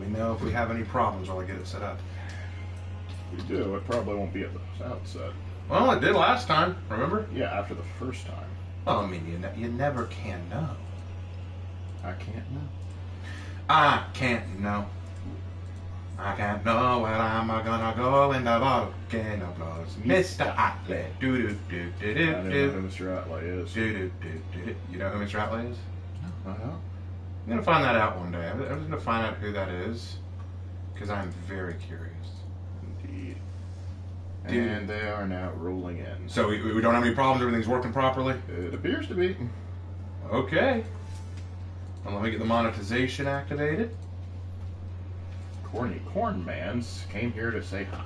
me know if we have any problems while I get it set up. We do. It probably won't be at the outset. Well, it did last time, remember? Yeah, after the first time. Well, I mean, you never can know. I can't know. I can't know. I can't know when I'm gonna go in the volcano blows. Mr. Atley. Do do do do do. I don't know who Mr. Atley is. Do do do do. You know who Mr. Atley is? No, I don't. I'm gonna find that out one day. I'm gonna find out who that is, because I'm very curious. Indeed. Dude. And they are now rolling in. So we don't have any problems. Everything's working properly. It appears to be. Okay. Well, let me get the monetization activated. Corny Cornmans came here to say hi.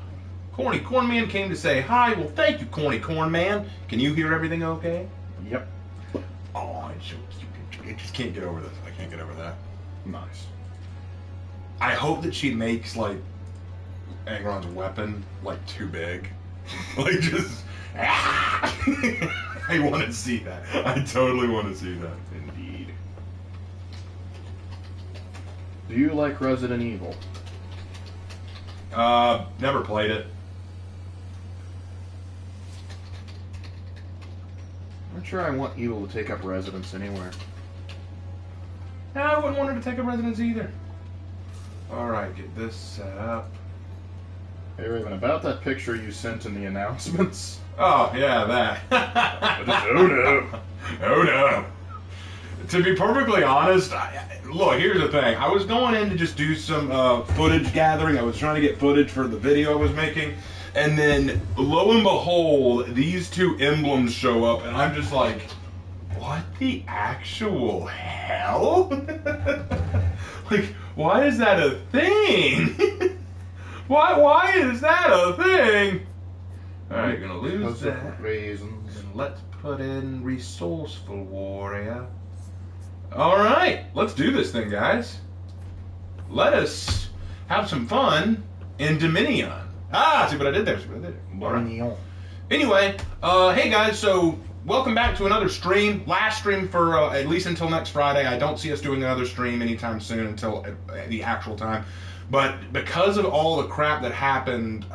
Corny Cornman came to say hi. Well, thank you, Corny Cornman. Can you hear everything okay? Yep. Oh, it's so cute. I just can't get over this. I can't get over that. Nice. I hope that she makes, like, Angron's weapon, like, too big. Like, just... I want to see that. I totally want to see that. Indeed. Do you like Resident Evil? Never played it. I'm not sure I want evil to take up residence anywhere. I wouldn't want her to take up residence either. Alright, get this set up. Hey Raven, about that picture you sent in the announcements. Oh, yeah, that. Oh no. Oh no. To be perfectly honest, look, here's the thing. I was going in to just do some footage gathering. I was trying to get footage for the video I was making. And then, lo and behold, these two emblems show up, and I'm just like, what the actual hell? Like, why is that a thing? Why is that a thing? Alright, gonna lose that. Reasons. And let's put in Resourceful Warrior. Alright, let's do this thing, guys. Let us have some fun in Dominion. Ah, see what I did there? See what I did there? Right. Anyway, hey guys, so welcome back to another stream. Last stream for at least until next Friday. I don't see us doing another stream anytime soon until the actual time. But because of all the crap that happened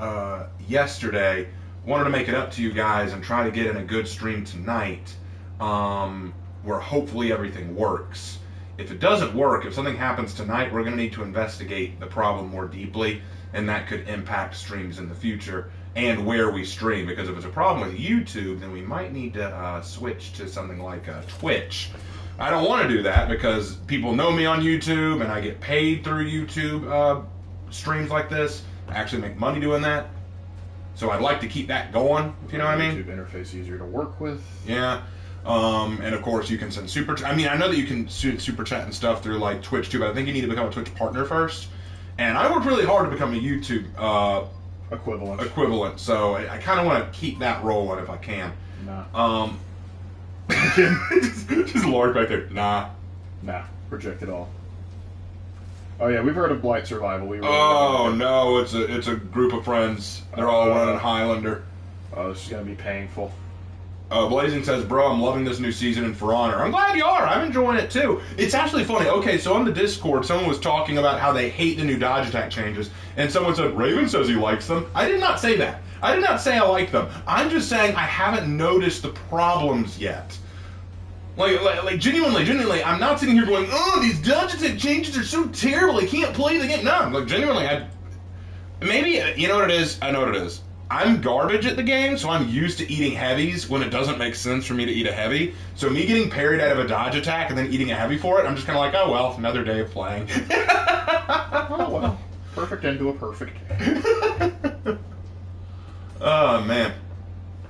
yesterday, wanted to make it up to you guys and try to get in a good stream tonight where hopefully everything works. If it doesn't work, if something happens tonight, we're going to need to investigate the problem more deeply, and that could impact streams in the future and where we stream. Because if it's a problem with YouTube, then we might need to switch to something like Twitch. I don't want to do that because people know me on YouTube and I get paid through YouTube streams like this. I actually make money doing that. So I'd like to keep that going, if you know what I mean. YouTube interface easier to work with. Yeah. And of course you can send super chat. I mean, I know that you can super chat and stuff through like Twitch too, but I think you need to become a Twitch partner first. And I worked really hard to become a YouTube equivalent. So I kind of want to keep that rolling if I can. Nah. Just Lord back there. Nah. Reject it all. Oh yeah, we've heard of Blight Survival. Oh no, it's a group of friends. They're all running Highlander. Oh, this is gonna be painful. Blazing says, bro, I'm loving this new season in For Honor. I'm glad you are. I'm enjoying it too. It's actually funny. Okay, so on the Discord, someone was talking about how they hate the new dodge attack changes, and someone said, Raven says he likes them. I did not say that. I did not say I like them. I'm just saying I haven't noticed the problems yet. Like genuinely, I'm not sitting here going, oh, these dodge attack changes are so terrible, I can't play the game. No, like, genuinely, maybe, you know what it is? I know what it is. I'm garbage at the game, so I'm used to eating heavies when it doesn't make sense for me to eat a heavy. So me getting parried out of a dodge attack and then eating a heavy for it, I'm just kind of like, oh well, another day of playing. Oh well, perfect end to a perfect day. Oh man.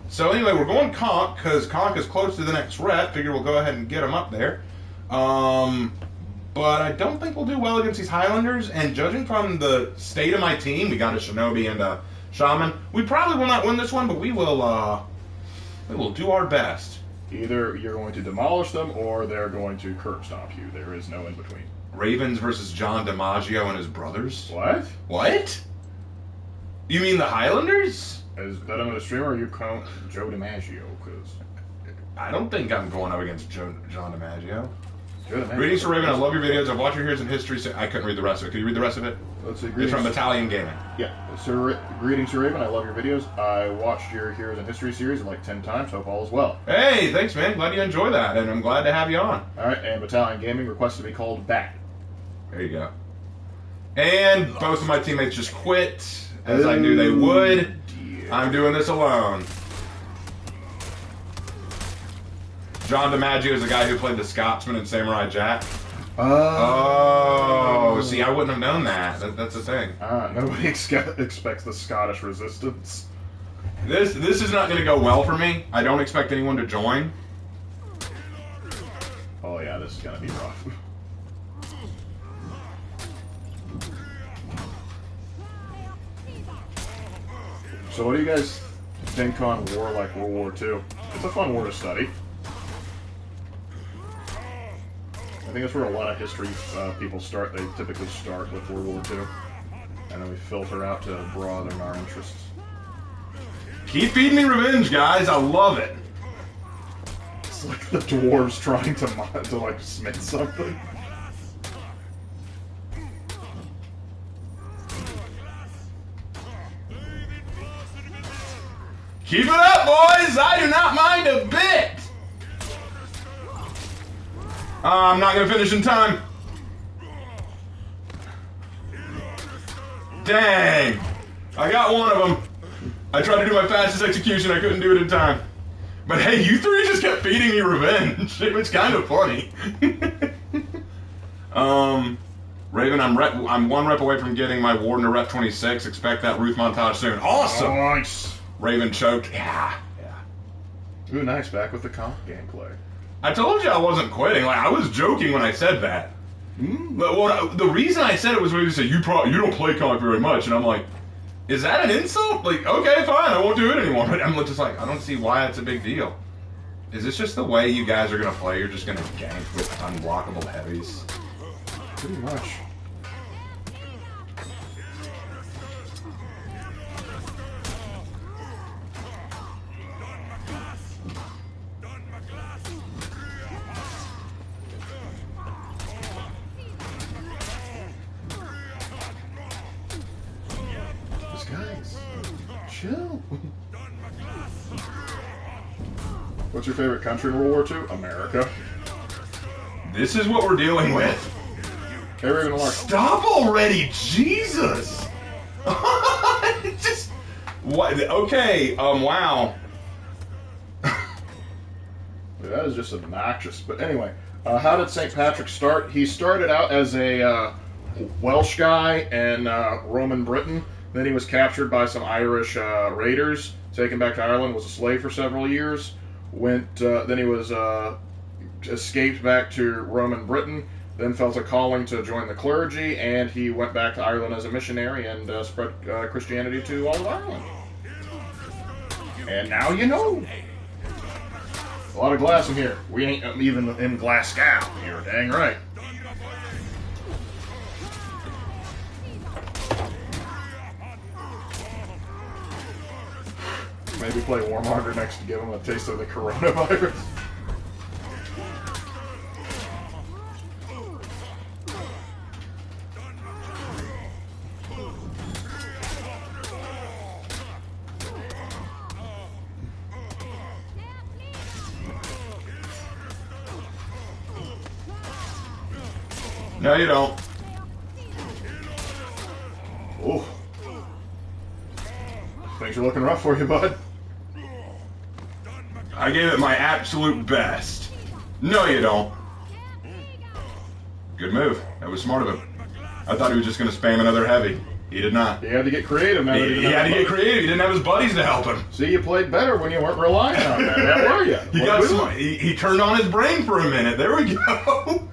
So anyway, we're going Conk, because Conk is close to the next rep. Figure we'll go ahead and get him up there. But I don't think we'll do well against these Highlanders, and judging from the state of my team, we got a Shinobi and a Shaman. We probably will not win this one, but we will do our best. Either you're going to demolish them, or they're going to curb stomp you. There is no in between. Ravens versus John DiMaggio and his brothers? What? What? You mean the Highlanders? Is that on the stream, or you count Joe DiMaggio? Because I don't think I'm going up against John DiMaggio. Good, man. Greetings to Raven. I love your videos. I've watched your Heroes in History. I couldn't read the rest of it. Could you read the rest of it? Let's see. It's from Italian Gaming. Yeah. So, greetings to Raven. I love your videos. I watched your Heroes in History series like 10 times. Hope all is well. Hey, thanks, man. Glad you enjoy that, and I'm glad to have you on. All right. And Battalion Gaming requests to be called back. There you go. And both of my teammates just quit, as I knew they would. Dear. I'm doing this alone. John DiMaggio is the guy who played the Scotsman in Samurai Jack. Oh, see, I wouldn't have known that. That's the thing. Nobody expects the Scottish resistance. This is not going to go well for me. I don't expect anyone to join. Oh yeah, this is going to be rough. So what do you guys think on war like World War II? It's a fun war to study. I think that's where a lot of history people start. They typically start with World War II, and then we filter out to broaden our interests. Keep feeding me revenge, guys. I love it. It's like the dwarves trying to like smith something. Keep it up, boys! I do not mind a bit! I'm not going to finish in time. Dang! I got one of them. I tried to do my fastest execution. I couldn't do it in time. But hey, you three just kept feeding me revenge. It was kind of funny. Raven, I'm one rep away from getting my Warden to rep 26. Expect that Ruth montage soon. Awesome! Nice! Raven choked. Yeah. Ooh, nice. Back with the comp gameplay. I told you I wasn't quitting. Like, I was joking when I said that. But the reason I said it was when you said, you don't play comp very much. And I'm like, is that an insult? Like, okay, fine. I won't do it anymore. But I'm just like, I don't see why it's a big deal. Is this just the way you guys are going to play? You're just going to gank with unblockable heavies? Pretty much. Guys, chill. What's your favorite country in World War II? America. This is what we're dealing with. Hey, Raven Alark. Stop already, Jesus! Just what? Okay. Wow. That is just obnoxious. But anyway, how did St. Patrick start? He started out as a Welsh guy in Roman Britain. Then he was captured by some Irish raiders, taken back to Ireland, was a slave for several years. Then he was escaped back to Roman Britain, then felt a calling to join the clergy, and he went back to Ireland as a missionary and spread Christianity to all of Ireland. And now you know. A lot of glass in here. We ain't even in Glasgow. You're dang right. Maybe play Warmonger next to give him a taste of the coronavirus. No, you don't. Oh. Things are looking rough for you, bud. I gave it my absolute best. No, you don't. Good move. That was smart of him. I thought he was just going to spam another heavy. He did not. He had to get creative. Now He had to get creative. He didn't have his buddies to help him. See, you played better when you weren't relying on that. That were you? He got smart. He turned on his brain for a minute. There we go.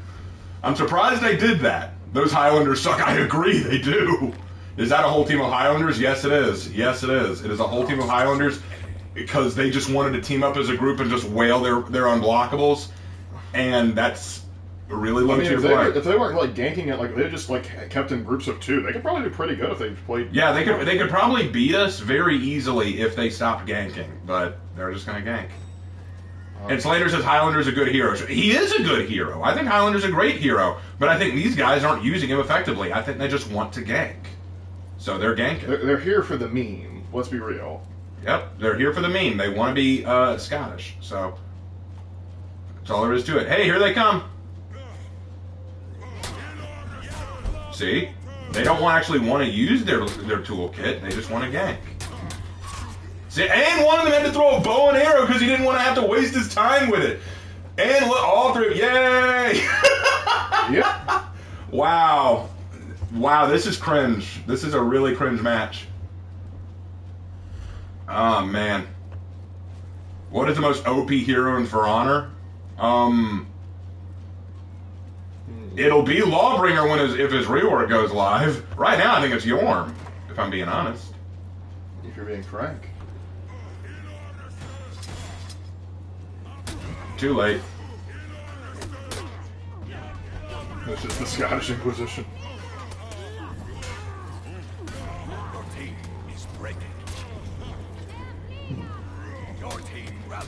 I'm surprised they did that. Those Highlanders suck. I agree, they do. Is that a whole team of Highlanders? Yes, it is. Yes, it is. It is a whole team of Highlanders because they just wanted to team up as a group and just wail their unblockables, and that's a really low tier play. If they weren't like ganking it, like they just like kept in groups of two, they could probably do pretty good if they played. Yeah, they could probably beat us very easily if they stopped ganking, but they're just gonna gank. And Slater says Highlander's a good hero. He is a good hero. I think Highlander's a great hero. But I think these guys aren't using him effectively. I think they just want to gank. So they're ganking. They're here for the meme. Let's be real. Yep, they're here for the meme. They want to be Scottish. So that's all there is to it. Hey, here they come. See? They don't actually want to use their toolkit. They just want to gank. See, and one of them had to throw a bow and arrow because he didn't want to have to waste his time with it. And look, all three, yay! Yep. Wow. Wow, this is cringe. This is a really cringe match. Oh, man. What is the most OP hero in For Honor? It'll be Lawbringer if his rework goes live. Right now, I think it's Yorm, if I'm being honest. If you're being frank. Too late. This is the Scottish Inquisition. Your team is breaking. Your team rally.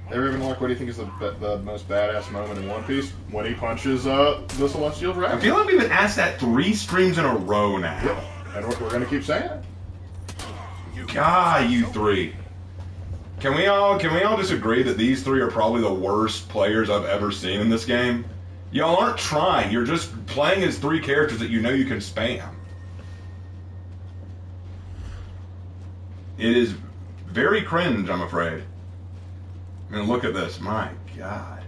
Hey, Raven, what do you think is the most badass moment in One Piece? When he punches the Celestial I Dragon. feel like we've been asked that 3 streams in a row now. Yep. And we're going to keep saying it. God, you three. Can we all just agree that these three are probably the worst players I've ever seen in this game? Y'all aren't trying. You're just playing as 3 characters that you know you can spam. It is very cringe, I'm afraid. I mean, look at this. My God.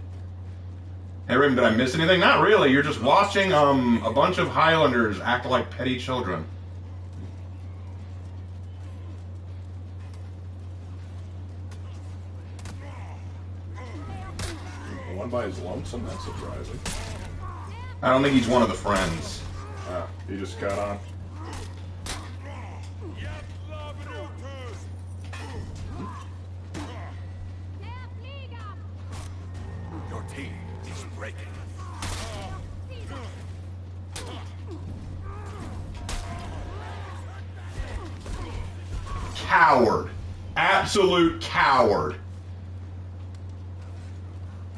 Hey, Raven, did I miss anything? Not really. You're just watching a bunch of Highlanders act like petty children. One by his lonesome, that's surprising. I don't think he's one of the friends. He just got on. Your team is breaking. Coward. Absolute coward.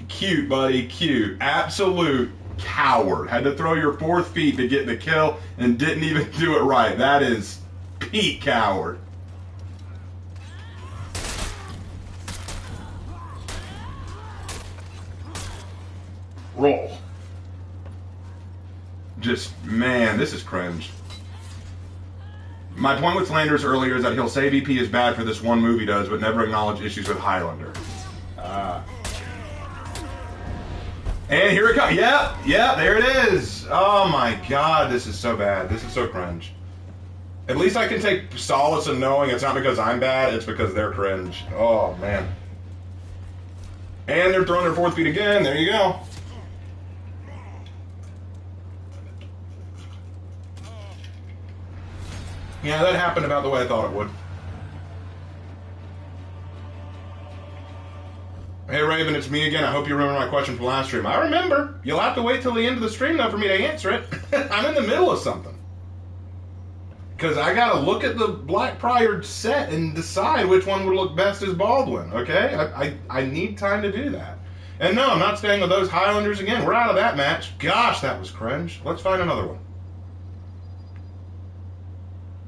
Cute, buddy, cute. Absolute coward. Had to throw your 4th feet to get the kill and didn't even do it right. That is peak coward. Roll. Just, man, this is cringe. My point with Flanders earlier is that he'll say VP is bad for this one move he does, but never acknowledge issues with Highlander. And here it comes. Yep, there it is. Oh my God, this is so bad. This is so cringe. At least I can take solace in knowing it's not because I'm bad, it's because they're cringe. Oh, man. And they're throwing their 4th feet again. There you go. Yeah, that happened about the way I thought it would. Hey, Raven, it's me again. I hope you remember my question from last stream. I remember. You'll have to wait till the end of the stream, though, for me to answer it. I'm in the middle of something. Because I got to look at the Black Prior set and decide which one would look best as Baldwin, okay? I need time to do that. And no, I'm not staying with those Highlanders again. We're out of that match. Gosh, that was cringe. Let's find another one.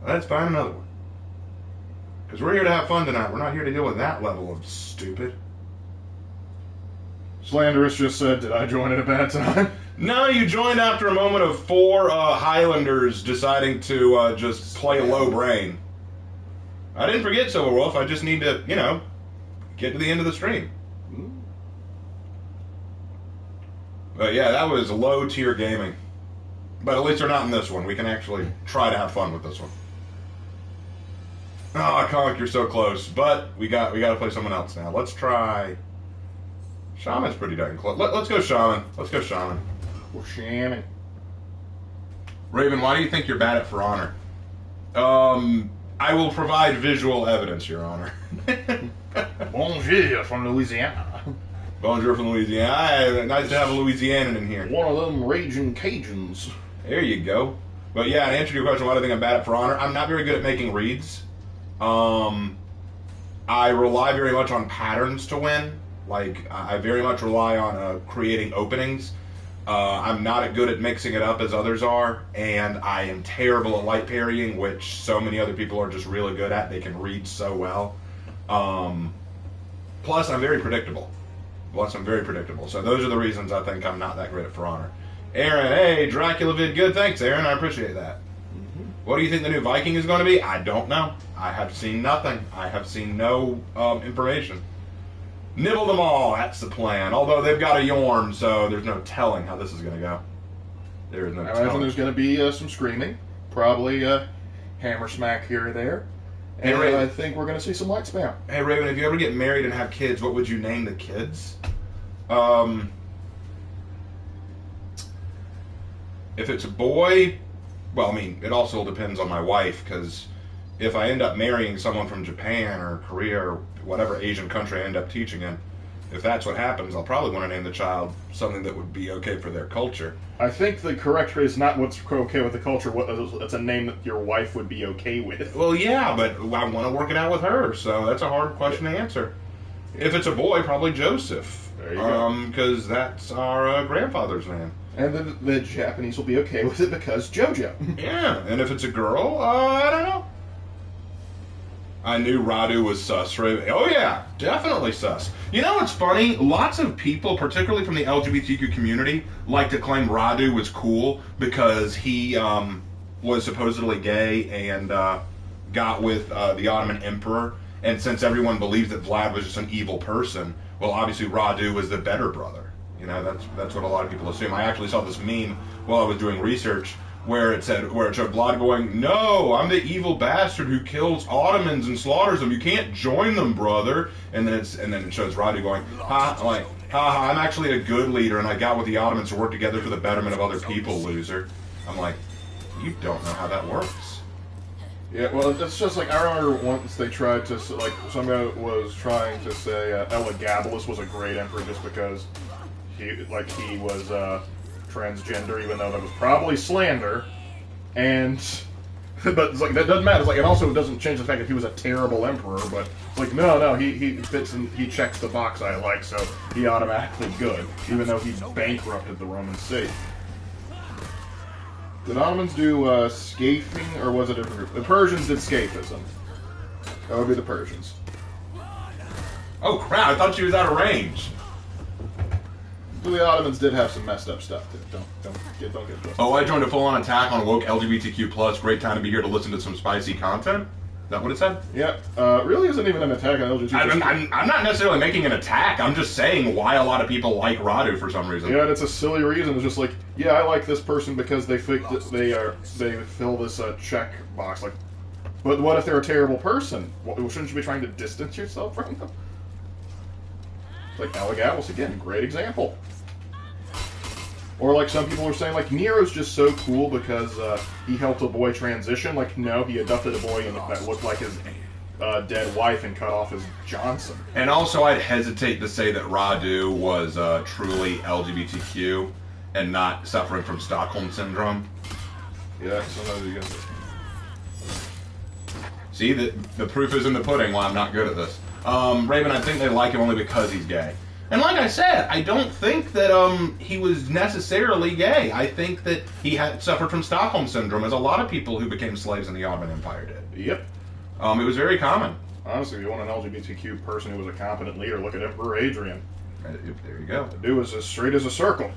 Let's find another one. Because we're here to have fun tonight. We're not here to deal with that level of stupid. Slanderous just said, did I join at a bad time? No, you joined after a moment of 4 Highlanders deciding to just play low brain. I didn't forget Silver Wolf. I just need to, you know, get to the end of the stream. But yeah, that was low tier gaming. But at least they're not in this one. We can actually try to have fun with this one. Oh, Conk, you're so close. But we got to play someone else now. Let's try. Shaman's pretty dang close. Let's go Shaman. Let's go Shaman. We're shamming. Raven, why do you think you're bad at For Honor? I will provide visual evidence, Your Honor. Bonjour from Louisiana. Bonjour from Louisiana. Nice to have a Louisianan in here. One of them raging Cajuns. There you go. But yeah, to answer your question, why do I think I'm bad at For Honor? I'm not very good at making reads. I rely very much on patterns to win. Like, I very much rely on creating openings. I'm not good at mixing it up as others are, and I am terrible at light parrying, which so many other people are just really good at. They can read so well. Plus, I'm very predictable. So those are the reasons I think I'm not that great at For Honor. Aaron, hey, Dracula vid good. Thanks, Aaron. I appreciate that. What do you think the new Viking is going to be? I don't know. I have seen nothing. I have seen no information. Nibble them all. That's the plan. Although they've got a Yorm, so there's no telling how this is going to go. There is no telling. I imagine there's going to be some screaming. Probably hammer smack here or there. And Hey, I think we're going to see some light spam. Hey, Raven, if you ever get married and have kids, what would you name the kids? If it's a boy, well, I mean, it also depends on my wife, because if I end up marrying someone from Japan or Korea or whatever Asian country I end up teaching in, if that's what happens, I'll probably want to name the child something that would be okay for their culture. I think the correct phrase is not what's okay with the culture. It's a name that your wife would be okay with. Well, yeah, but I want to work it out with her, so that's a hard question to answer. If it's a boy, probably Joseph. There you go. Because that's our grandfather's name. And the Japanese will be okay with it because JoJo. Yeah, and if it's a girl, I don't know. I knew Radu was sus. Right? Oh yeah, definitely sus. You know what's funny? Lots of people, particularly from the LGBTQ community, like to claim Radu was cool because he was supposedly gay and got with the Ottoman Emperor. And since everyone believes that Vlad was just an evil person, well, obviously Radu was the better brother. You know, that's what a lot of people assume. I actually saw this meme while I was doing research where it showed Vlad going, "No, I'm the evil bastard who kills Ottomans and slaughters them. You can't join them, brother." And then it shows Radu going, "Ha, I'm actually a good leader, and I got with the Ottomans to work together for the betterment of other people, loser." I'm like, you don't know how that works. Yeah, well, it's just like, I remember once they tried to, like, somebody was trying to say Elagabalus was a great emperor just because he was transgender, even though that was probably slander, but it's like, that doesn't matter. It's like, it also doesn't change the fact that he was a terrible emperor, but it's like, no, he fits and he checks the box I like, so he automatically good, even though he bankrupted the Roman state. Did Ottomans do scafing, or was it a different group? The Persians did scaphism. That would be the Persians. Oh crap, I thought she was out of range. The Ottomans did have some messed up stuff too. Don't get twisted. Oh, I joined a full-on attack on woke LGBTQ+. Great time to be here to listen to some spicy content. Is that what it said? Yeah. Really isn't even an attack on LGBTQ+. I'm not necessarily making an attack. I'm just saying why a lot of people like Radu for some reason. Yeah, and it's a silly reason. It's just like, yeah, I like this person because they fill this check box. Like, but what if they're a terrible person? Shouldn't you be trying to distance yourself from them? Like Alligator, again, great example. Or like some people are saying, like, Nero's just so cool because he helped a boy transition. Like, no, he adopted a boy that looked like his dead wife and cut off his Johnson. And also, I'd hesitate to say that Radu was truly LGBTQ and not suffering from Stockholm Syndrome. Yeah, sometimes you get. See, the proof is in the pudding why I'm not good at this. Raven, I think they like him only because he's gay. And like I said, I don't think that he was necessarily gay. I think that he had suffered from Stockholm Syndrome, as a lot of people who became slaves in the Ottoman Empire did. Yep. It was very common. Honestly, if you want an LGBTQ person who was a competent leader, look at Emperor Adrian. There you go. The dude was as straight as a circle.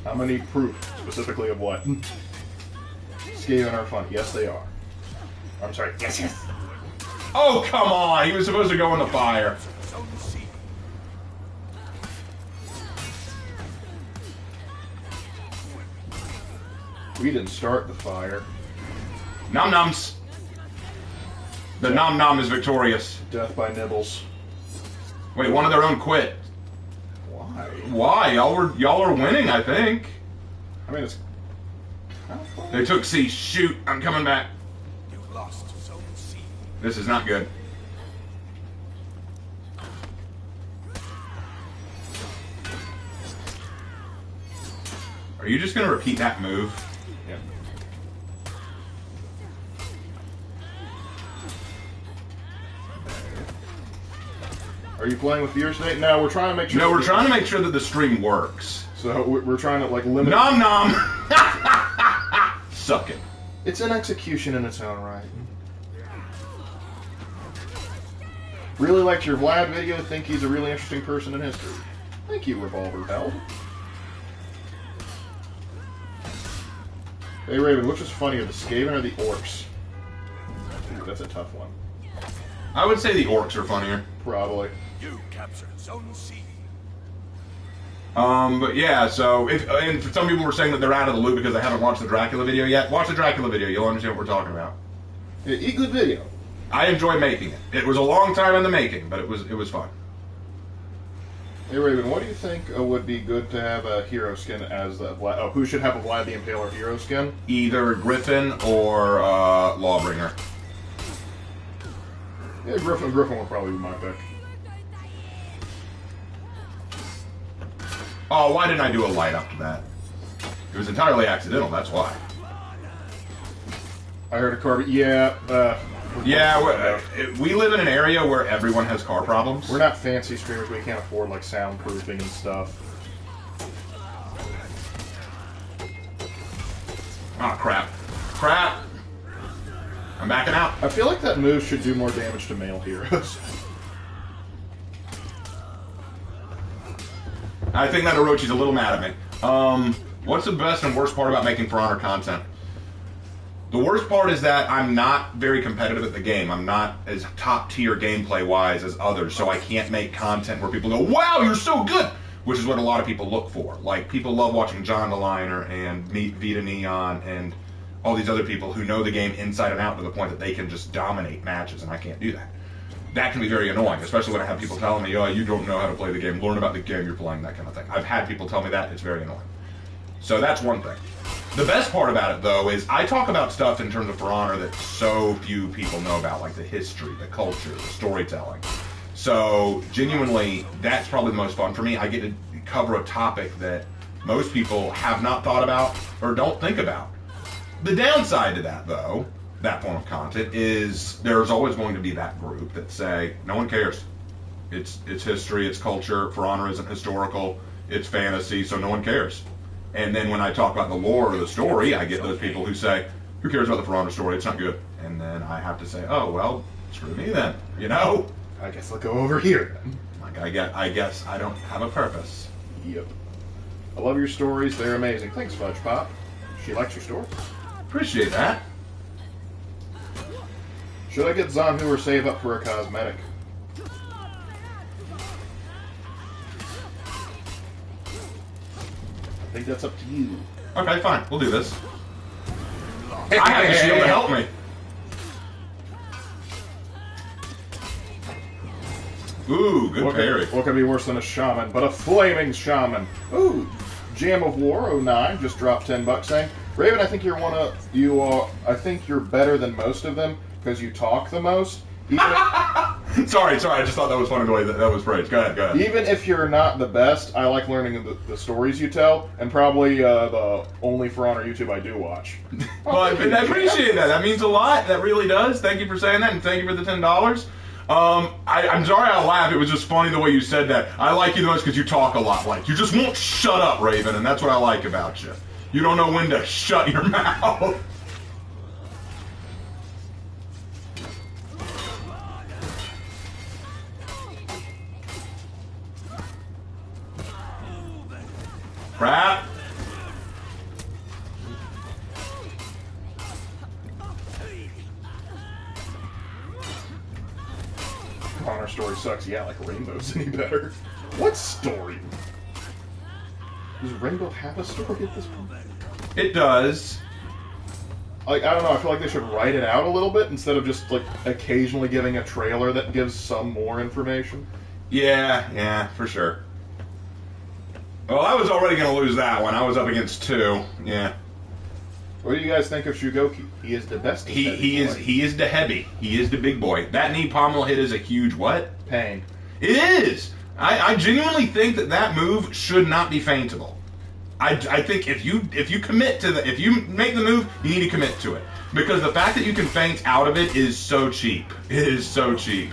How many proof, specifically of what? Skaven are fun. Yes, they are. I'm sorry. Yes. Oh, come on! He was supposed to go in the fire. We didn't start the fire. Nom noms. The nom nom is victorious. Death by nibbles. Wait, one of their own quit. Why? Why? Y'all are winning, I think. I mean, it's. They took C. Shoot, I'm coming back. You lost Zone C. This is not good. Are you just gonna repeat that move? Yeah. Are you playing with viewers today? No, we're trying to make sure. No, we're trying to make sure that the stream works. So we're trying to like limit. Nom nom. Suck it. It's an execution in its own right. Really liked your Vlad video. Think he's a really interesting person in history. Thank you, Revolver Hell. Hey Raven, which is funnier, the Skaven or the Orcs? Ooh, that's a tough one. I would say the orcs are funnier. Probably. You captured Zone C. But yeah, so and for some people were saying that they're out of the loop because they haven't watched the Dracula video yet. Watch the Dracula video, you'll understand what we're talking about. Yeah, eat good video. I enjoyed making it. It was a long time in the making, but it was fun. Hey Raven, what do you think would be good to have a hero skin as the Vlad? Oh, who should have a Vlad the Impaler hero skin? Either Griffin or Lawbringer. Yeah, Griffin would probably be my pick. Oh, why didn't I do a light up to that? It was entirely accidental, that's why. I heard a car. Yeah. Yeah, we live in an area where everyone has car problems. We're not fancy streamers. We can't afford like soundproofing and stuff. Oh, crap. Crap! I'm backing out. I feel like that move should do more damage to male heroes. I think that Orochi's a little mad at me. What's the best and worst part about making For Honor content? The worst part is that I'm not very competitive at the game. I'm not as top tier gameplay wise as others, so I can't make content where people go, wow, you're so good! Which is what a lot of people look for. Like, people love watching John the Liner and Vita Neon and all these other people who know the game inside and out to the point that they can just dominate matches, and I can't do that. That can be very annoying, especially when I have people telling me, oh, you don't know how to play the game, learn about the game you're playing, that kind of thing. I've had people tell me that, it's very annoying. So that's one thing. The best part about it, though, is I talk about stuff in terms of For Honor that so few people know about, like the history, the culture, the storytelling. So, genuinely, that's probably the most fun for me. I get to cover a topic that most people have not thought about or don't think about. The downside to that, though, that form of content, is there's always going to be that group that say, no one cares. It's history, it's culture, For Honor isn't historical, it's fantasy, so no one cares. And then when I talk about the lore or the story, I get those people who say, who cares about the For Honor story, it's not good. And then I have to say, oh, well, screw me then, you know? I guess I'll go over here then. Like, I guess I don't have a purpose. Yep. I love your stories, they're amazing. Thanks, Fudge Pop. She likes your stories. Appreciate that. Should I get Zanhu or save up for a cosmetic? I think that's up to you. Okay, fine. We'll do this. I have a shield to help me. Ooh, good parry. What could be worse than a shaman, but a flaming shaman? Ooh, Jam of War 09 just dropped $10 saying, Raven, I think I think you're better than most of them because you talk the most. Sorry, I just thought that was funny the way that was phrased. Go ahead. Even if you're not the best, I like learning the stories you tell, and probably the only For Honor YouTube I do watch. But I appreciate that. That means a lot. That really does. Thank you for saying that, and thank you for the $10. I'm sorry I laughed. It was just funny the way you said that. I like you the most because you talk a lot. Like, you just won't shut up, Raven, and that's what I like about you. You don't know when to shut your mouth. Crap. Honor story sucks. Yeah, like Rainbow's any better. What story? Does Rainbow have a story at this point? It does. Like, I don't know, I feel like they should write it out a little bit instead of just, like, occasionally giving a trailer that gives some more information. Yeah, for sure. Well, I was already going to lose that one. I was up against 2. Yeah. What do you guys think of Shugoki? He is the best. He is the heavy. He is the big boy. That knee pommel hit is a huge what? Pain. It is. I genuinely think that move should not be feintable. I think if you commit to if you make the move, you need to commit to it, because the fact that you can feint out of it is so cheap. It is so cheap.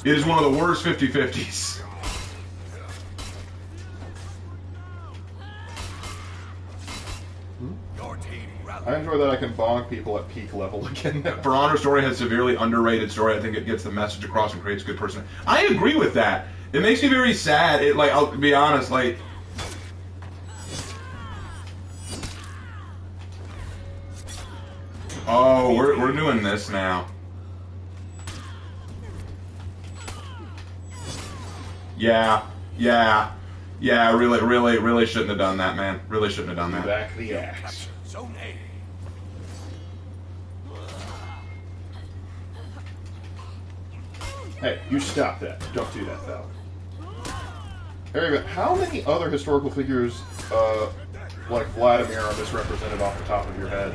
It is one of the worst 50-50s. Your team rallied. I enjoy that I can bonk people at peak level again now. For Honor Story has severely underrated story. I think it gets the message across and creates a good person. I agree with that. It makes me very sad. It like I'll be honest, like oh, we're doing this now. Yeah. Really shouldn't have done that, man. Really shouldn't have done that. Back the axe. Zone A. Hey, you stop that. Don't do that, though. Harry, but how many other historical figures, like Vladimir, are misrepresented off the top of your head?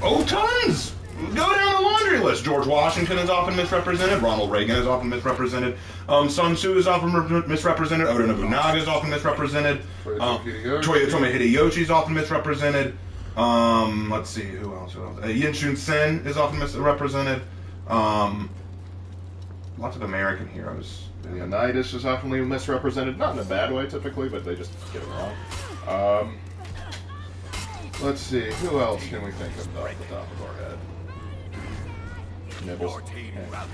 Oh, tons! Go down the laundry list. George Washington is often misrepresented. Ronald Reagan is often misrepresented. Sun Tzu is often misrepresented. Oda Nobunaga is often misrepresented. Toyotomi Hideyoshi is often misrepresented. Let's see, who else? Yin Shun Sen is often misrepresented. Lots of American heroes. Leonidas is often misrepresented, not in a bad way typically, but they just get it wrong. Let's see, who else can we think of off the top of our head? Nibbles. Your team rallied.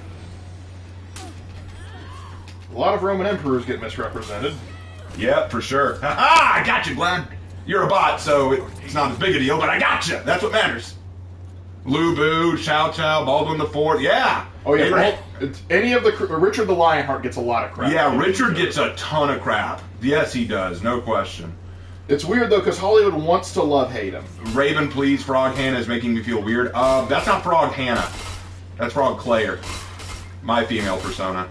A lot of Roman emperors get misrepresented. Yeah, for sure. Ha-ha! I got you, Glenn. You're a bot, so it's not as big a deal, but I got you. That's what matters. Lu Bu, Chow Chow, Baldwin IV. Yeah. Oh yeah, right. Any of the Richard the Lionheart gets a lot of crap. Yeah, Richard gets a ton of crap. Yes, he does. No question. It's weird though, because Hollywood wants to love-hate him. Raven, please. Frog Hannah is making me feel weird. That's not Frog Hannah. That's Frog Claire. My female persona.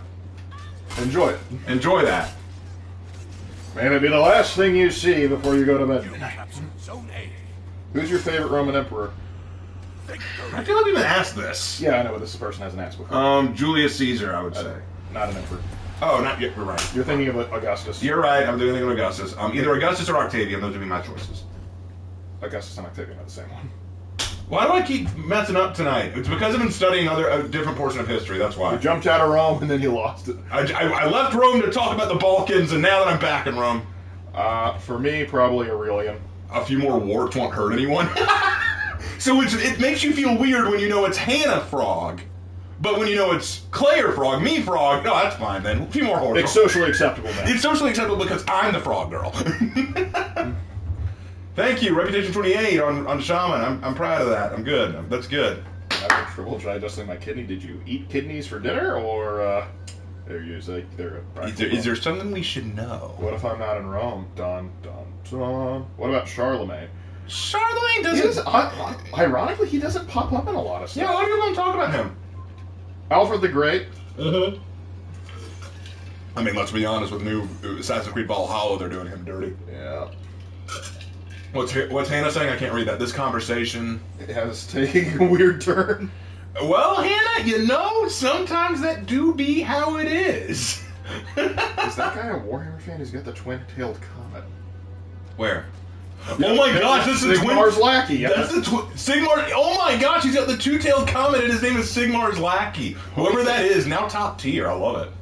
Enjoy it. Enjoy that. May it be the last thing you see before you go to bed. Capture Zone A. Who's your favorite Roman emperor? I feel like we've been asked this. Yeah, I know, but this person hasn't asked before. Julius Caesar, I would say. Not an emperor. Oh, not yet. We're right. You're thinking of Augustus. You're right. I'm thinking of Augustus. Either Augustus or Octavian. Those would be my choices. Augustus and Octavian are the same one. Why do I keep messing up tonight? It's because I've been studying a different portion of history. That's why. You jumped out of Rome and then you lost it. I left Rome to talk about the Balkans, and now that I'm back in Rome, For me, probably Aurelian. a few more warts won't hurt anyone. So it makes you feel weird when you know it's Hannah Frog, but when you know it's Claire Frog, me Frog, no, that's fine then. A few more horrors. It's socially acceptable now. It's socially acceptable because I'm the Frog Girl. Thank you, Reputation 28 on Shaman. I'm proud of that. I'm good. That's good. I'm in trouble. Should I adjusting my kidney? Did you eat kidneys for dinner, or they're Is there something we should know? What if I'm not in Rome? Dun dun dun. What about Charlemagne? Charlemagne doesn't. Ironically, he doesn't pop up in a lot of stuff. Yeah, a lot of people don't talk about him. Alfred the Great. Mm-hmm. I mean, let's be honest. With new Assassin's Creed Valhalla, they're doing him dirty. Yeah. What's Hannah saying? I can't read that. This conversation It has taken a weird turn. Well, Hannah, sometimes that do be how it is. Is that guy a Warhammer fan? He's got the twin-tailed comet. Where? Oh my gosh, this is Sigmar's lackey. Yeah. That's the Sigmar. Oh my gosh, he's got the two-tailed comet, and his name is Sigmar's lackey. Whoever that is, now top tier. I love it.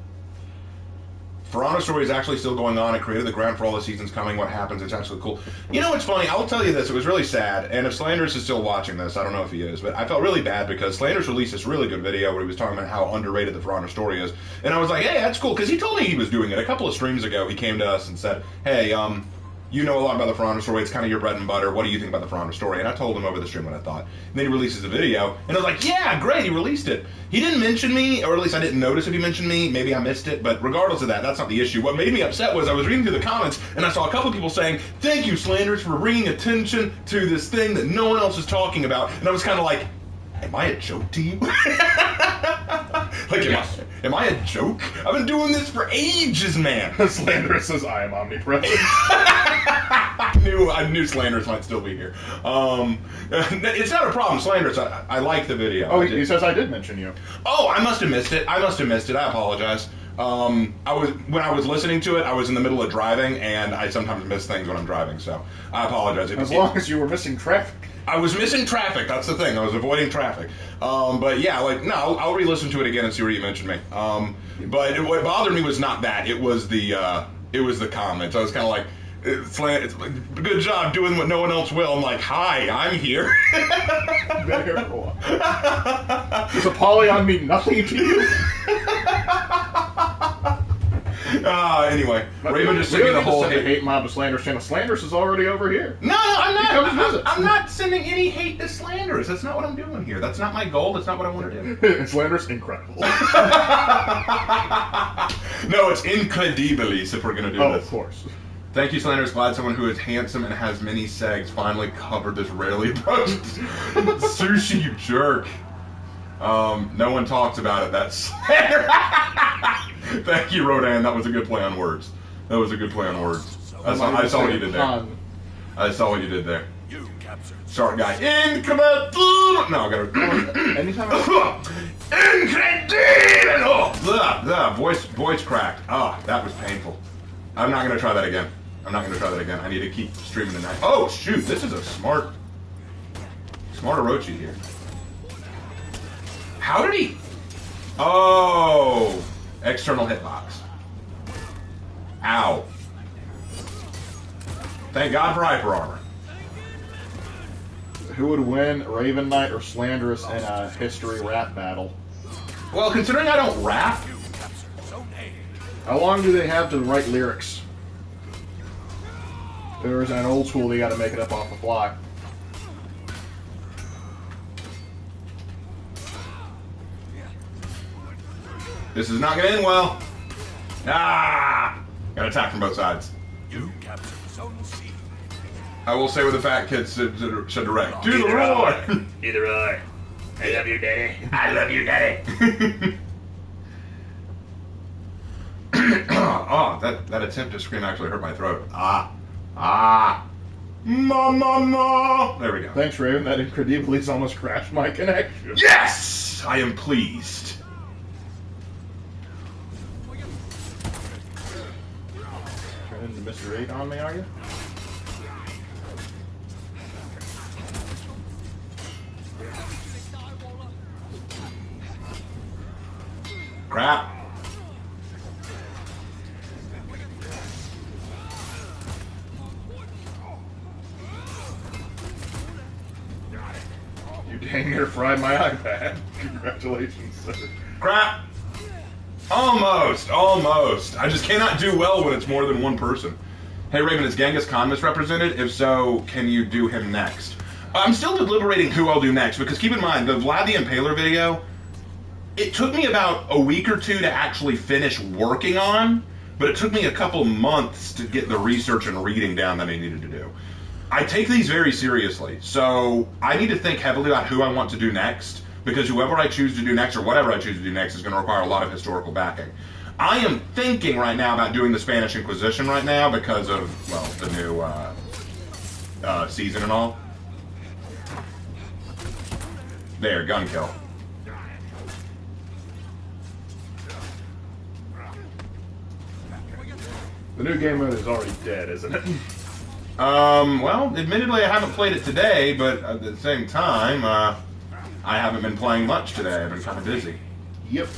Fandom story is actually still going on. It created the ground for all the seasons coming. What happens? It's actually cool. You know what's funny? I'll tell you this. It was really sad. And if Slanders is still watching this, I don't know if he is, but I felt really bad because Slanders released this really good video where he was talking about how underrated the Fandom story is. And I was like, hey, that's cool, because he told me he was doing it. A couple of streams ago, he came to us and said, hey, you know a lot about the Fandom story. It's kind of your bread and butter. What do you think about the Fandom story? And I told him over the stream what I thought. And then he releases the video, and I was like, yeah, great, he released it. He didn't mention me, or at least I didn't notice if he mentioned me. Maybe I missed it, but regardless of that, that's not the issue. What made me upset was I was reading through the comments, and I saw a couple of people saying, thank you, Slanders, for bringing attention to this thing that no one else is talking about. And I was kind of like, am I a joke to you? Like, am I a joke? I've been doing this for ages, man. Slanders says, I am omnipresent. I knew Slanders might still be here. It's not a problem, Slanders. I like the video. Oh, he says I did mention you. Oh, I must have missed it. I apologize. when I was listening to it, I was in the middle of driving, and I sometimes miss things when I'm driving, so I apologize. As long as you were missing traffic. I was missing traffic. That's the thing. I was avoiding traffic. But yeah, I'll re-listen to it again and see where you mentioned me. But what bothered me was not that. It was the comments. I was kind of like, it's good job doing what no one else will. I'm like, hi, I'm here. Does Apollyon mean nothing to you? Anyway, Raven just sent me the whole hate mob of Slanderous channel. Slanderous is already over here. No, I'm not. I'm not sending any hate to Slanderous. That's not what I'm doing here. That's not my goal. That's not what I want to do. Slanderous, incredible. No, it's incredibile if we're gonna do this. Of course. Thank you, Slanderous. Glad someone who is handsome and has many segs finally covered this rarely approached sushi, you jerk. No one talks about it. That's Thank you, Rodan. That was a good play on words. That was a good play on words. I saw what you did there. I saw what you did there. You captured. Sorry, guy. Incredible. No, I gotta. Anytime. Incredible. Voice cracked. That was painful. I'm not gonna try that again. I need to keep streaming tonight. Oh shoot! This is a smart Orochi here. How did he? Oh, external hitbox. Ow. Thank God for hyper armor. Who would win, Raven Knight or Slanderous in a history rap battle? Well, considering I don't rap. How long do they have to write lyrics? There is an old school, they got to make it up off the fly. This is not going to end well. Got attacked from both sides. You captured Zone C. I will say what the fat kid said direct. Do the Either roar! or. Either or. I love you, Daddy. I love you, Daddy. That attempt to scream actually hurt my throat. Ma. There we go. Thanks, Raven. That incredibility's almost crashed my connection. Yes! I am pleased. Turn into Mr. 8 on me, are you? Crap. You dang near fried my iPad. Congratulations, sir. Crap. Almost. I just cannot do well when it's more than one person. Hey, Raven, is Genghis Khan misrepresented? If so, can you do him next? I'm still deliberating who I'll do next, because keep in mind, the Vlad the Impaler video, it took me about a week or two to actually finish working on, but it took me a couple months to get the research and reading down that I needed to do. I take these very seriously, so I need to think heavily about who I want to do next, because whoever I choose to do next, or whatever I choose to do next, is going to require a lot of historical backing. I am thinking right now about doing the Spanish Inquisition right now because of, well, the new season and all. There, gun kill. The new game mode is already dead, isn't it? Well, admittedly I haven't played it today, but at the same time, I haven't been playing much today. I've been kind of busy. Yep.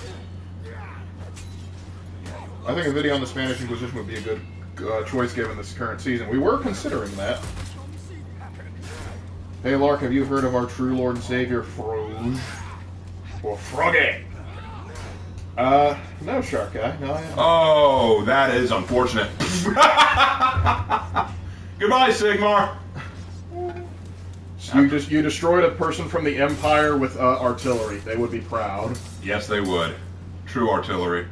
I think a video on the Spanish Inquisition would be a good choice given this current season. We were considering that. Hey, Lark, have you heard of our true Lord and Savior, Froggy? Or Froggy? No, Shark Guy. No, I haven't. Oh, that is unfortunate. Goodbye, Sigmar. You destroyed a person from the Empire with artillery. They would be proud. Yes, they would. True artillery.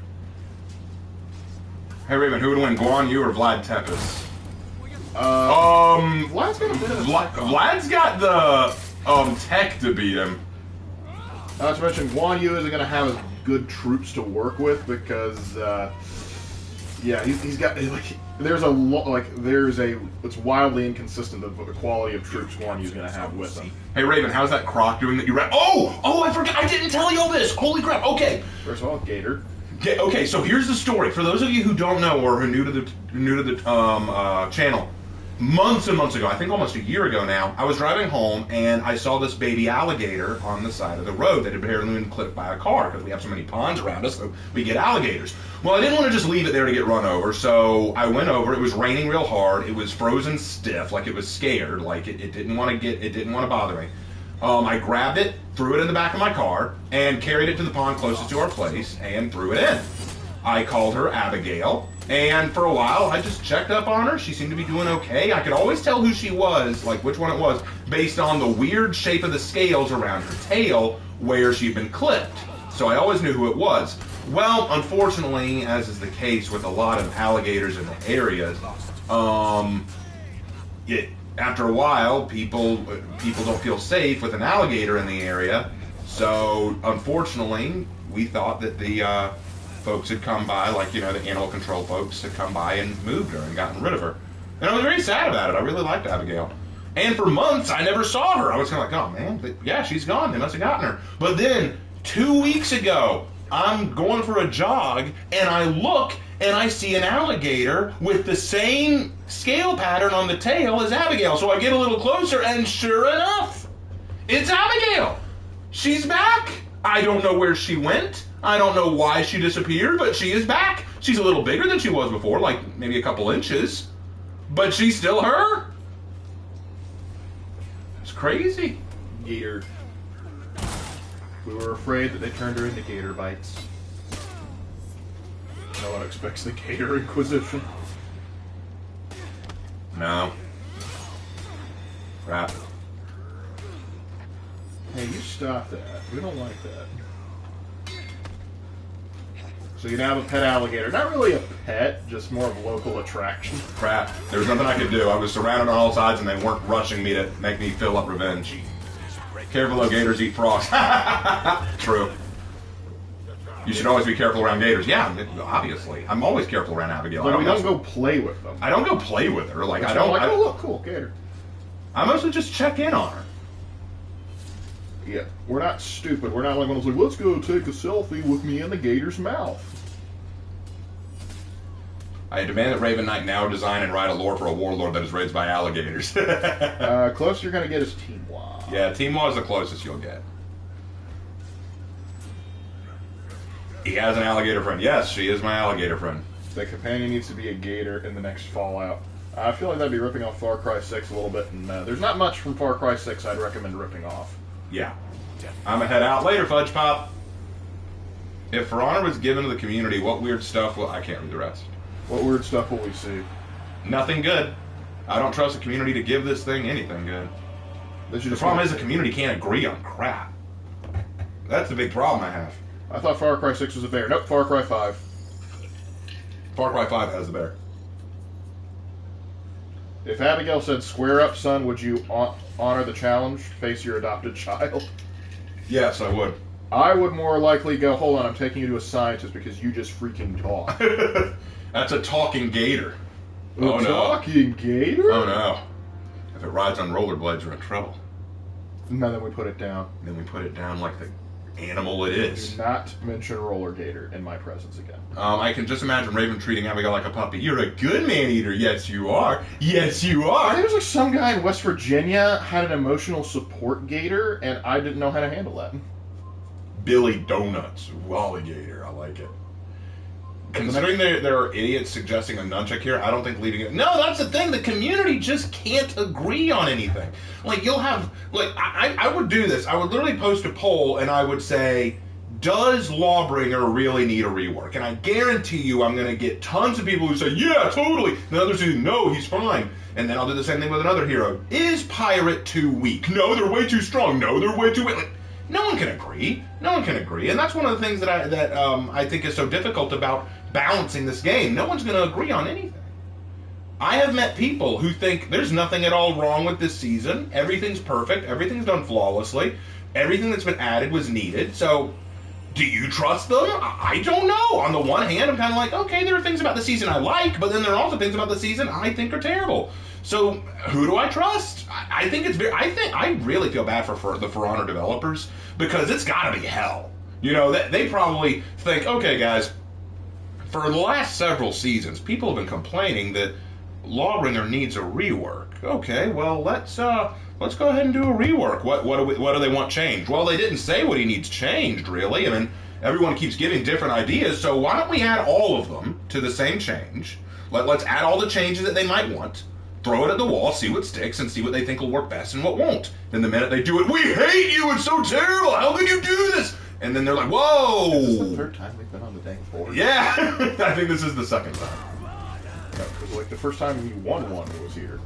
Hey, Raven, who would win, Guan Yu or Vlad Tepes? Vlad's got a bit of a tech on. Vlad's got the tech to beat him. Not to mention, Guan Yu isn't going to have as good troops to work with because, yeah, he's got like it's wildly inconsistent the quality of troops Guan Yu's going to have with him. Hey Raven, how's that croc doing that you read? Oh, I forgot. I didn't tell you all this. Holy crap. Okay. First of all, Gator. Okay, so here's the story. For those of you who don't know or who are new to the channel, months and months ago, I think almost a year ago now, I was driving home and I saw this baby alligator on the side of the road that had apparently been clipped by a car because we have so many ponds around us, so we get alligators. Well, I didn't want to just leave it there to get run over, so I went over. It was raining real hard. It was frozen stiff, like it was scared, like it didn't want to bother me. I grabbed it, threw it in the back of my car, and carried it to the pond closest to our place and threw it in. I called her Abigail, and for a while I just checked up on her. She seemed to be doing okay. I could always tell who she was, like which one it was, based on the weird shape of the scales around her tail where she'd been clipped. So I always knew who it was. Well, unfortunately, as is the case with a lot of alligators in the area, after a while, people don't feel safe with an alligator in the area. So, unfortunately, we thought that the folks had come by, like, the animal control folks had come by and moved her and gotten rid of her. And I was very sad about it. I really liked Abigail. And for months, I never saw her. I was kind of like, oh, man, yeah, she's gone. They must have gotten her. But then, 2 weeks ago, I'm going for a jog, and I look, and I see an alligator with the same scale pattern on the tail as Abigail. So I get a little closer, and sure enough, it's Abigail. She's back. I don't know where she went. I don't know why she disappeared, but she is back. She's a little bigger than she was before, like maybe a couple inches. But she's still her. It's crazy. Gator. We were afraid that they turned her into gator bites. No one expects the Gator Inquisition. No. Crap. Hey, you stop that. We don't like that. So you can have a pet alligator. Not really a pet, just more of a local attraction. Crap. There was nothing I could do. I was surrounded on all sides and they weren't rushing me to make me fill up revenge. Careful though, gators eat frogs. True. You should always be careful around gators. Yeah, obviously. I'm always careful around Abigail. But we don't go play with them. I don't go play with her. Like, I don't. don't. Like, oh look, cool gator. I mostly just check in on her. Yeah, we're not stupid. We're not like one of those like, let's go take a selfie with me in the gator's mouth. I demand that Raven Knight now design and write a lore for a warlord that is raised by alligators. Closest you're gonna get is Teamwa. Yeah, Teamwa is the closest you'll get. He has an alligator friend. Yes, she is my alligator friend. The companion needs to be a gator in the next Fallout. I feel like that'd be ripping off Far Cry 6 a little bit, and there's not much from Far Cry 6 I'd recommend ripping off. Yeah. I'm gonna head out later, Fudge Pop. If For Honor was given to the community, what weird stuff will... I can't read the rest. What weird stuff will we see? Nothing good. I don't trust the community to give this thing anything good. The problem is the community can't agree on crap. That's the big problem I have. I thought Far Cry 6 was a bear. Nope, Far Cry 5. Far Cry 5 has the bear. If Abigail said, square up, son, would you honor the challenge? Face your adopted child? Yes, I would. I would more likely go, hold on, I'm taking you to a scientist because you just freaking talk. That's a talking gator. A talking gator? Oh no. If it rides on rollerblades, we're in trouble. No, then we put it down. Then we put it down like the animal it is. Do not mention roller gator in my presence again. I can just imagine Raven treating Abigail like a puppy. You're a good man-eater. Yes, you are. Yes, you are. There was like some guy in West Virginia had an emotional support gator, and I didn't know how to handle that. Billy Donuts. Alligator. I like it. Considering there are idiots suggesting a nunchuck here, I don't think leaving it... No, that's the thing. The community just can't agree on anything. Like, you'll have... Like, I would do this. I would literally post a poll, and I would say, does Lawbringer really need a rework? And I guarantee you I'm going to get tons of people who say, yeah, totally. And others who, no, he's fine. And then I'll do the same thing with another hero. Is Pirate too weak? No, they're way too strong. No, they're way too weak. Like, no one can agree. No one can agree. And that's one of the things that I think is so difficult about balancing this game. No one's going to agree on anything. I have met people who think there's nothing at all wrong with this season. Everything's perfect. Everything's done flawlessly. Everything that's been added was needed. So, do you trust them? I don't know. On the one hand, I'm kind of like, okay, there are things about the season I like, but then there are also things about the season I think are terrible. So, who do I trust? I think it's I really feel bad for the For Honor developers, because it's got to be hell. You know, they probably think, okay, guys, for the last several seasons, people have been complaining that Lawbringer needs a rework. Okay, well, let's go ahead and do a rework. What do they want changed? Well, they didn't say what he needs changed, really. I mean, everyone keeps giving different ideas, so why don't we add all of them to the same change? Let's add all the changes that they might want, throw it at the wall, see what sticks, and see what they think will work best and what won't. Then the minute they do it, we hate you, it's so terrible, how can you do this? And then they're like, whoa! Is this the third time we've been on the dang board? Yeah! I think this is the second time. Yeah, because like the first time you won one was here.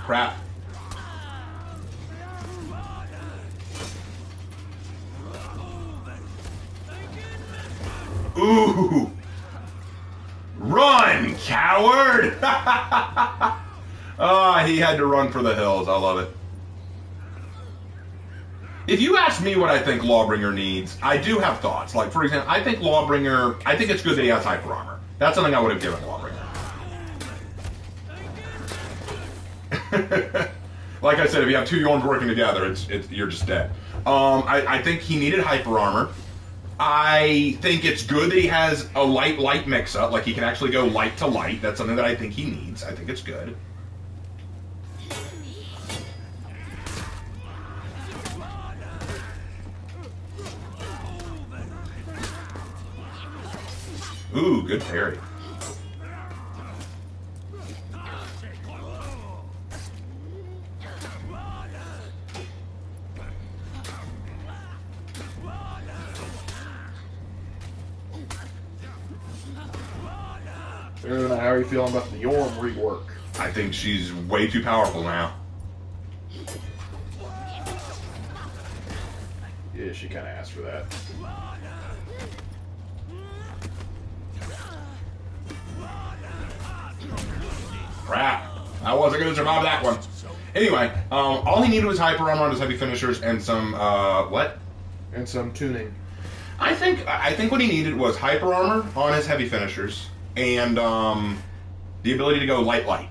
Crap. Ooh! Run, coward! Ah, he had to run for the hills. I love it. If you ask me what I think Lawbringer needs, I do have thoughts. Like, for example, I think Lawbringer, I think it's good that he has hyper armor. That's something I would have given Lawbringer. Like I said, if you have two Yorns working together, you're just dead. I think he needed hyper armor. I think it's good that he has a light mix-up, like he can actually go light to light. That's something that I think he needs. I think it's good. Ooh, good parry. How are you feeling about the Yorm rework? I think she's way too powerful now. Yeah, she kind of asked for that. Crap. I wasn't going to survive that one. Anyway, all he needed was hyper armor on his heavy finishers and some, what? And some tuning. I think what he needed was hyper armor on his heavy finishers and the ability to go light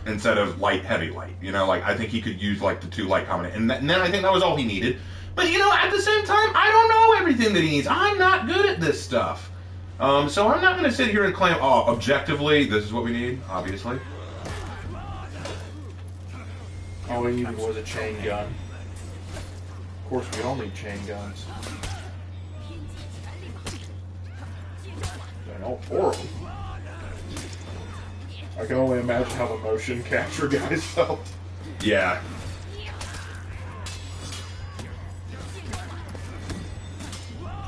instead of light-heavy light. You know, like I think he could use like the two light combination, and then I think that was all he needed. But you know, at the same time, I don't know everything that he needs. I'm not good at this stuff, so I'm not going to sit here and claim, oh, objectively, this is what we need. Obviously, all we needed was a chain gun. Of course, we all need chain guns. And all four of them. I can only imagine how the motion capture guys felt. yeah.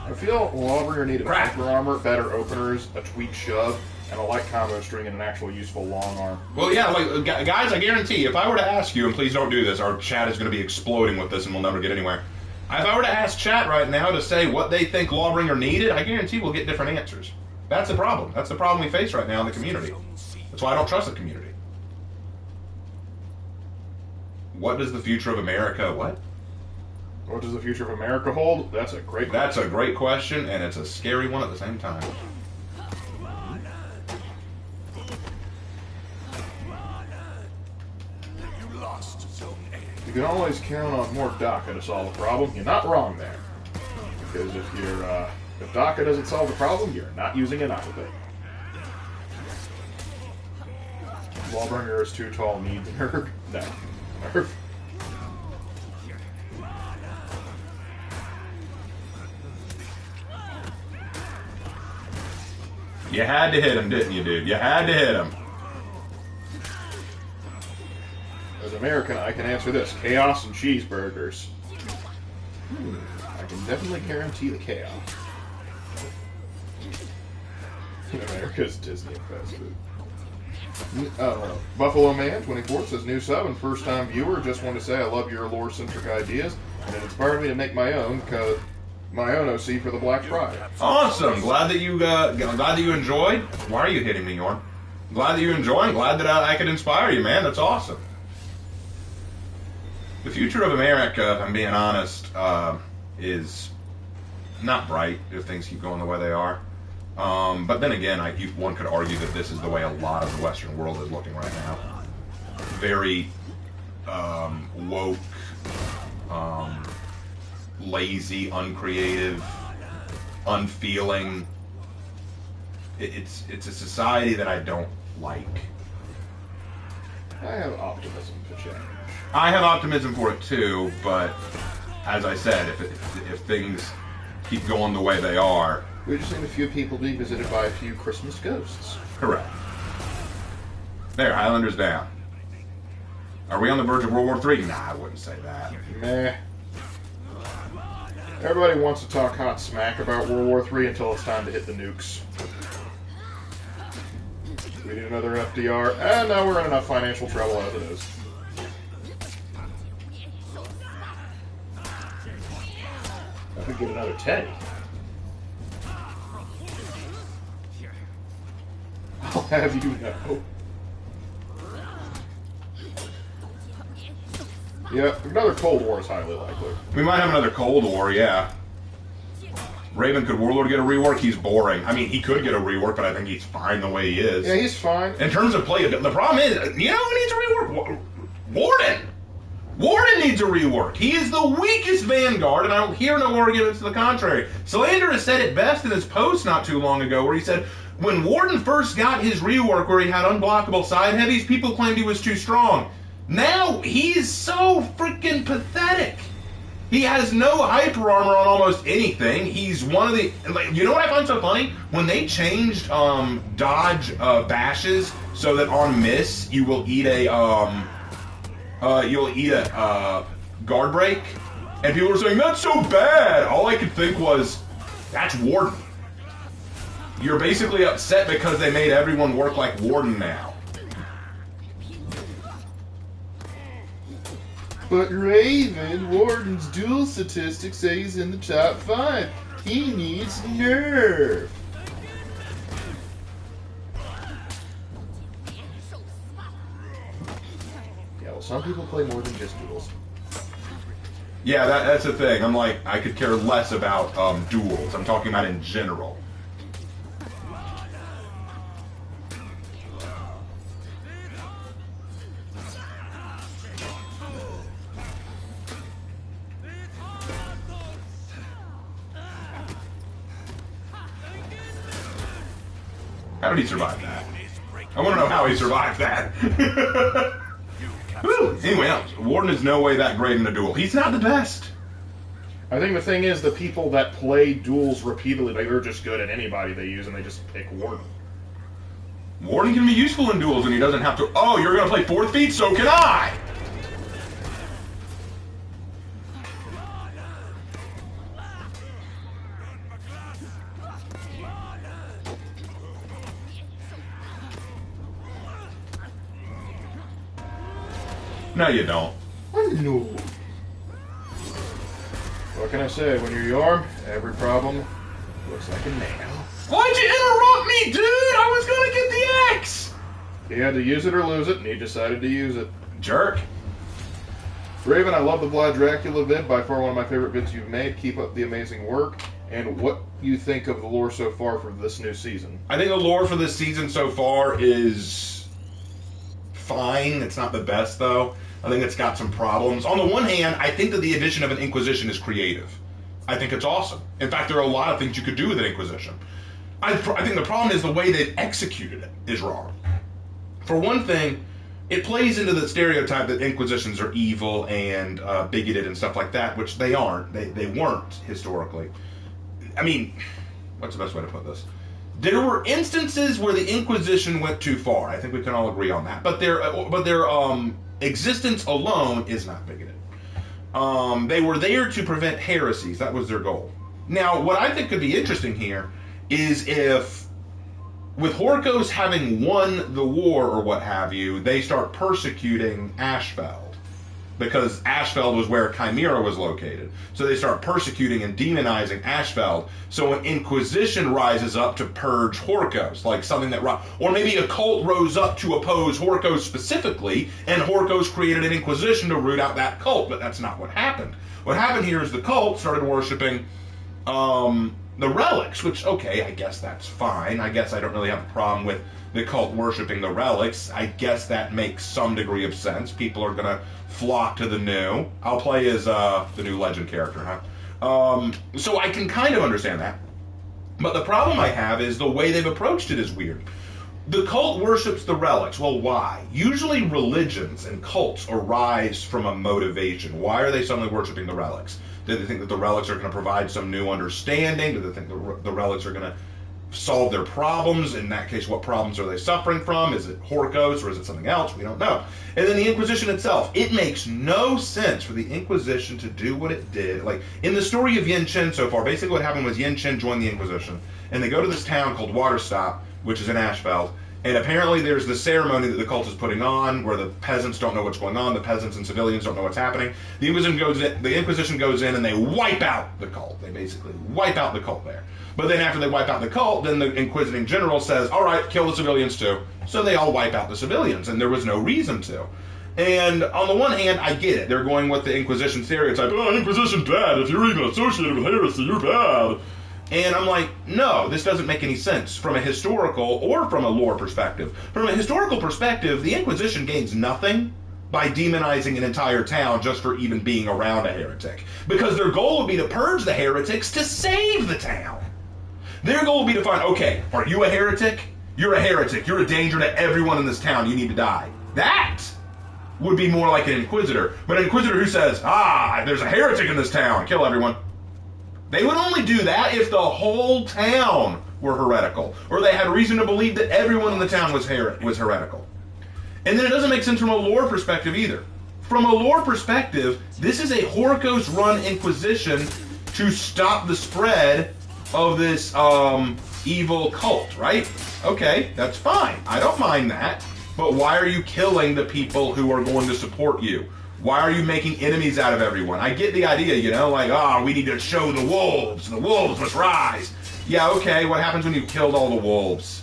I feel Lawbringer needed hyper armor, better openers, a tweak shove, and a light combo string and an actual useful long arm. Well, yeah, like guys, I guarantee, if I were to ask you, and please don't do this, our chat is going to be exploding with this, and we'll never get anywhere. If I were to ask chat right now to say what they think Lawbringer needed, I guarantee we'll get different answers. That's the problem. That's the problem we face right now in the community. That's why I don't trust the community. What does the future of America, what? What does the future of America hold? That's a great question. That's a great question, and it's a scary one at the same time. You can always count on more DACA to solve a problem. You're not wrong there. Because if DACA doesn't solve the problem, you're not using enough of it. Lawbringer is too tall, needs nerf. No. Nerf. You had to hit him, didn't you, dude? You had to hit him. As an American, I can answer this. Chaos and cheeseburgers. I can definitely guarantee the chaos. America's Disney fast food. Buffalo Man 24 says new sub and first time viewer. Just want to say I love your lore centric ideas and it inspired me to make my own OC for the Black Pride. Awesome. Glad that you enjoyed. Why are you hitting me, Yorn? Glad that you enjoyed. Glad that I could inspire you, man. That's awesome. The future of America, if I'm being honest, is not bright if things keep going the way they are. But then again, one could argue that this is the way a lot of the Western world is looking right now. Very woke, lazy, uncreative, unfeeling. It's a society that I don't like. I have optimism for change. I have optimism for it too, but as I said, if things keep going the way they are, we just need a few people to be visited by a few Christmas ghosts. correct. There, Highlander's down. Are we on the verge of World War III? Nah, I wouldn't say that. Meh. Everybody wants to talk hot smack about World War III until it's time to hit the nukes. We need another FDR, and now we're in enough financial trouble as it is. I could get another Teddy. I'll have you know. Yeah, another Cold War is highly likely. We might have another Cold War, yeah. Raven, could Warlord get a rework? He's boring. I mean, he could get a rework, but I think he's fine the way he is. Yeah, he's fine. In terms of play, the problem is, you know who needs a rework? Warden! Warden needs a rework. He is the weakest Vanguard, and I don't hear no arguments to the contrary. Salander has said it best in his post not too long ago, where he said, when Warden first got his rework where he had unblockable side heavies, people claimed he was too strong. Now, he's so freaking pathetic. He has no hyper armor on almost anything. He's one of the... Like, you know what I find so funny? When they changed dodge bashes so that on miss, you will eat a... guard break, and people were saying, that's so bad! All I could think was, that's Warden. You're basically upset because they made everyone work like Warden now. But Raven, Warden's duel statistics say he's in the top 5. He needs nerf. Yeah, well, some people play more than just duels. Yeah, that's the thing. I'm like, I could care less about duels. I'm talking about in general. How did he survive that? I want to know how he survived that. Woo. Anyway, else, Warden is no way that great in a duel. He's not the best. I think the thing is, the people that play duels repeatedly, they're just good at anybody they use, and they just pick Warden. Warden can be useful in duels, and he doesn't have to... Oh, you're going to play 4th feet? So can I! No, you don't. No. What can I say? When you're Yorm, every problem looks like a nail. Why'd you interrupt me, dude? I was gonna get the X! He had to use it or lose it, and he decided to use it. Jerk. Raven, I love the Vlad Dracula vid. By far one of my favorite vids you've made. Keep up the amazing work. And what you think of the lore so far for this new season? I think the lore for this season so far is fine. It's not the best, though. I think it's got some problems. On the one hand, I think that the addition of an Inquisition is creative. I think it's awesome. In fact, there are a lot of things you could do with an Inquisition. I think the problem is the way they've executed it is wrong. For one thing, it plays into the stereotype that Inquisitions are evil and bigoted and stuff like that, which they aren't. They weren't historically. I mean, what's the best way to put this? There were instances where the Inquisition went too far. I think we can all agree on that. But their existence alone is not bigoted. They were there to prevent heresies. That was their goal. Now, what I think could be interesting here is if, with Horkos having won the war or what have you, they start persecuting Ashfeld. Because Ashfeld was where Chimera was located. So they start persecuting and demonizing Ashfeld. So an Inquisition rises up to purge Horkos, like something that... Or maybe a cult rose up to oppose Horkos specifically, and Horkos created an Inquisition to root out that cult, but that's not what happened. What happened here is the cult started worshipping the relics, which, okay, I guess that's fine. I guess I don't really have a problem with the cult worshiping the relics. I guess that makes some degree of sense. People are going to flock to the new. I'll play as the new legend character, huh? So I can kind of understand that. But the problem I have is the way they've approached it is weird. The cult worships the relics. Well, why? Usually religions and cults arise from a motivation. Why are they suddenly worshiping the relics? Do they think that the relics are going to provide some new understanding? Do they think the relics are going to solve their problems? In that case, what problems are they suffering from? Is it Horkos or is it something else? We don't know. And then the Inquisition itself. It makes no sense for the Inquisition to do what it did. Like, in the story of Yin Chen so far, basically what happened was Yin Chen joined the Inquisition, and they go to this town called Waterstop, which is in Ashfeld, and apparently there's this ceremony that the cult is putting on where the peasants don't know what's going on, the peasants and civilians don't know what's happening. The Inquisition goes in and they wipe out the cult. They basically wipe out the cult there. But then after they wipe out the cult, then the Inquisiting General says, all right, kill the civilians too. So they all wipe out the civilians, and there was no reason to. And on the one hand, I get it. They're going with the Inquisition stereotype. Oh, Inquisition bad. If you're even associated with heresy, you're bad. And I'm like, no, this doesn't make any sense from a historical or from a lore perspective. From a historical perspective, the Inquisition gains nothing by demonizing an entire town just for even being around a heretic. Because their goal would be to purge the heretics to save the town. Their goal would be to find, okay, are you a heretic? You're a heretic. You're a danger to everyone in this town. You need to die. That would be more like an Inquisitor. But an Inquisitor who says, there's a heretic in this town, kill everyone. They would only do that if the whole town were heretical, or they had reason to believe that everyone in the town was heretical. And then it doesn't make sense from a lore perspective either. From a lore perspective, this is a Horkos-run Inquisition to stop the spread of this evil cult, right? Okay, that's fine. I don't mind that. But why are you killing the people who are going to support you? Why are you making enemies out of everyone? I get the idea, you know, like, we need to show the wolves. The wolves must rise. Yeah, okay, what happens when you killed all the wolves?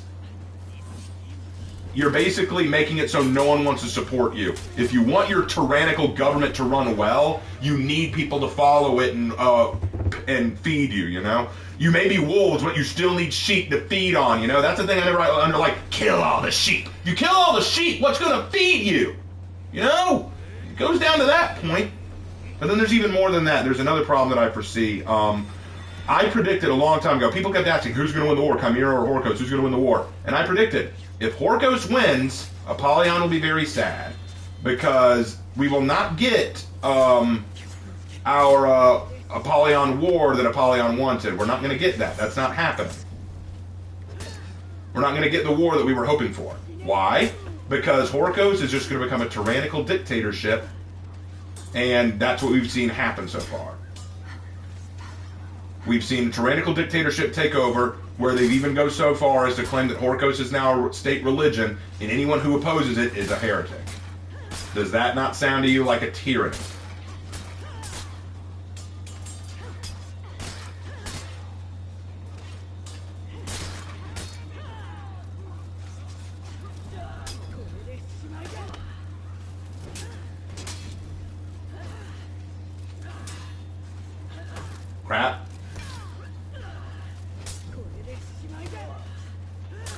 You're basically making it so no one wants to support you. If you want your tyrannical government to run well, you need people to follow it and feed you, you know? You may be wolves, but you still need sheep to feed on, you know? That's the thing I never under, like, kill all the sheep. You kill all the sheep, what's going to feed you? You know? It goes down to that point. But then there's even more than that. There's another problem that I foresee. I predicted a long time ago, people kept asking, who's going to win the war, Chimera or Horkos? Who's going to win the war? And I predicted, if Horkos wins, Apollyon will be very sad. Because we will not get our Apollyon war that Apollyon wanted. We're not going to get that. That's not happening. We're not going to get the war that we were hoping for. Why? Because Horkos is just going to become a tyrannical dictatorship, and that's what we've seen happen so far. We've seen a tyrannical dictatorship take over, where they've even go so far as to claim that Horkos is now a state religion, and anyone who opposes it is a heretic. Does that not sound to you like a tyranny? Crap.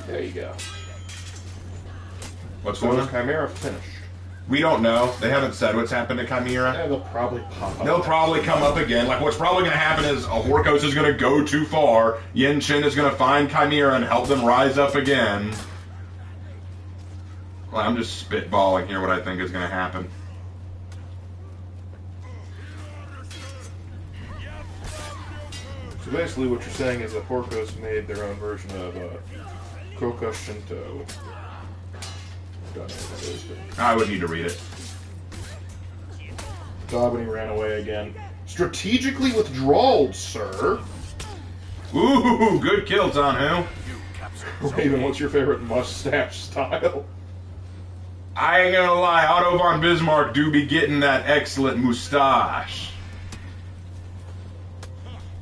There you go. What's going on? Chimera finished. We don't know. They haven't said what's happened to Chimera. Yeah, they'll probably pop up. They'll probably come up again. Like, what's probably going to happen is Horkos is going to go too far. Yin Chen is going to find Chimera and help them rise up again. Well, I'm just spitballing here what I think is going to happen. So basically what you're saying is that Horkos made their own version of Koka Shinto. Don't know what that is, but... I would need to read it. Dobby ran away again. Strategically withdrawed, sir. Ooh, good kill, Tanhu. Raven, what's your favorite mustache style? I ain't gonna lie, Otto von Bismarck do be getting that excellent mustache.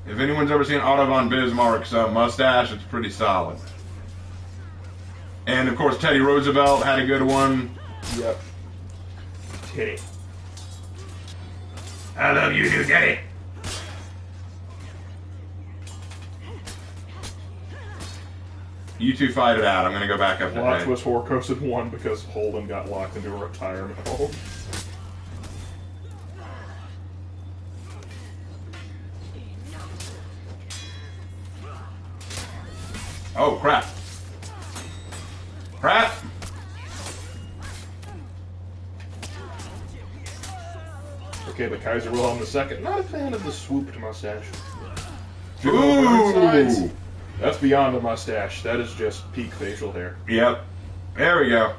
If anyone's ever seen Otto von Bismarck's mustache, it's pretty solid. And of course, Teddy Roosevelt had a good one. Yep. Teddy. I love you, new daddy. You two fight it out. I'm gonna go back up to Watch head. was Horkos had won because Holden got locked into a retirement home. Oh, crap. Crap! Okay, but Kaiser Wilhelm II, not a fan of the swooped mustache. Ooh! That's beyond a mustache. That is just peak facial hair. Yep. There we go.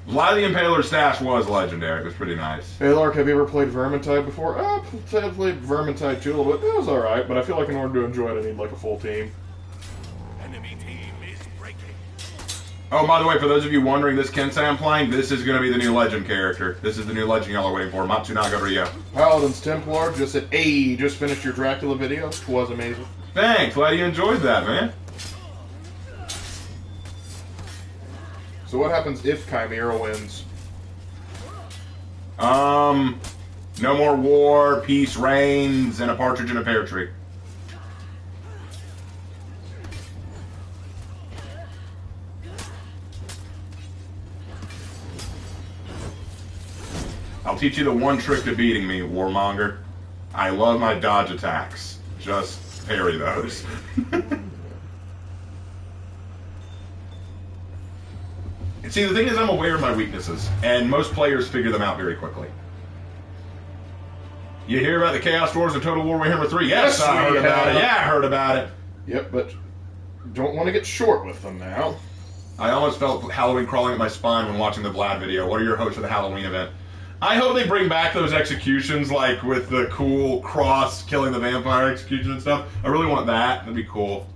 Vlad the Impaler stash was legendary. It was pretty nice. Hey, Lark, have you ever played Vermintide before? I played Vermintide too a little bit. It was alright, but I feel like in order to enjoy it, I need like a full team. Enemy team is breaking. Oh, by the way, for those of you wondering, this Kensei I'm playing, this is going to be the new legend character. This is the new legend y'all are waiting for, Matsunaga Ryo. Paladin's Templar just said, hey, just finished your Dracula video. It was amazing. Thanks, glad you enjoyed that, man. So what happens if Chimera wins? No more war, peace reigns, and a partridge in a pear tree. I'll teach you the one trick to beating me, Warmonger. I love my dodge attacks. Just parry those. See, the thing is, I'm aware of my weaknesses, and most players figure them out very quickly. You hear about the Chaos Wars and Total War Warhammer 3? Yes, I heard about it. Yeah, I heard about it. Yep, but don't want to get short with them now. I almost felt Halloween crawling at my spine when watching the Vlad video. What are your hopes for the Halloween event? I hope they bring back those executions, like with the cool cross killing the vampire execution and stuff. I really want that. That'd be cool.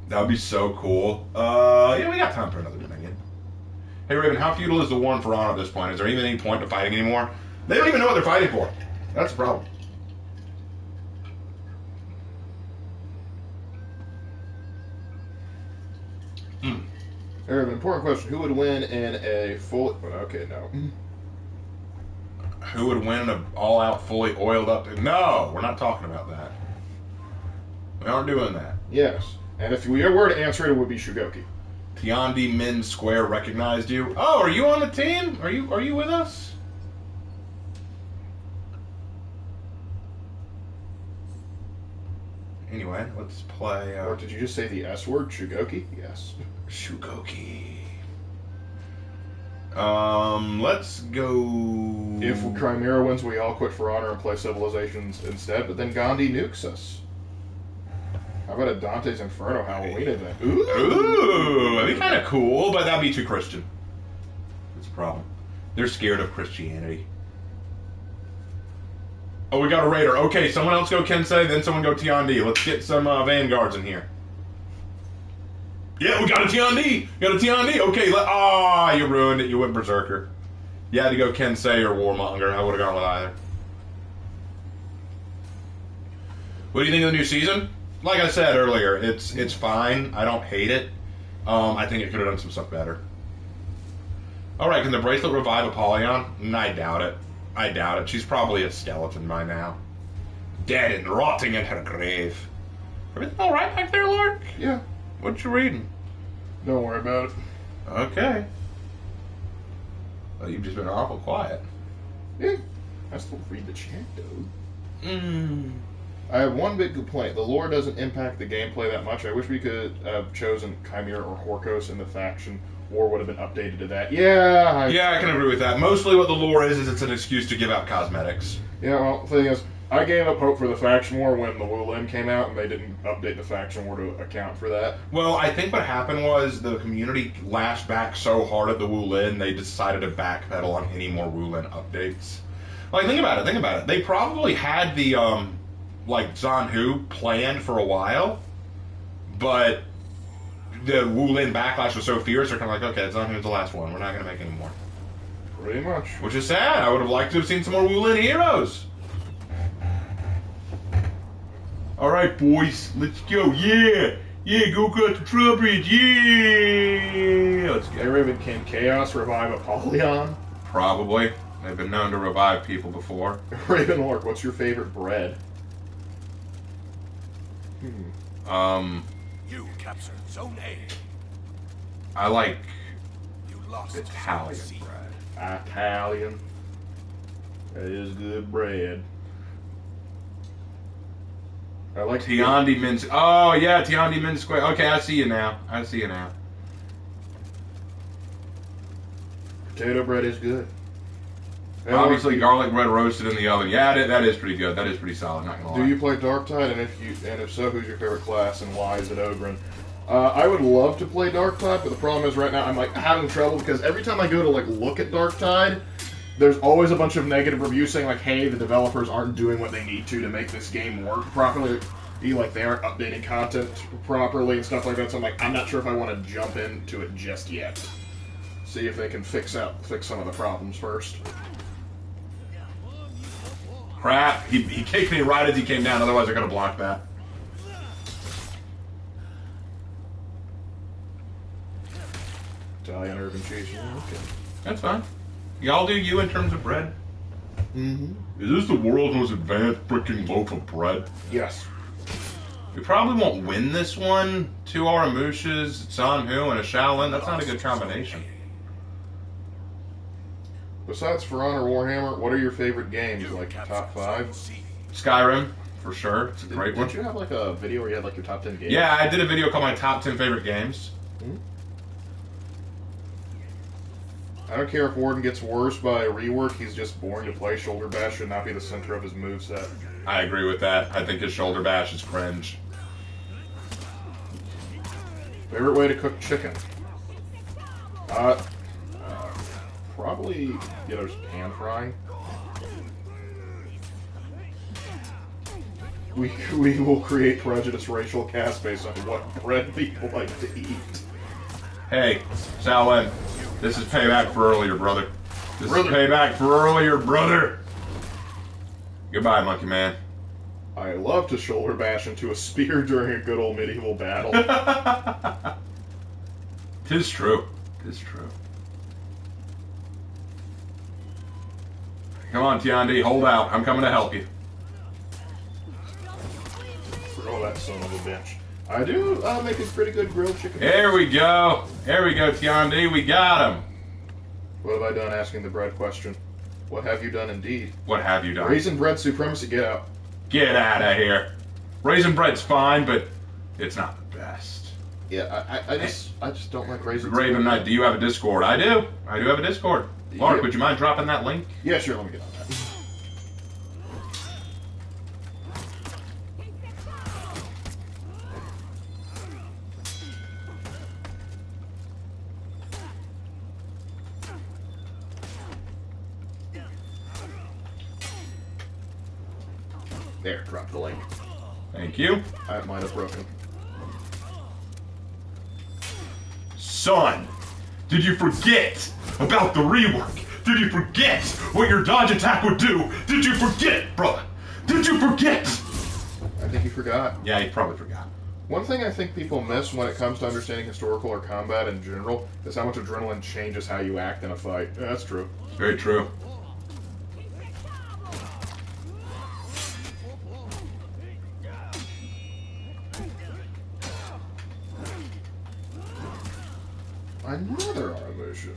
That would be so cool. Yeah, we got time for another Dominion. Hey, Raven, how feudal is the war in For Honor at this point? Is there even any point to fighting anymore? They don't even know what they're fighting for. That's the problem. Hey, an important question. Who would win in a full... Okay, no. Who would win in an all-out, fully oiled up... No, we're not talking about that. We aren't doing that. Yes. And if we were to answer it, it would be Shugoki. Tiandi Min Square recognized you. Oh, are you on the team? Are you with us? Anyway, let's play. Or did you just say the S word, Shugoki? Yes. Shugoki. Let's go. If Chimera wins, we all quit For Honor and play Civilizations instead. But then Gandhi nukes us. How about a Dante's Inferno Halloween event? Ooh, that'd be kind of cool, but that'd be too Christian. That's a problem. They're scared of Christianity. Oh, we got a raider. Okay, someone else go Kensei, then someone go Tiandi. Let's get some vanguards in here. Yeah, we got a Tiandi. Got a Tiandi. Okay, you ruined it. You went berserker. You had to go Kensei or Warmonger. I would have gone with either. What do you think of the new season? Like I said earlier, it's fine. I don't hate it. I think it could have done some stuff better. Alright, can the bracelet revive Apollyon? I doubt it. I doubt it. She's probably a skeleton by now. Dead and rotting in her grave. Everything alright back there, Lark? Yeah. What you reading? Don't worry about it. Okay. Well, you've just been awful quiet. Yeah. I still read the chat, though. Mmm. I have one big complaint. The lore doesn't impact the gameplay that much. I wish we could have chosen Chimera or Horkos in the faction war would have been updated to that. Yeah. Yeah, I can agree with that. Mostly what the lore is it's an excuse to give out cosmetics. Yeah, well, the thing is, I gave up hope for the faction war when the Wulin came out, and they didn't update the faction war to account for that. Well, I think what happened was the community lashed back so hard at the Wulin, they decided to backpedal on any more Wulin updates. Like, think about it. They probably had the, Zanhu planned for a while, but the Wulin backlash was so fierce, they're kind of like, okay, Zanhu's the last one. We're not going to make any more. Pretty much. Which is sad. I would have liked to have seen some more Wulin heroes. Alright, boys, let's go. Yeah! Yeah, go across the drawbridge. Yeah! Let's Hey, go. Raven, can Chaos revive Apollyon? Probably. They've been known to revive people before. Raven Lork, what's your favorite bread? You captured Zone A. I like You lost Italian Zone C. bread. Italian. That is good bread. I like Tiandi Minsk. Oh, yeah, Tiandi Minsk. Okay, I see you now. I see you now. Potato bread is good. Obviously, garlic bread roasted in the oven. Yeah, that is pretty good. That is pretty solid, not gonna lie. Do you play Darktide? And if so, who's your favorite class and why is it Ogren? I would love to play Darktide, but the problem is right now I'm like having trouble because every time I go to like look at Darktide, there's always a bunch of negative reviews saying like, hey, the developers aren't doing what they need to make this game work properly. Like they aren't updating content properly and stuff like that. So I'm like, I'm not sure if I want to jump into it just yet. See if they can fix some of the problems first. Crap! He kicked me right as he came down. Otherwise, I could have blocked that. Italian herb and cheese. Okay. That's fine. Y'all do you in terms of bread. Mm-hmm. Is this the world's most advanced freaking loaf of bread? Yes. We probably won't win this one. 2 Aramushas, San Hu, and a Shaolin. That's not a good combination. Besides For Honor Warhammer, what are your favorite games? Like top 5? Skyrim, for sure. It's a great one. Did you have like a video where you had like your top 10 games? Yeah, I did a video called my top 10 favorite games. Hmm? I don't care if Warden gets worse by a rework, he's just boring to play. Shoulder bash should not be the center of his moveset. I agree with that. I think his shoulder bash is cringe. Favorite way to cook chicken? Probably, just pan frying. We will create prejudiced racial caste based on what bread people like to eat. Hey, Shaolin, this is payback for earlier, brother. This is payback for earlier, brother. Goodbye, monkey man. I love to shoulder bash into a spear during a good old medieval battle. Tis true. Tis true. Come on, Tiandi, hold out. I'm coming to help you. Throw that son of a bitch. I do make a pretty good grilled chicken. There we go. There we go, Tiandi. We got him. What have I done asking the bread question? What have you done indeed? What have you done? Raisin bread supremacy, get out. Get out of here. Raisin bread's fine, but it's not the best. Yeah, I just don't like raisins. Raven Knight, do you have a Discord? I do. I do have a Discord. Mark, Yeah. would you mind dropping that link? Yeah, sure, let me get on that. There, drop the link. Thank you. I might have broken. Son, did you forget about the rework? Did you forget what your dodge attack would do? Did you forget, brother? Did you forget? I think you forgot. Yeah, he probably forgot. One thing I think people miss when it comes to understanding historical or combat in general is how much adrenaline changes how you act in a fight. Yeah, that's true. Very true. Another automation.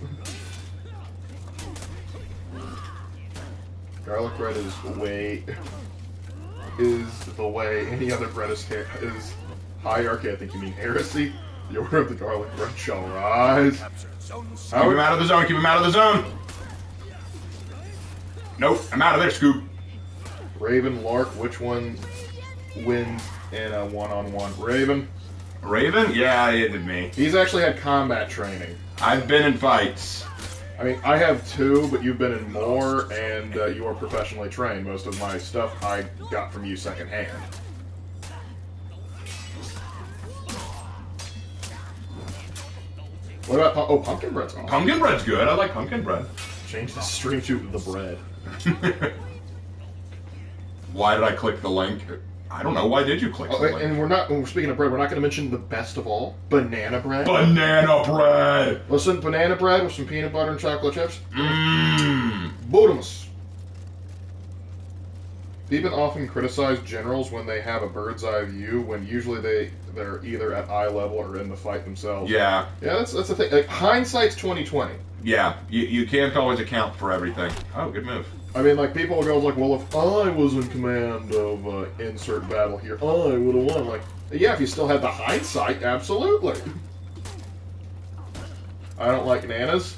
Garlic bread is the way any other bread is hierarchy. I think you mean heresy. The order of the garlic bread shall rise. Keep him out of the zone. Keep him out of the zone. Nope, I'm out of there, Scoop. Raven, Lark, which one wins in a one-on-one? Raven. Raven? Yeah, it did me. He's actually had combat training. I've been in fights. I mean, I have 2, but you've been in more, and you are professionally trained. Most of my stuff I got from you secondhand. What about pumpkin bread's awesome. Pumpkin bread's good. I like pumpkin bread. Change the stream to the bread. Why did I click the link? I don't know. Why did you click the link? And when we're speaking of bread, we're not going to mention the best of all, banana bread. Banana bread! Listen, banana bread with some peanut butter and chocolate chips. Mmm. Bottomus. People often criticize generals when they have a bird's eye view, when usually they're either at eye level or in the fight themselves. Yeah. Yeah, that's the thing. Like, hindsight's 20/20. Yeah, you can't always account for everything. Oh, good move. I mean, like, people will go like, well, if I was in command of insert battle here, I would have won. Like, yeah, if you still had the hindsight, absolutely. I don't like nanas.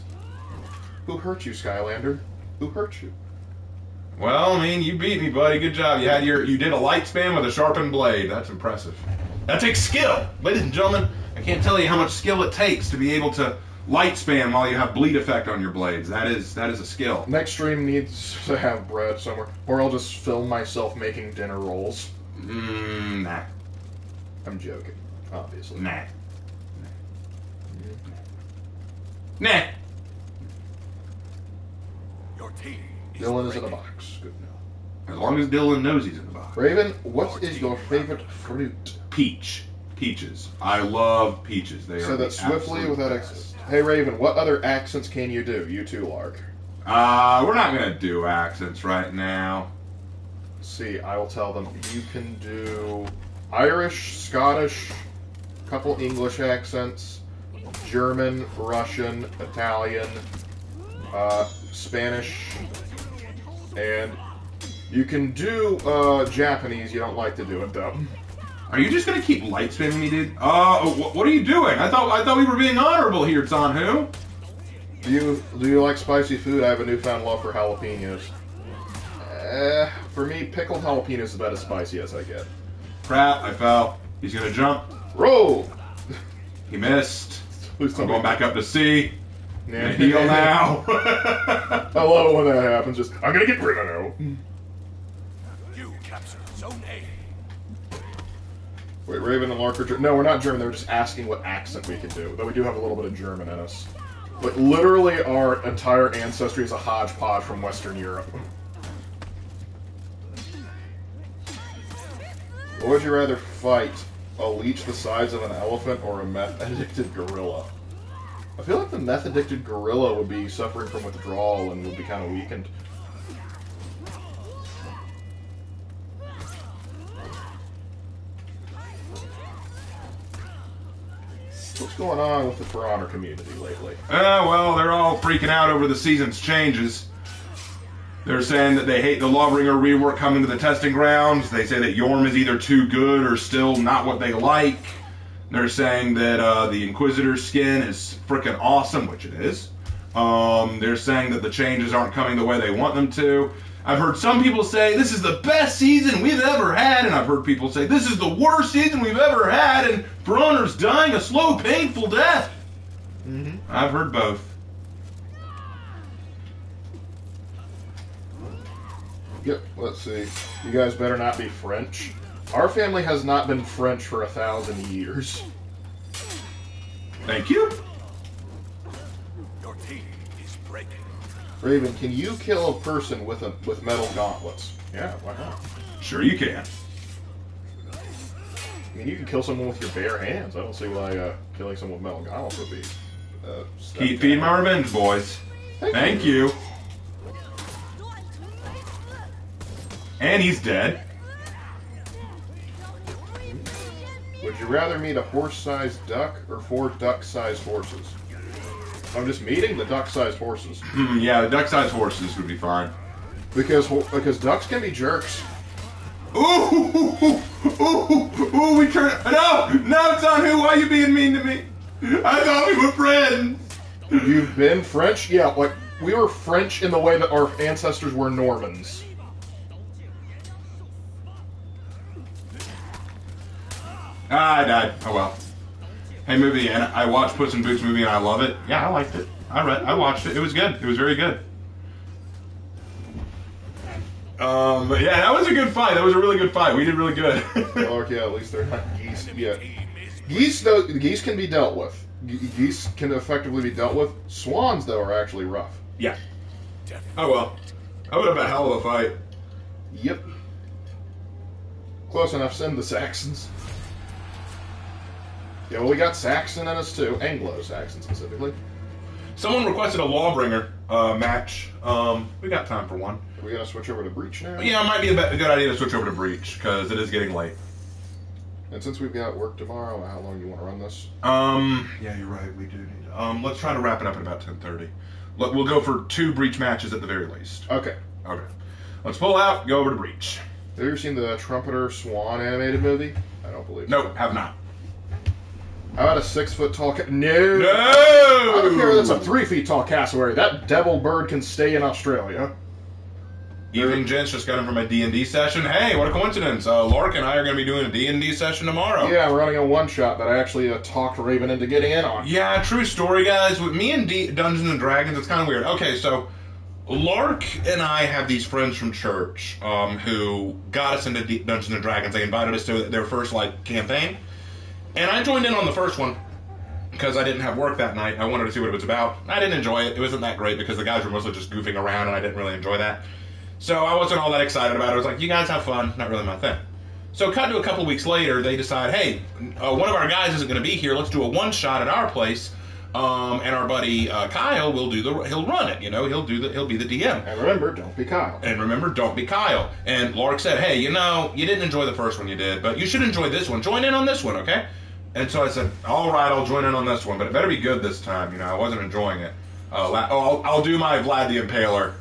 Who hurt you, Skylander? Who hurt you? Well, I mean, you beat me, buddy. Good job. You did a light span with a sharpened blade. That's impressive. That takes skill, ladies and gentlemen. I can't tell you how much skill it takes to be able to light span while you have bleed effect on your blades. That is a skill. Next stream needs to have bread somewhere, or I'll just film myself making dinner rolls. Nah. I'm joking, obviously. Nah. Nah. Your team is Dylan is in a breaking. box. Good enough. As long as Dylan knows he's in the box. Raven, what is your favorite fruit? Peach. Peaches. I love peaches. They So are that the swiftly absolute without best. accents. Hey Raven, what other accents can you do? You too, Lark. We're not gonna do accents right now. See, I will tell them you can do Irish, Scottish, couple English accents, German, Russian, Italian, Spanish, and you can do Japanese. You don't like to do it though. Are you just gonna keep light spamming me, dude? What are you doing? I thought we were being honorable here, Zanhu. Do you like spicy food? I have a newfound love for jalapenos. For me, pickled jalapenos is about as spicy as I get. Crap! I fell. He's gonna jump. Roll. He missed. Please I'm tell me. going back up to C. Yeah. Heal now. I love it when that happens. Just I'm gonna get rid of now. You captured Zone A. Wait, Raven and Lark are No, we're not German. They were just asking what accent we can do. Though we do have a little bit of German in us. But literally, our entire ancestry is a hodgepodge from Western Europe. What would you rather fight? A leech the size of an elephant or a meth-addicted gorilla? I feel like the meth-addicted gorilla would be suffering from withdrawal and would be kind of weakened. What's going on with the For Honor community lately? Well, they're all freaking out over the season's changes. They're saying that they hate the Lawbringer rework coming to the testing grounds. They say that Yorm is either too good or still not what they like. They're saying that the Inquisitor skin is freaking awesome, which it is. They're saying that the changes aren't coming the way they want them to. I've heard some people say this is the best season we've ever had, and I've heard people say this is the worst season we've ever had, and For Honor's dying a slow, painful death. Mm-hmm. I've heard both. Yep, let's see. You guys better not be French. Our family has not been French for 1,000 years. Thank you. Your team is breaking. Raven, can you kill a person with metal gauntlets? Yeah, why not? Sure you can. I mean, you can kill someone with your bare hands. I don't see why killing someone with metal gauntlets would be. Keep feeding my revenge, boys. Thank you. And he's dead. Would you rather meet a horse-sized duck or 4 duck-sized horses? I'm just meeting the duck-sized horses. Yeah, the duck-sized horses would be fine. Because ducks can be jerks. Ooh, we turned. No, Zanhu, why are you being mean to me? I thought we were friends. You've been French? Yeah, like, we were French in the way that our ancestors were Normans. I died. Oh well. Hey, movie, and I watched Puss in Boots movie and I love it. Yeah, I liked it. I watched it. It was good. It was very good. But yeah, that was a good fight. That was a really good fight. We did really good. Well, yeah, at least they're not geese yet. Geese, though, geese can be dealt with. Geese can effectively be dealt with. Swans, though, are actually rough. Yeah. Oh well. That would have been a hell of a fight. Yep. Close enough. Send the Saxons. Yeah, well, we got Saxon in us too. Anglo-Saxon specifically. Someone requested a Lawbringer match. We got time for one. Are we gonna switch over to Breach now? Yeah, it might be a good idea to switch over to Breach, because it is getting late. And since we've got work tomorrow, how long do you want to run this? Yeah, you're right, we do need to. Let's try to wrap it up at about 10:30. We'll go for 2 Breach matches at the very least. Okay. Okay. Let's pull out, go over to Breach. Have you ever seen the Trumpeter Swan animated movie? I don't believe so. Nope, have not. How about a 6-foot tall No! No! I don't care if that's a 3 feet tall cassowary. That devil bird can stay in Australia. Evening, gents. Just got in from a D&D session. Hey, what a coincidence. Lark and I are going to be doing a D&D session tomorrow. Yeah, we're running a one-shot that I actually talked Raven into getting in on. Yeah, true story, guys. With me and Dungeons & Dragons, it's kind of weird. Okay, so Lark and I have these friends from church who got us into Dungeons & Dragons. They invited us to their first, campaign. And I joined in on the first one because I didn't have work that night. I wanted to see what it was about. I didn't enjoy it. It wasn't that great because the guys were mostly just goofing around, and I didn't really enjoy that. So I wasn't all that excited about it. I was like, you guys have fun. Not really my thing. So cut to a couple weeks later, they decide, hey, one of our guys isn't going to be here. Let's do a one-shot at our place. And our buddy Kyle will he'll run it. He'll be the DM. And remember, don't be Kyle. And Lark said, hey, you didn't enjoy the first one you did, but you should enjoy this one. Join in on this one, okay? And so I said, all right, I'll join in on this one, but it better be good this time. I wasn't enjoying it. I'll do my Vlad the Impaler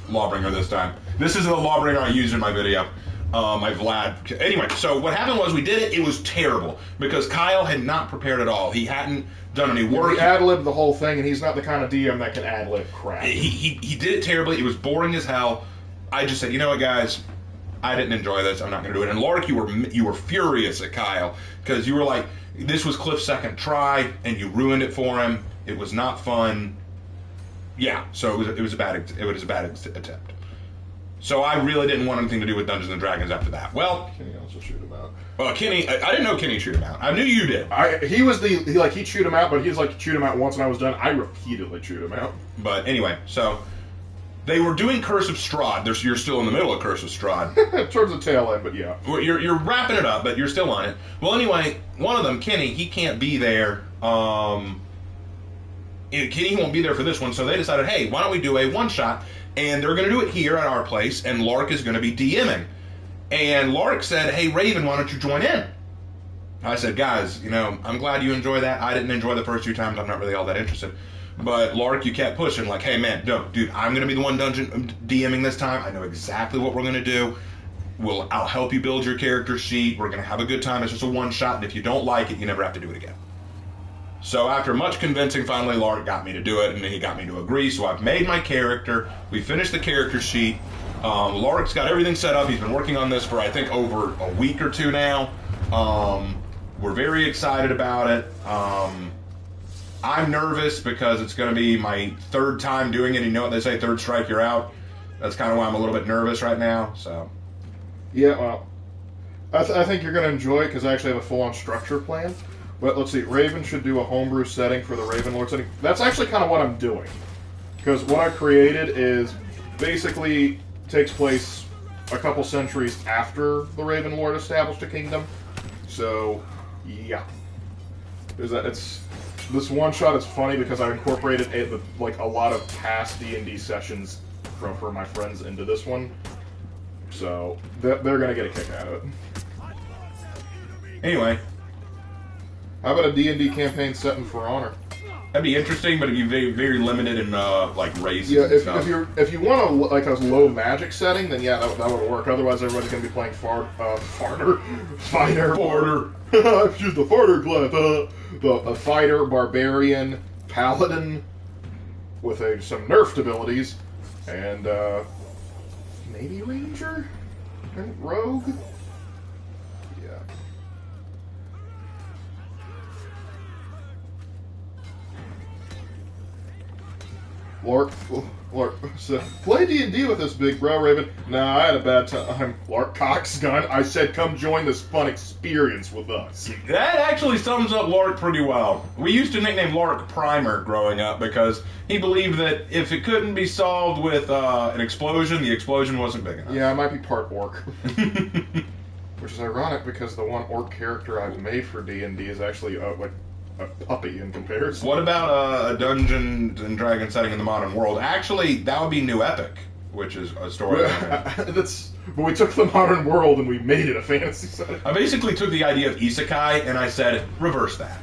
Lawbringer this time. This is the Lawbringer I used in my video. My Vlad. Anyway, so what happened was we did it. It was terrible because Kyle had not prepared at all. He hadn't done any work. He ad-libbed the whole thing, and he's not the kind of DM that can ad-lib crap. He did it terribly. It was boring as hell. I just said, you know what, guys? I didn't enjoy this. I'm not going to do it. And Lark, you were furious at Kyle because you were like, this was Cliff's second try, and you ruined it for him. It was not fun. Yeah, so it was a bad attempt. So I really didn't want anything to do with Dungeons and Dragons after that. Well, Kenny also shoot him out. Well, Kenny, I didn't know Kenny shoot him out. I knew you did. He'd shoot him out, but he's like shoot him out once and I was done. I repeatedly shoot him out. But anyway, so they were doing Curse of Strahd. You're still in the middle of Curse of Strahd. Towards the tail end, but yeah. Well, you're wrapping it up, but you're still on it. Well, anyway, one of them, Kenny, he can't be there. Kenny won't be there for this one, so they decided, hey, why don't we do a one-shot? And they're going to do it here at our place, and Lark is going to be DMing. And Lark said, hey, Raven, why don't you join in? I said, guys, I'm glad you enjoy that. I didn't enjoy the first 2 times. I'm not really all that interested. But Lark, you kept pushing, like, hey, man, no, dude, I'm going to be the one DMing this time. I know exactly what we're going to do. I'll help you build your character sheet. We're going to have a good time. It's just a one-shot, and if you don't like it, you never have to do it again. So after much convincing, finally Lark got me to do it, and he got me to agree. So I've made my character. We finished the character sheet. Lark's got everything set up. He's been working on this for, I think, over a week or 2 now. We're very excited about it. I'm nervous because it's going to be my 3rd time doing it. You know what they say, 3rd strike, you're out. That's kind of why I'm a little bit nervous right now. So, yeah, well, I think you're going to enjoy it because I actually have a full-on structure plan. But let's see, Raven should do a homebrew setting for the Ravenlord setting. That's actually kind of what I'm doing. Because what I created is basically takes place a couple centuries after the Ravenlord established a kingdom. So, yeah. This one-shot is funny because I incorporated a lot of past D&D sessions for my friends into this one. So, they're going to get a kick out of it. Anyway. How about a D&D campaign set in For Honor? That'd be interesting, but it'd be very, very limited in races. Yeah, and stuff. if you want a low magic setting, then yeah, that would work. Otherwise, everybody's gonna be playing fighter. She's the farter class. The fighter, barbarian, paladin, with some nerfed abilities, and maybe ranger, and rogue. Lark said, play D&D with us, big bro, Raven. Nah, I had a bad time. Lark cocks gun. I said, come join this fun experience with us. That actually sums up Lark pretty well. We used to nickname Lark Primer growing up because he believed that if it couldn't be solved with an explosion, the explosion wasn't big enough. Yeah, I might be part orc. Which is ironic because the one orc character I've made for D&D is actually a puppy in comparison. What about a Dungeons and Dragons setting in the modern world? Actually, that would be New Epic. which is a story. But we took the modern world and we made it a fantasy setting. I basically took the idea of isekai and I said, reverse that.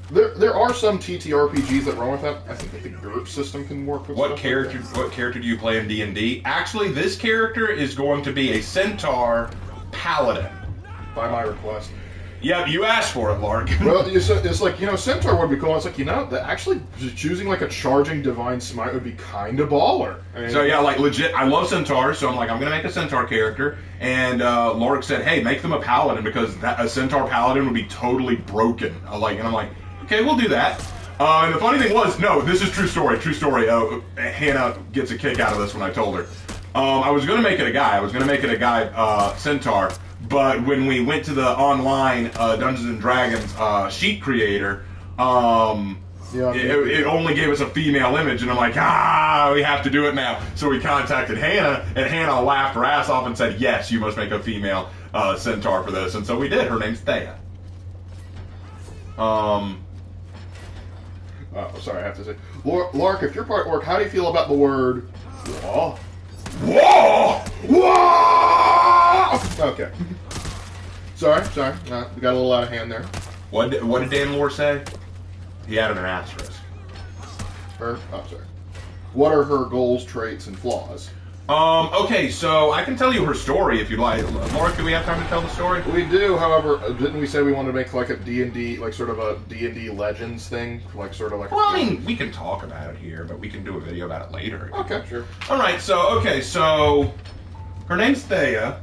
There are some TTRPGs that run with that. I think the GURP system can work with What character do you play in D&D? Actually, this character is going to be a centaur paladin. By my request. Yep, you asked for it, Lark. Well, it's like, Centaur would be cool. It's like, actually choosing like a charging Divine Smite would be kind of baller. So yeah, like legit, I love centaurs, so I'm like, I'm gonna make a centaur character, and Lark said, hey, make them a paladin because a centaur paladin would be totally broken. And I'm like, okay, we'll do that. And the funny thing was, no, this is true story. Hannah gets a kick out of this when I told her. I was gonna make it a guy. Centaur. But when we went to the online Dungeons and Dragons sheet creator, it only gave us a female image, and I'm like, we have to do it now. So we contacted Hannah, and Hannah laughed her ass off and said, yes, you must make a female centaur for this. And so we did. Her name's Thea. Sorry, I have to say, Lark, if you're part orc, how do you feel about the word wah? Whoa! Whoa! Okay. Sorry. We got a little out of hand there. What did Dan Lore say? He added an asterisk. Sorry. What are her goals, traits, and flaws? Okay, so I can tell you her story if you'd like. Laura, do we have time to tell the story? We do, however, didn't we say we wanted to make like a D&D, like sort of a D&D Legends thing? Like sort of like Well, I mean, we can talk about it here, but we can do a video about it later. Okay, sure. Alright, so her name's Thea.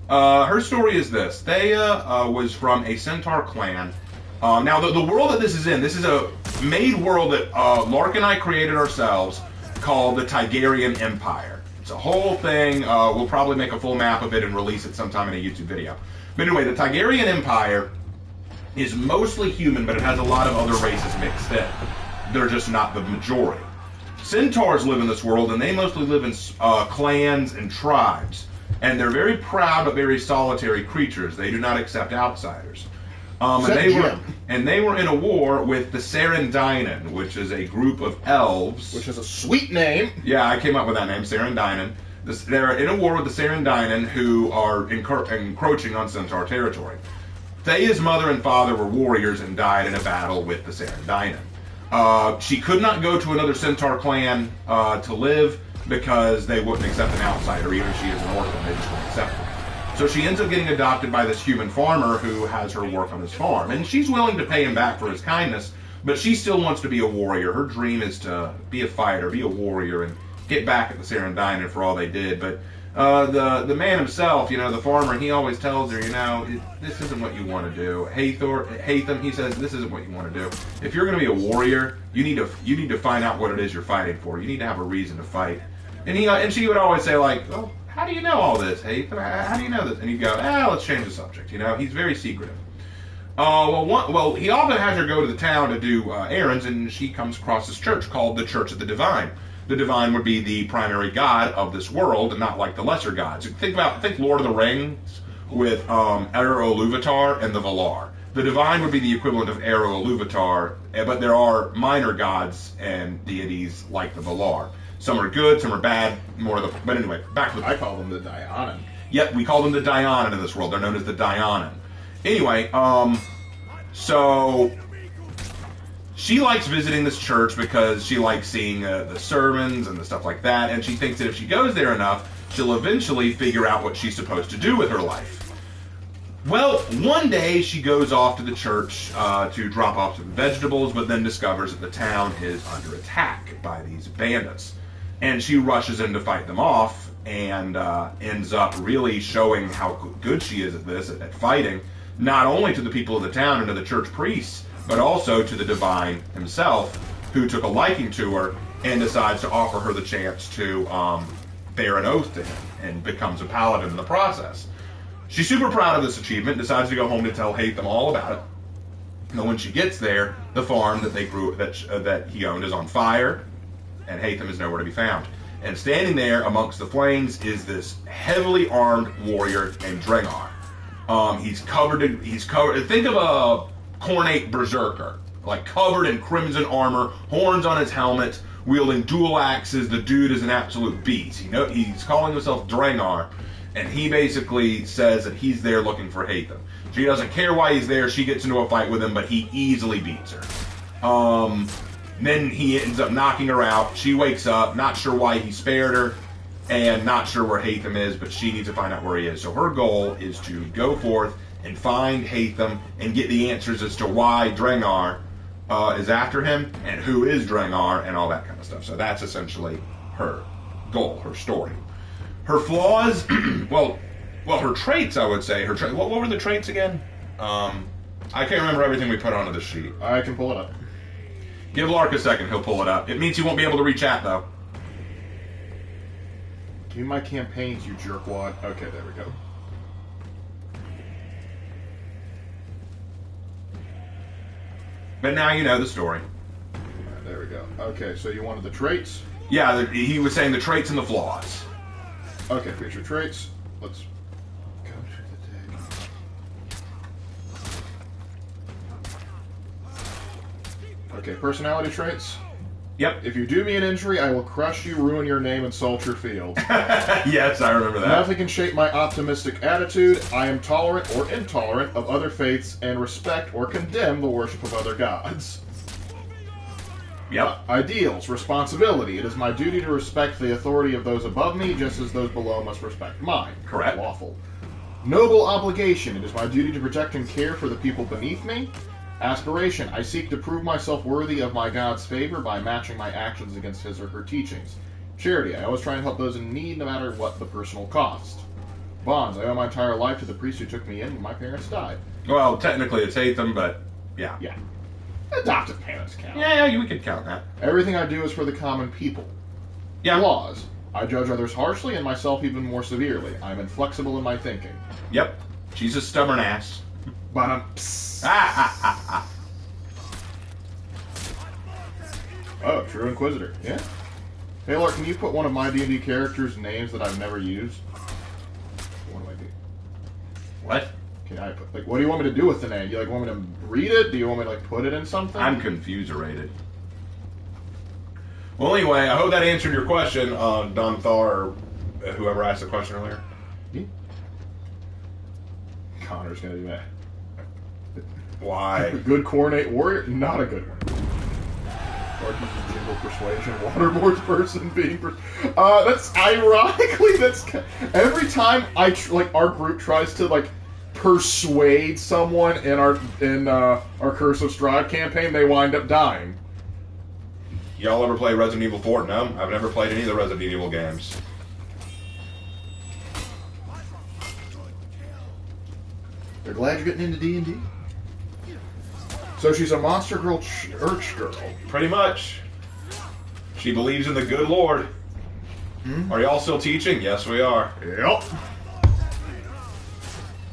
Her story is this. Thea was from a centaur clan. Now, the world that this is a made world that Lark and I created ourselves, called the Tigerian Empire. It's a whole thing. We'll probably make a full map of it and release it sometime in a YouTube video. But anyway, the Tigerian Empire is mostly human, but it has a lot of other races mixed in. They're just not the majority. Centaurs live in this world, and they mostly live in clans and tribes. And they're very proud, but very solitary creatures. They do not accept outsiders. And they were in a war with the Serendinen, which is a group of elves. Which is a sweet name. Yeah, I came up with that name, Serendinen. They're in a war with the Serendinen, who are encroaching on Centaur territory. Thea's mother and father were warriors and died in a battle with the Serendinen. She could not go to another Centaur clan to live because they wouldn't accept an outsider, even if she is an orphan. They just wouldn't accept her. So she ends up getting adopted by this human farmer who has her work on his farm. And she's willing to pay him back for his kindness, but she still wants to be a warrior. Her dream is to be a fighter, be a warrior, and get back at the Serendinen for all they did. But the man himself, the farmer, he always tells her, this isn't what you want to do. Hatham, he says, this isn't what you want to do. If you're going to be a warrior, you need to find out what it is you're fighting for. You need to have a reason to fight. And she would always say, like, oh, how do you know all this, Hatham? How do you know this? And he'd go, let's change the subject. He's very secretive. He often has her go to the town to do errands, and she comes across this church called the Church of the Divine. The Divine would be the primary god of this world, not like the lesser gods. Think Lord of the Rings with Ero Iluvatar and the Valar. The Divine would be the equivalent of Ero Iluvatar, but there are minor gods and deities like the Valar. Some are good, some are bad, but anyway, back to the... I call them the Dianan. Yep, we call them the Dianan in this world. They're known as the Dianan. Anyway, so she likes visiting this church because she likes seeing the sermons and the stuff like that, and she thinks that if she goes there enough, she'll eventually figure out what she's supposed to do with her life. Well, one day she goes off to the church to drop off some vegetables, but then discovers that the town is under attack by these bandits. And she rushes in to fight them off, and ends up really showing how good she is at this, at fighting, not only to the people of the town and to the church priests, but also to the Divine himself, who took a liking to her and decides to offer her the chance to bear an oath to him, and becomes a paladin in the process. She's super proud of this achievement, decides to go home to tell Hatham all about it. And when she gets there, the farm that he owned is on fire, and Hatham is nowhere to be found. And standing there amongst the flames is this heavily armed warrior named Drengar. He's covered. Think of a cornate berserker, like covered in crimson armor, horns on his helmet, wielding dual axes. The dude is an absolute beast. He's calling himself Drengar, and he basically says that he's there looking for Hatham. She doesn't care why he's there. She gets into a fight with him, but he easily beats her. Then he ends up knocking her out. She wakes up, not sure why he spared her, and not sure where Hatham is, but she needs to find out where he is. So her goal is to go forth and find Hatham and get the answers as to why Drengar is after him and who is Drengar and all that kind of stuff. So that's essentially her goal, her story. Her flaws, well, her traits, I would say. What were the traits again? I can't remember everything we put onto the sheet. I can pull it up. Give Lark a second, he'll pull it up. It means he won't be able to reach out, though. Give me my campaigns, you jerkwad. Okay, there we go. But now you know the story. Alright, there we go. Okay, so you wanted the traits? Yeah, he was saying the traits and the flaws. Okay, feature traits. Let's go to the tag. Okay, personality traits. Yep. If you do me an injury, I will crush you, ruin your name, and salt your field. Yes, I remember that. Nothing can shape my optimistic attitude. I am tolerant or intolerant of other faiths and respect or condemn the worship of other gods. Yep. Ideals. Responsibility. It is my duty to respect the authority of those above me, just as those below must respect mine. Correct. Lawful. Noble obligation. It is my duty to protect and care for the people beneath me. Aspiration. I seek to prove myself worthy of my God's favor by matching my actions against his or her teachings. Charity. I always try and help those in need, no matter what the personal cost. Bonds. I owe my entire life to the priest who took me in when my parents died. Well, technically it's Hatham, but yeah. Yeah. Adoptive parents count. Yeah, we could count that. Everything I do is for the common people. Yeah. Flaws. I judge others harshly and myself even more severely. I'm inflexible in my thinking. Yep. She's a stubborn ass. Oh, true Inquisitor. Yeah. Hey, Lark, can you put one of my D&D characters' names that I've never used? What do I do? What? Can I put, like, what do you want me to do with the name? Do you, like, want me to read it? Do you want me to, like, put it in something? I'm confuserated. Well, anyway, I hope that answered your question, Don Thar, or whoever asked the question earlier. Yeah. Connor's gonna do that. Why? Good coordinate warrior? Not a good one. Lark uses jingle persuasion. Waterboard's person being... that's ironically, that's... Every time our group tries to, like, persuade someone in our Curse of Strahd campaign, they wind up dying. Y'all ever play Resident Evil 4? No, I've never played any of the Resident Evil games. They're glad you're getting into D&D. So she's a monster girl, church girl. Pretty much. She believes in the good Lord. Hmm? Are y'all still teaching? Yes, we are. Yep.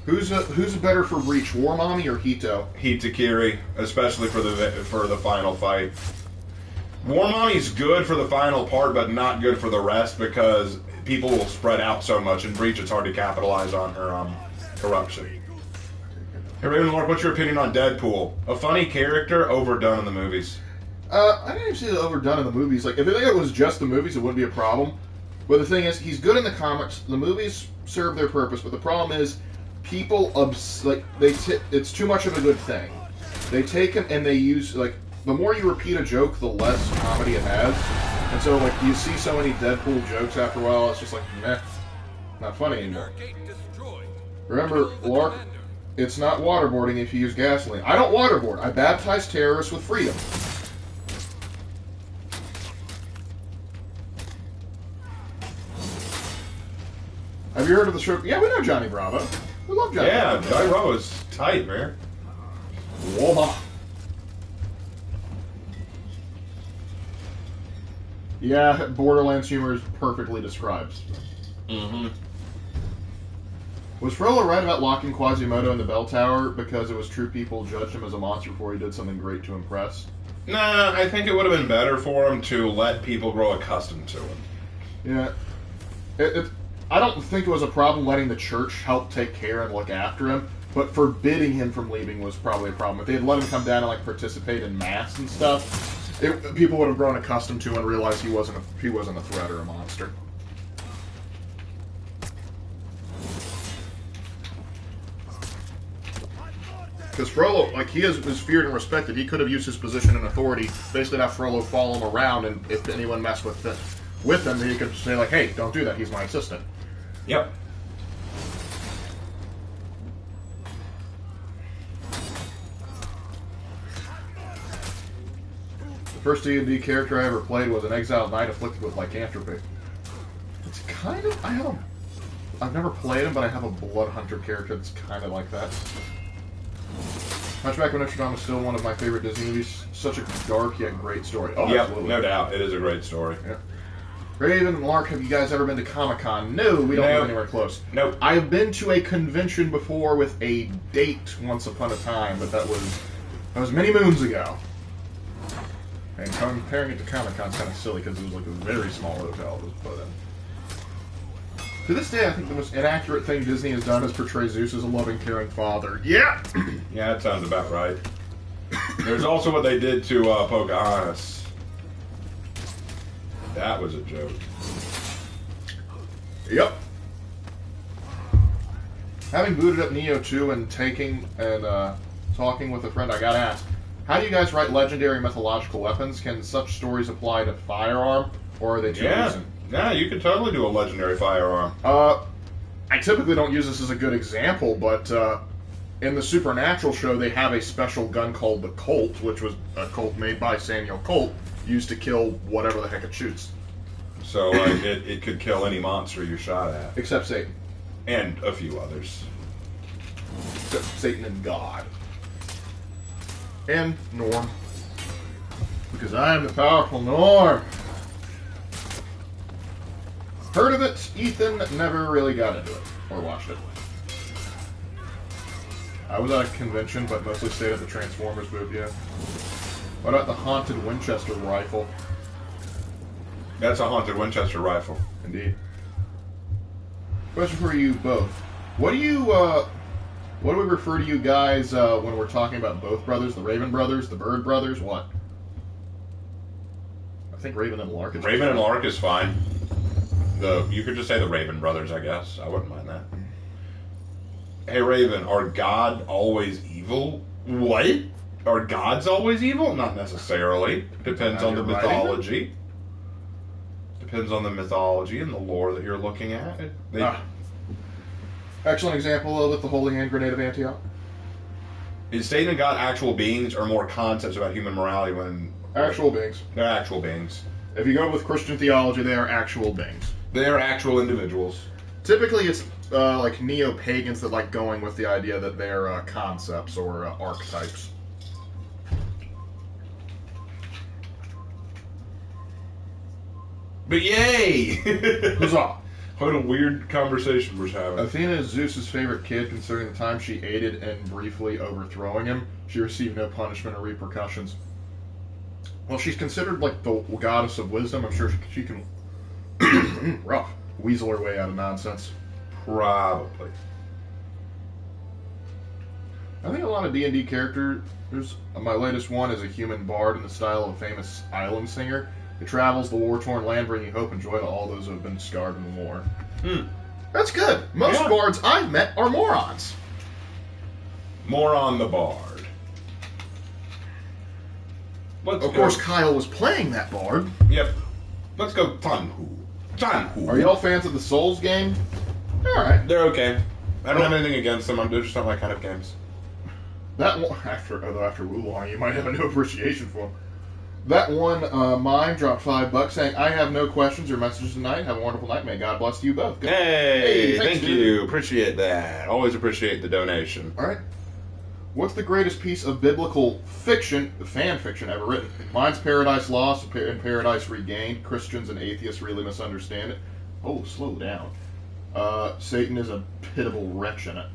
Who's better for Breach, War Mommy or Hito? Hitakiri, especially for the final fight. War Mommy's good for the final part, but not good for the rest because people will spread out so much. In Breach, it's hard to capitalize on her corruption. Hey, Ravenlord, what's your opinion on Deadpool? A funny character, overdone in the movies. I didn't even see it overdone in the movies. Like, if it was just the movies, it wouldn't be a problem. But the thing is, he's good in the comics. The movies serve their purpose, but the problem is, people it's too much of a good thing. They take him and they use, like, the more you repeat a joke, the less comedy it has. And so, like, you see so many Deadpool jokes after a while, it's just like, meh, not funny anymore. Remember, Lark, it's not waterboarding if you use gasoline. I don't waterboard. I baptize terrorists with freedom. Have you heard of the show? Yeah, we know Johnny Bravo. We love Johnny Bravo. Yeah, Johnny Bravo is tight, man. Whoa. Yeah, Borderlands humor is perfectly described. Mm-hmm. Was Frollo right about locking Quasimodo in the bell tower because it was true people judged him as a monster before he did something great to impress? Nah, I think it would have been better for him to let people grow accustomed to him. Yeah. I don't think it was a problem letting the church help take care and look after him, but forbidding him from leaving was probably a problem. If they had let him come down and, like, participate in mass and stuff, People would have grown accustomed to and realized he wasn't a threat or a monster. Because Frollo, like, he is feared and respected. He could have used his position and authority, basically have Frollo follow him around, and if anyone messed with him, then he could say, like, hey, don't do that, he's my assistant. Yep. The first D&D character I ever played was an exiled knight afflicted with lycanthropy. It's kind of... I've never played him, but I have a blood hunter character that's kind of like that. Hunchback of Notre Dame is still one of my favorite Disney movies. Such a dark yet great story. Oh, yep, absolutely. no doubt. It is a great story. Yeah. Raven and Lark, have you guys ever been to Comic-Con? No, we don't live anywhere close. Nope. I have been to a convention before with a date once upon a time, but that was many moons ago. And comparing it to Comic-Con is kind of silly because it was like a very small hotel it was put in. To this day, I think the most inaccurate thing Disney has done is portray Zeus as a loving, caring father. Yeah! Yeah, that sounds about right. There's also what they did to Pocahontas. That was a joke. Yep. Having booted up Neo 2 and talking with a friend, I got asked, how do you guys write legendary mythological weapons? Can such stories apply to firearm, or are they too recent? Yeah, you could totally do a legendary firearm. I typically don't use this as a good example, but in the Supernatural show, they have a special gun called the Colt, which was a Colt made by Samuel Colt, used to kill whatever the heck it shoots. So it could kill any monster you shot at. Except Satan. And a few others. Except Satan and God. And Norm. Because I am the powerful Norm. Heard of it, Ethan never really got into it, or watched it. I was at a convention, but mostly stayed at the Transformers booth, yeah. What about the Haunted Winchester rifle? That's a Haunted Winchester rifle. Indeed. Question for you both. What do we refer to you guys when we're talking about both brothers? The Raven brothers, the Bird brothers, what? I think Raven and Lark is Raven and Lark is fine. You could just say the Raven brothers, I guess. I wouldn't mind that. Hey, Raven, are God always evil? What? Are gods always evil? Not necessarily. Depends on the mythology. Depends on the mythology and the lore that you're looking at. Excellent example of the Holy Hand Grenade of Antioch. Is Satan and God actual beings or more concepts about human morality when... Actual beings. They're actual beings. If you go with Christian theology, they are actual beings. They are actual individuals. Typically, it's like neo-pagans that like going with the idea that they're concepts or archetypes. But yay! Huzzah! What a weird conversation we're having. Athena is Zeus's favorite kid, considering the time she aided in briefly overthrowing him. She received no punishment or repercussions. Well, she's considered like the goddess of wisdom. I'm sure she can rough weasel her way out of nonsense. Probably. I think a lot of D&D characters. My latest one is a human bard in the style of a famous island singer. It travels the war-torn land, bringing hope and joy to all those who have been scarred in war. That's good. Most bards I've met are morons. Moron the bard. Of course, Kyle was playing that bard. Yep. Let's go Tanhu. Tanhu. Are y'all fans of the Souls game? Alright. They're okay. I don't have anything against them. They're just not my kind of games. That one, after Wulong, you might have a new appreciation for them. That one, mine dropped $5 saying, I have no questions or messages tonight. Have a wonderful night. May God bless you both. Good. Hey, thanks, thank you. Appreciate that. Always appreciate the donation. All right. What's the greatest piece of biblical fiction, fan fiction, ever written? Mine's Paradise Lost and Paradise Regained. Christians and atheists really misunderstand it. Oh, slow down. Satan is a pitiable wretch in it.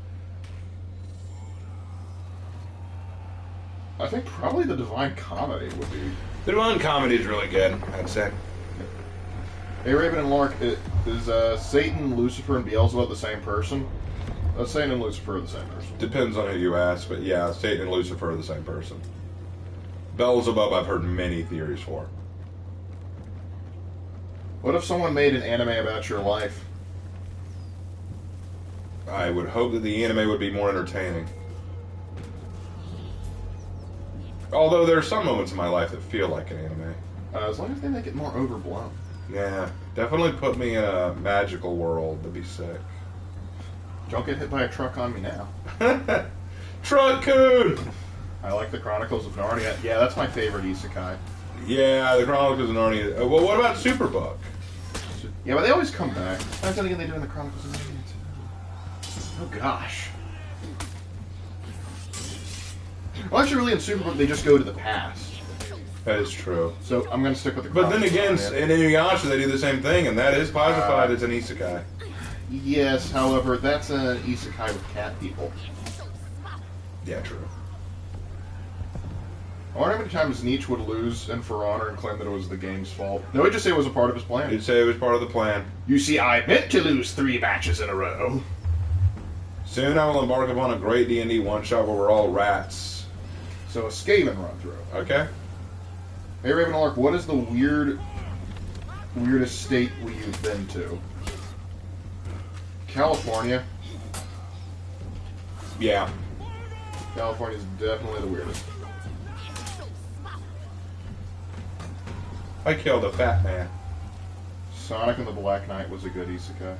I think probably the Divine Comedy would be... The Divine Comedy is really good, I'd say. Hey, Raven and Lark, is Satan, Lucifer, and Beelzebub the same person? Satan and Lucifer are the same person. Depends on who you ask, but yeah, Satan and Lucifer are the same person. Beelzebub, I've heard many theories for. What if someone made an anime about your life? I would hope that the anime would be more entertaining. Although there are some moments in my life that feel like an anime. As long as they make it more overblown. Yeah, definitely put me in a magical world. That'd be sick. Don't get hit by a truck on me now. Truck-kun! I like the Chronicles of Narnia. Yeah, that's my favorite isekai. Yeah, the Chronicles of Narnia. Well, what about Superbook? Yeah, but they always come back. That's what they do in the Chronicles of Narnia too. Oh gosh. Well, actually, really, in Superbook, they just go to the past. That is true. So I'm going to stick with the But Chronicles then again, of Narnia. in Inuyasha, they do the same thing, and that is classified as an isekai. Yes, however, that's an isekai with cat people. Yeah, true. I wonder how many times Nietzsche would lose in For Honor and claim that it was the game's fault. No, he'd just say it was a part of his plan. He'd say it was part of the plan. You see, I meant to lose 3 matches in a row. Soon I will embark upon a great D&D one-shot where we're all rats. So a Skaven run-through. Okay? Hey, Ravenlark, what is the weirdest state you've been to? California. Yeah. California's definitely the weirdest. I killed a fat man. Sonic and the Black Knight was a good isekai.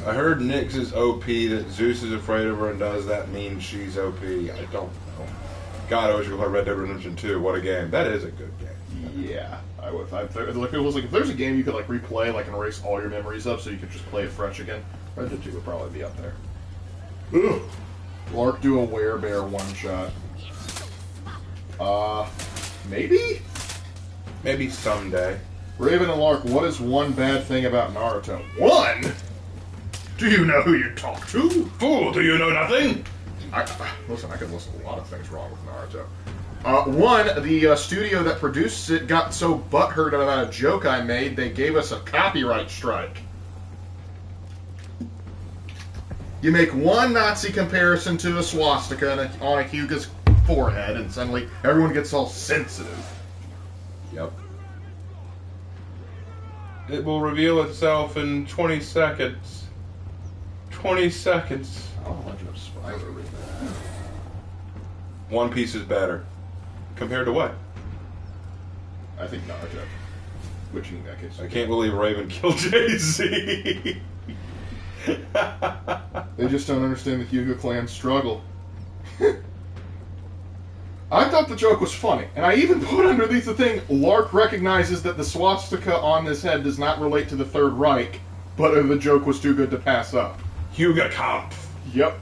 I heard Nyx is OP, that Zeus is afraid of her, and does that mean she's OP? I don't know. God, I wish we played Red Dead Redemption 2. What a game. That is a good game. Yeah, I would. If there's a game you could like replay, like and erase all your memories of, so you could just play it fresh again, Red Dead 2 would probably be up there. Ugh. Lark do a werebear one shot. Maybe? Maybe someday. Raven and Lark, what is one bad thing about Naruto? One? Do you know who you talk to? Fool, do you know nothing? Listen, I can list a lot of things wrong with Naruto. One, the studio that produced it got so butthurt about a joke I made, they gave us a copyright strike. You make one Nazi comparison to a swastika on a Hyuga's forehead, and suddenly everyone gets all sensitive. Yep. It will reveal itself in 20 seconds. 20 seconds. Oh, Legend of Spider read that. One Piece is better. Compared to what? I think Naruto. Which in that case. I can't believe Raven killed Jay-Z. They just don't understand the Hyuga clan's struggle. I thought the joke was funny, and I even put underneath the thing, Lark recognizes that the swastika on this head does not relate to the Third Reich, but the joke was too good to pass up. Hyuga Kampf. Yep.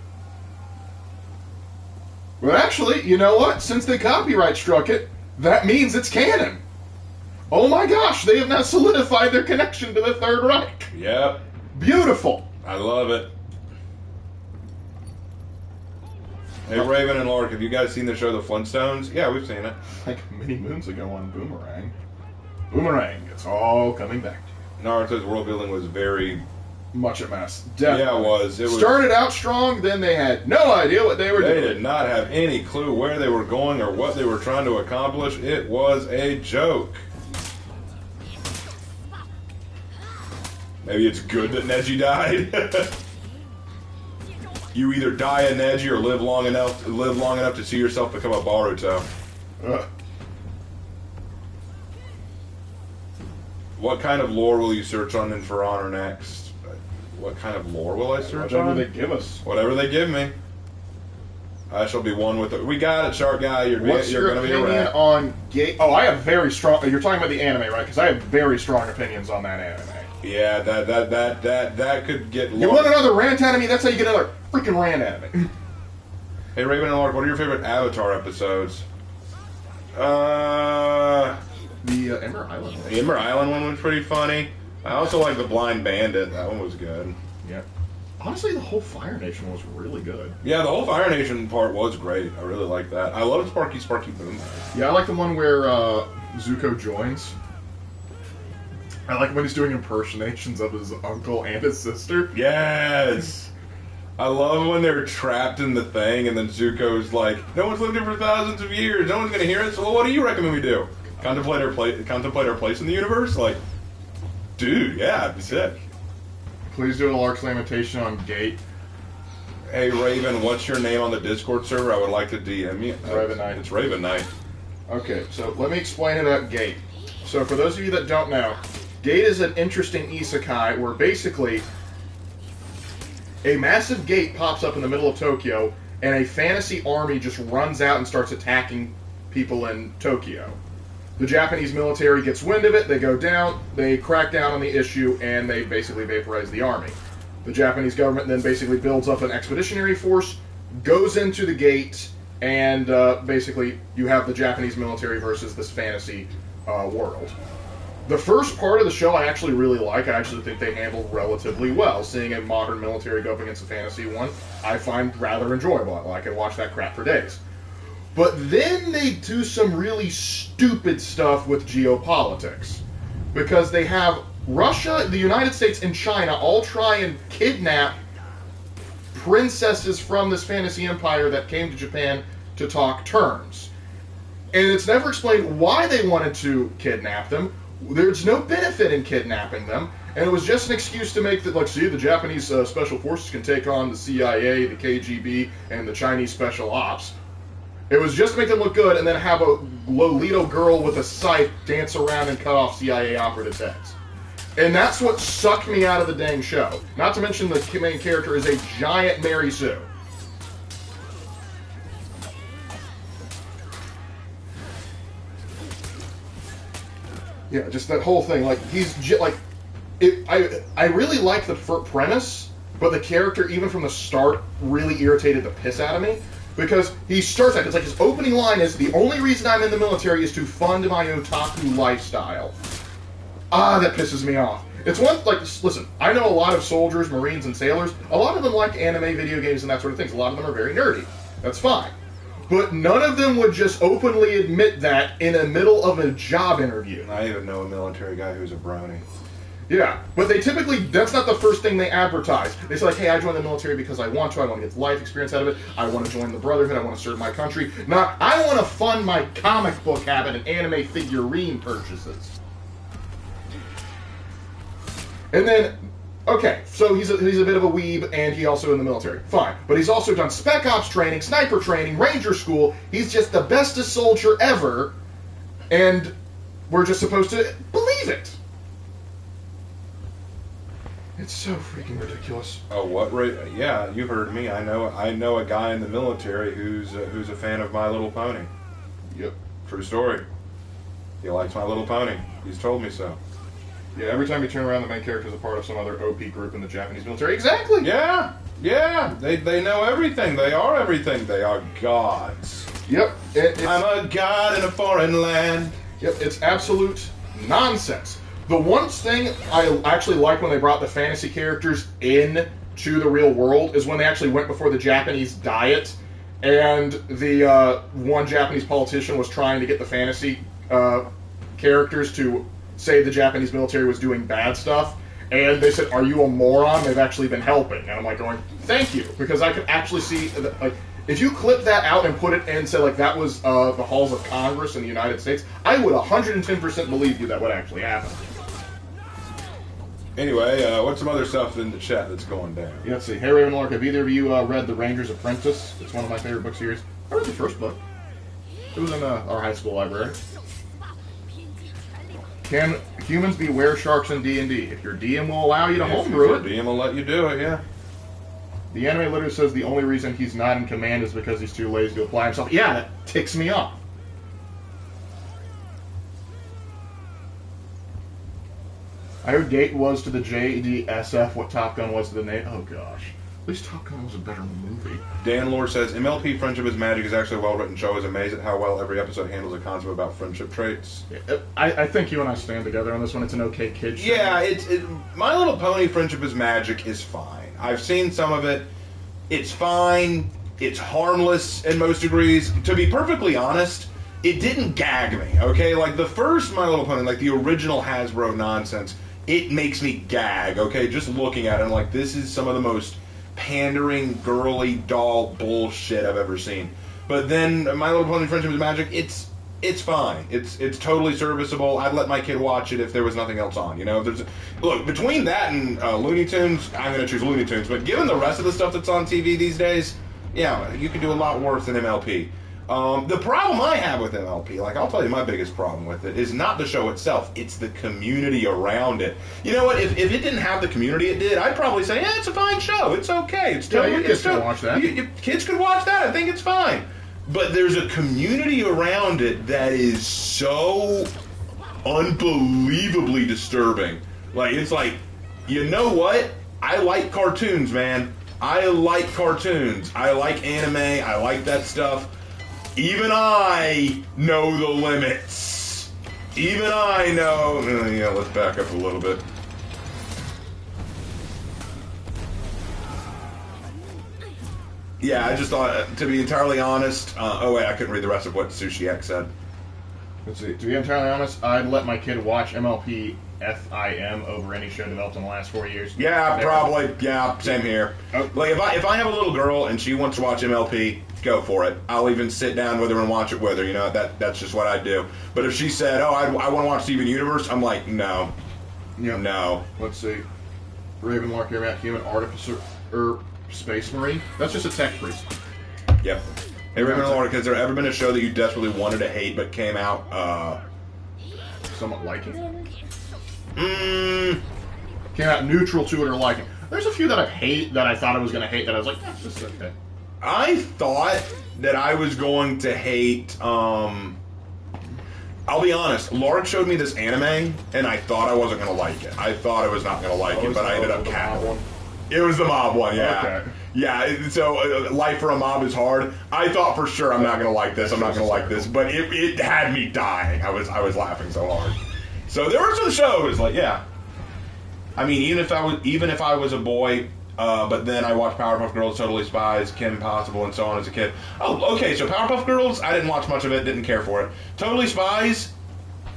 But actually, you know what? Since they copyright struck it, that means it's canon. Oh my gosh, they have now solidified their connection to the Third Reich. Yep. Beautiful. I love it. Hey, Raven and Lark, have you guys seen the show The Flintstones? Yeah, we've seen it. Like many moons ago on Boomerang. Boomerang, it's all coming back to you. Naruto's world building was very... Much a mess. Definitely. Yeah, it was. It was... Started out strong, then they had no idea what they were doing. They did not have any clue where they were going or what they were trying to accomplish. It was a joke. Maybe it's good that Neji died. You either die a Neji or live long enough to see yourself become a Boruto. Ugh. What kind of lore will you search on in For Honor next? What kind of lore will I search on? Whatever they give us. Whatever they give me. I shall be one with it. We got it, Shark Guy. You're What's you're your going to be a opinion rat. on gay? Oh, I have very strong. You're talking about the anime, right? Because I have very strong opinions on that anime. Yeah, that could get You long. want another rant anime? That's how you get another freaking rant anime. Hey, Raven and Lark, what are your favorite Avatar episodes? The Ember Island one. The Ember Island one was pretty funny. I also like the Blind Bandit. That one was good. Yeah. Honestly, the whole Fire Nation was really good. Yeah, the whole Fire Nation part was great. I really liked that. I love Sparky Boom. Yeah, I like the one where Zuko joins. I like when he's doing impersonations of his uncle and his sister. Yes! I love when they're trapped in the thing, and then Zuko's like, "No one's lived here for thousands of years. No one's gonna hear it. So, well, what do you recommend we do? Contemplate our place in the universe? Like, dude, yeah, it'd be sick." Please do a Lark's Lamentation on Gate. Hey Raven, what's your name on the Discord server? I would like to DM you. Raven Knight. It's Raven Knight. Okay, so let me explain about Gate. So for those of you that don't know, Gate is an interesting isekai where basically a massive gate pops up in the middle of Tokyo and a fantasy army just runs out and starts attacking people in Tokyo. The Japanese military gets wind of it, they go down, they crack down on the issue, and they basically vaporize the army. The Japanese government then basically builds up an expeditionary force, goes into the gate, and basically you have the Japanese military versus this fantasy world. The first part of the show I actually really like. I actually think they handled relatively well. Seeing a modern military go up against a fantasy one, I find rather enjoyable. I can watch that crap for days. But then they do some really stupid stuff with geopolitics. Because they have Russia, the United States, and China all try and kidnap princesses from this fantasy empire that came to Japan to talk terms. And it's never explained why they wanted to kidnap them. There's no benefit in kidnapping them. And it was just an excuse to make that, like, see, the Japanese special forces can take on the CIA, the KGB, and the Chinese special ops. It was just to make them look good and then have a Lolito girl with a scythe dance around and cut off CIA operatives' heads. And that's what sucked me out of the dang show. Not to mention the main character is a giant Mary Sue. Yeah, just that whole thing. Like, I really like the premise, but the character, even from the start, really irritated the piss out of me. Because he starts out, it's like his opening line is, "The only reason I'm in the military is to fund my otaku lifestyle." Ah, that pisses me off. It's one, like, listen, I know a lot of soldiers, marines, and sailors. A lot of them like anime, video games, and that sort of things. A lot of them are very nerdy. That's fine. But none of them would just openly admit that in the middle of a job interview. I even know a military guy who's a brony. Yeah, but they typically, that's not the first thing they advertise. They say, like, hey, I joined the military because I want to get life experience out of it, I want to join the Brotherhood, I want to serve my country. Not, I want to fund my comic book habit and anime figurine purchases. And then, okay, so he's a bit of a weeb, and he also in the military. Fine. But he's also done Spec Ops training, sniper training, ranger school. He's just the bestest soldier ever, and we're just supposed to believe it. It's so freaking ridiculous. Oh, what? Yeah, you heard me. I know a guy in the military who's a fan of My Little Pony. Yep. True story. He likes My Little Pony. He's told me so. Yeah, every time you turn around, the main character is a part of some other OP group in the Japanese military. Exactly! Yeah! Yeah! They know everything. They are everything. They are gods. Yep. I'm a god in a foreign land. Yep, it's absolute nonsense. The one thing I actually like when they brought the fantasy characters in to the real world is when they actually went before the Japanese Diet, and the one Japanese politician was trying to get the fantasy characters to say the Japanese military was doing bad stuff, and they said, "Are you a moron? They've actually been helping." And I'm like going, "Thank you," because I could actually see, like, if you clip that out and put it and say, like, that was the halls of Congress in the United States, I would 110% believe you that would actually happen. Anyway, what's some other stuff in the chat that's going down? Yeah, let's see. Hey, Raven Lark, have either of you read The Ranger's Apprentice? It's one of my favorite book series. I read the first book. It was in our high school library. Can humans be were-sharks in D&D? If your DM will allow you to homebrew it. If your DM will let you do it, yeah. The anime literally says the only reason he's not in command is because he's too lazy to apply himself. Yeah, that ticks me off. I heard Gate was to the JDSF what Top Gun was to the Navy. Oh, gosh. At least Top Gun was a better movie. Dan Lore says, MLP Friendship is Magic is actually a well-written show. Is amazed at how well every episode handles a concept about friendship traits. I think you and I stand together on this one. It's an okay kid show. Yeah, My Little Pony Friendship is Magic is fine. I've seen some of it. It's fine. It's harmless in most degrees. To be perfectly honest, it didn't gag me, okay? Like, the first My Little Pony, like the original Hasbro nonsense, it makes me gag, okay? Just looking at it, I'm like, this is some of the most pandering, girly doll bullshit I've ever seen. But then My Little Pony: Friendship is Magic, it's fine. It's totally serviceable. I'd let my kid watch it if there was nothing else on. You know, look, between that and Looney Tunes, I'm going to choose Looney Tunes. But given the rest of the stuff that's on TV these days, yeah, you can do a lot worse than MLP. The problem I have with MLP, like I'll tell you my biggest problem with it, is not the show itself, it's the community around it. You know what, if it didn't have the community it did, I'd probably say, yeah, it's a fine show, it's okay. It's totally, your kids can watch that. Kids could watch that, I think it's fine. But there's a community around it that is so unbelievably disturbing. Like, it's like, you know what? I like cartoons, man. I like cartoons. I like anime. I like that stuff. Even I know the limits. Even I know... yeah, let's back up a little bit. Yeah, I just thought, to be entirely honest... oh, wait, I couldn't read the rest of what Sushi X said. Let's see. To be entirely honest, I'd let my kid watch MLP FIM over any show developed in the last 4 years. Yeah, probably. Yeah, same here. Oh. Like, if I have a little girl and she wants to watch MLP, go for it. I'll even sit down with her and watch it with her. You know, that's just what I do. But if she said, oh, I want to watch Steven Universe, I'm like, no. Yeah. No. Let's see. Ravenlark, Airmat, Human, Artificer, Space Marine. That's just a tech priest. Yep. Hey, Ravenlark, has there ever been a show that you desperately wanted to hate but came out, somewhat liking? Came out neutral to it or liking. There's a few that I hate that I thought I was going to hate that I was like, this is okay. I thought that I was going to hate, I'll be honest, Lark showed me this anime, and I thought I wasn't going to like it. I thought I was not going to like it, but I ended up capping. It was the mob one, yeah. Okay. Yeah, so life for a mob is hard. I thought for sure I'm not going to like this, I'm not going to like this, but it had me dying. I was laughing so hard. So there were some shows, like, yeah. I mean, even if I was a boy, but then I watched Powerpuff Girls, Totally Spies, Kim Possible, and so on as a kid. Oh, okay, so Powerpuff Girls, I didn't watch much of it, didn't care for it. Totally Spies,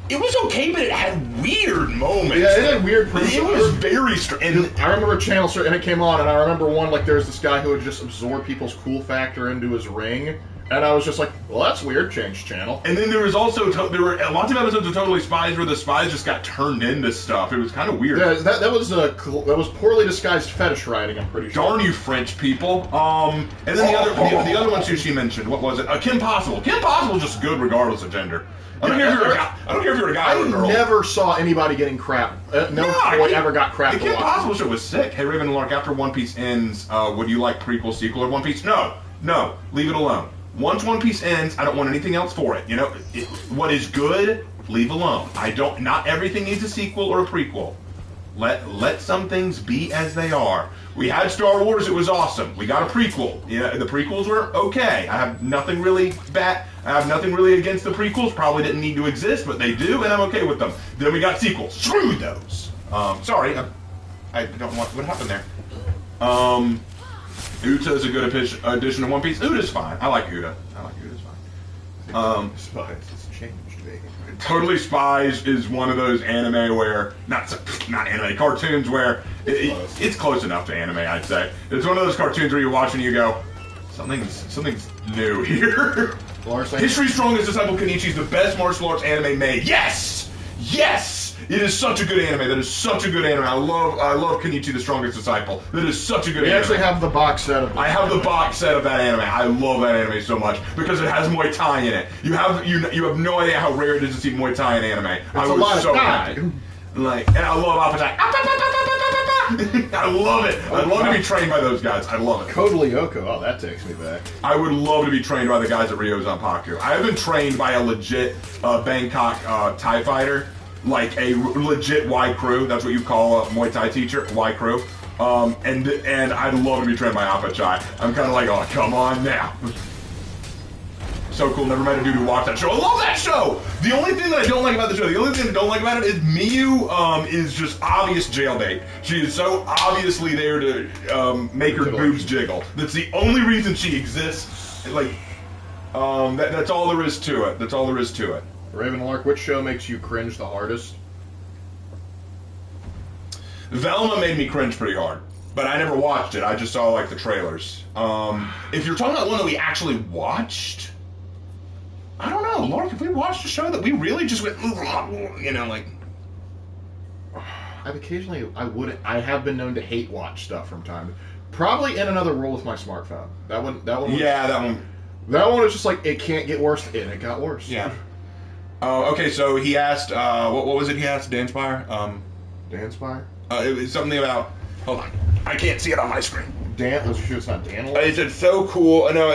it was okay, but it had weird moments. Yeah, it had weird premises. It was very strange. I remember a channel, and it came on, and I remember one, like, there was this guy who would just absorb people's cool factor into his ring. And I was just like, well, that's weird, change channel. And then there was also, there were lots of episodes of Totally Spies where the spies just got turned into stuff. It was kind of weird. Yeah, that was poorly disguised fetish writing, I'm pretty sure. Darn you French people. And then the other one Sushi mentioned, what was it? Kim Possible. Kim Possible is just good regardless of gender. I don't care if you're a guy or a girl. I never saw anybody getting crap. No boy ever got crap. The Kim Possible show was sick. Hey, Raven and Lark, after One Piece ends, would you like prequel, sequel of One Piece? No. Leave it alone. Once One Piece ends, I don't want anything else for it. You know, what is good, leave alone. Not everything needs a sequel or a prequel. Let some things be as they are. We had Star Wars, it was awesome. We got a prequel. Yeah, the prequels were okay. I have nothing really bad. I have nothing really against the prequels. Probably didn't need to exist, but they do, and I'm okay with them. Then we got sequels. Screw those. Sorry, I don't want. What happened there? Uta's a good addition to One Piece. Uta's fine. I like Uta. Uta's fine. Spies has changed me. Totally Spies is one of those anime where not anime cartoons where it's close enough to anime, I'd say. It's one of those cartoons where you watch and you go, something's new here. History's Strongest Disciple Kenichi's the best martial arts anime made. Yes. It is such a good anime. That is such a good anime. I love Kenichi the Strongest Disciple. That is such a good anime. We actually have the box set of it. I have the box set of that anime. I love that anime so much because it has Muay Thai in it. You have no idea how rare it is to see Muay Thai in anime. I was so happy. And I love Apatai. I love it. I'd love to be trained by those guys. I love it. Code Lyoko. Oh, that takes me back. I would love to be trained by the guys at Ryo Zanpaku. I have been trained by a legit Bangkok Thai fighter. Like a legit Y crew, that's what you call a Muay Thai teacher, Y crew. And I'd love to be trained by Apachai. I'm kind of like, oh, come on now. So cool, never met a dude who watched that show. I love that show! The only thing that I don't like about the show, the only thing I don't like about it is Miyu is just obvious jail bait. She is so obviously there to make her boobs jiggle. That's the only reason she exists. Like, that's all there is to it. That's all there is to it. Ravenlark, which show makes you cringe the hardest? Velma made me cringe pretty hard. but I never watched it. I just saw like the trailers. If you're talking about one that we actually watched, I don't know, Lark. If we watched a show that we really just went, you know, like. I have been known to hate watch stuff from time. Probably in another role with my smartphone. That one. Yeah, that one. That one was just like, it can't get worse, and it got worse. Yeah. Okay, so he asked, what was it he asked, Danspire? Danspire? It was something about, hold on, I can't see it on my screen. Was you sure it's not Dan? It said, so cool, no,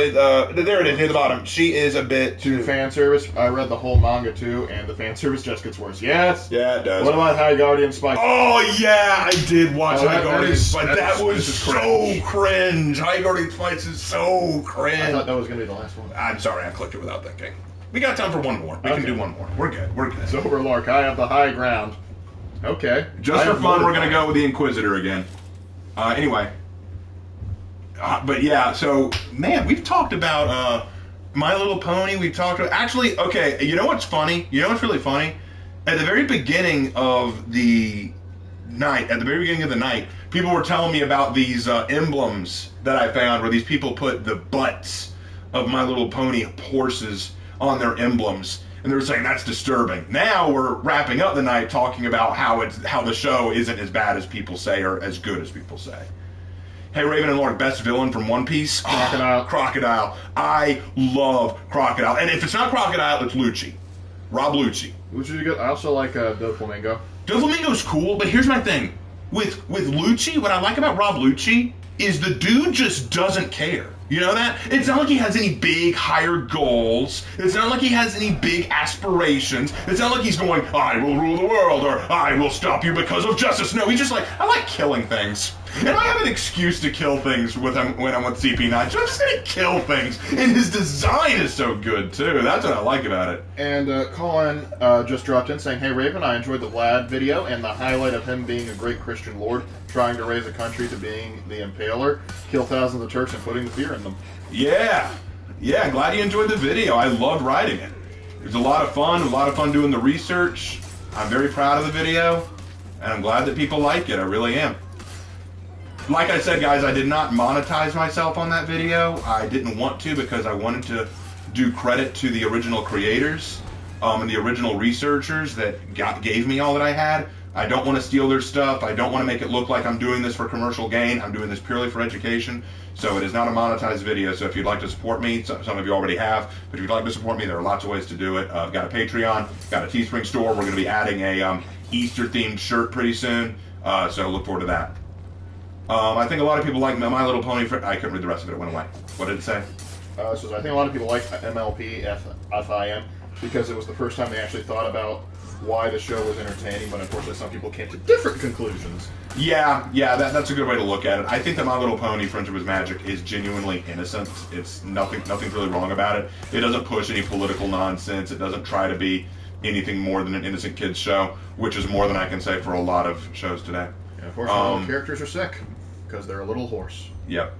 there it is, near the bottom. She is a bit too... fan service, I read the whole manga too, and the fan service just gets worse. Yes! Yeah, it does. What about High Guardian Spike? Oh, yeah, I did watch High Guardian Spike. That was so cringe. High Guardian Spike is so cringe. I thought that was going to be the last one. I'm sorry, I clicked it without thinking. We got time for one more. We can do one more. We're good. We're good. Sober Lark, I have the high ground. Okay. Just for fun, we're going to go with the Inquisitor again. Anyway. But yeah, so, man, we've talked about My Little Pony. We've talked about... Actually, okay, you know what's funny? You know what's really funny? At the very beginning of the night, people were telling me about these emblems that I found where these people put the butts of My Little Pony horses on their emblems. And they were saying that's disturbing. Now we're wrapping up the night talking about how the show isn't as bad as people say or as good as people say. Hey, Raven and Lark, best villain from One Piece? Crocodile. Crocodile. I love Crocodile. And if it's not Crocodile, it's Lucci. Rob Lucci. Lucci's good. I also like Doflamingo. Doflamingo's cool, but here's my thing. With Lucci, what I like about Rob Lucci is the dude just doesn't care. You know that? It's not like he has any big, higher goals. It's not like he has any big aspirations. It's not like he's going, I will rule the world, or I will stop you because of justice. No, he's just like, I like killing things. And I have an excuse to kill things with him when I'm with CP9. So I'm just going to kill things. And his design is so good, too. That's what I like about it. And Colin just dropped in saying, hey, Raven, I enjoyed the Vlad video and the highlight of him being a great Christian lord, trying to raise a country to being the Impaler, kill thousands of Turks and putting the fear in them. Yeah. Yeah, glad you enjoyed the video. I loved writing it. It was a lot of fun doing the research. I'm very proud of the video, and I'm glad that people like it. I really am. Like I said, guys, I did not monetize myself on that video. I didn't want to because I wanted to do credit to the original creators and the original researchers that gave me all that I had. I don't want to steal their stuff. I don't want to make it look like I'm doing this for commercial gain. I'm doing this purely for education. So it is not a monetized video. So if you'd like to support me, some of you already have, but if you'd like to support me, there are lots of ways to do it. I've got a Patreon, got a Teespring store. We're going to be adding a Easter-themed shirt pretty soon. So look forward to that. I think a lot of people like My Little Pony. I couldn't read the rest of it. It went away. What did it say? So I think a lot of people like MLP FIM because it was the first time they actually thought about why the show was entertaining, but unfortunately some people came to different conclusions. Yeah, that's a good way to look at it. I think that My Little Pony, Friendship is Magic, is genuinely innocent. It's nothing's really wrong about it. It doesn't push any political nonsense. It doesn't try to be anything more than an innocent kid's show, which is more than I can say for a lot of shows today. Yeah, unfortunately, the characters are sick because they're a little horse. Yep.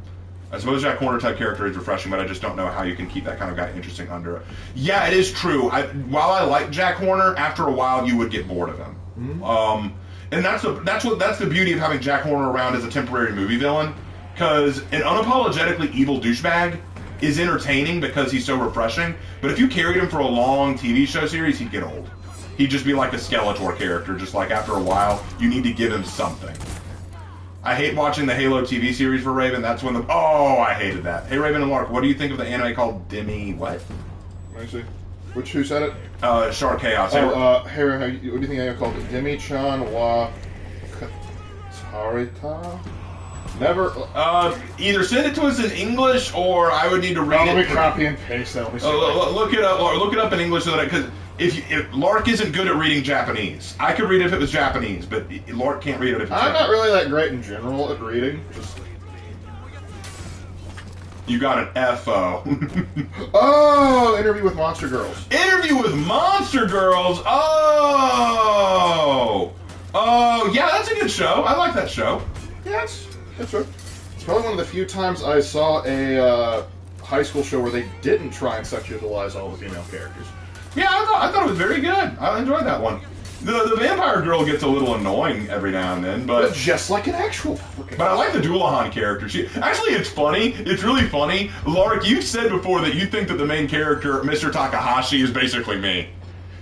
I suppose Jack Horner type character is refreshing, but I just don't know how you can keep that kind of guy interesting under it. Yeah, it is true. While I like Jack Horner, after a while you would get bored of him. Mm-hmm. And that's the beauty of having Jack Horner around as a temporary movie villain, because an unapologetically evil douchebag is entertaining because he's so refreshing. But if you carried him for a long TV show series, he'd get old. He'd just be like a Skeletor character. Just like after a while, you need to give him something. I hate watching the Halo TV series for Raven. That's when I hated that. Hey, Raven and Lark, what do you think of the anime called Demi what? Let me see. Who said it? Shark Chaos. Hey, what do you think I called it? Demi-chan wa Katarita? Never. Either send it to us in English, or I would need to read it. Let me copy and paste that. Look it up, or look it up in English so that because if Lark isn't good at reading Japanese, I could read it if it was Japanese, but Lark can't read it if it's I'm Japanese. not really that great in general at reading. You got an FO. Oh, Interview with Monster Girls. Interview with Monster Girls. Oh, yeah, that's a good show. I like that show. Yeah, that's right. It's probably one of the few times I saw a high school show where they didn't try and sexualize all the female characters. Yeah, I thought it was very good. I enjoyed that one. The vampire girl gets a little annoying every now and then, But but just like an actual. but I like the Doulahan character. Actually, it's funny. It's really funny. Lark, you said before that you think that the main character, Mr. Takahashi, is basically me.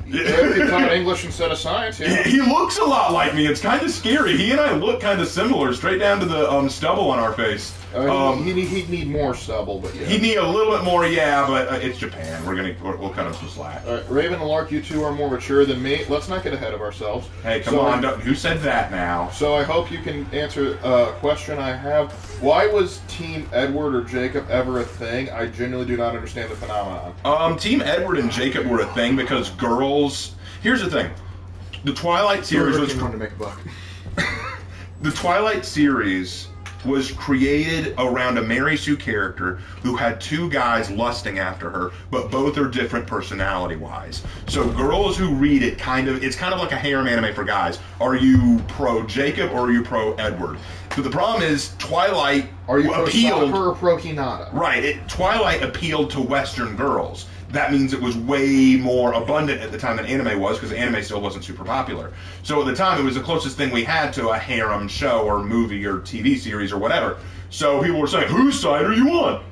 If you taught English instead of science, yeah. He looks a lot like me. It's kind of scary. He and I look kind of similar, straight down to the stubble on our face. He'd need more stubble, but yeah. He'd need a little bit more, yeah, but it's Japan. We'll cut him some slack. Raven and Lark, you two are more mature than me. Let's not get ahead of ourselves. Hey, come on. Who said that now? So I hope you can answer a question I have. Why was Team Edward or Jacob ever a thing? I genuinely do not understand the phenomenon. Team Edward and Jacob were a thing because girls... Here's the thing. The Twilight series was... trying to make a buck. The Twilight series was created around a Mary Sue character who had two guys lusting after her, but both are different personality-wise. So girls who read it it's kind of like a harem anime for guys. Are you pro Jacob or are you pro Edward? But the problem is Twilight Are you pro appealed Sakura or pro Hinata? Right, Twilight appealed to Western girls. That means it was way more abundant at the time than anime was, because anime still wasn't super popular. So at the time, it was the closest thing we had to a harem show or movie or TV series or whatever. So people were saying, whose side are you on?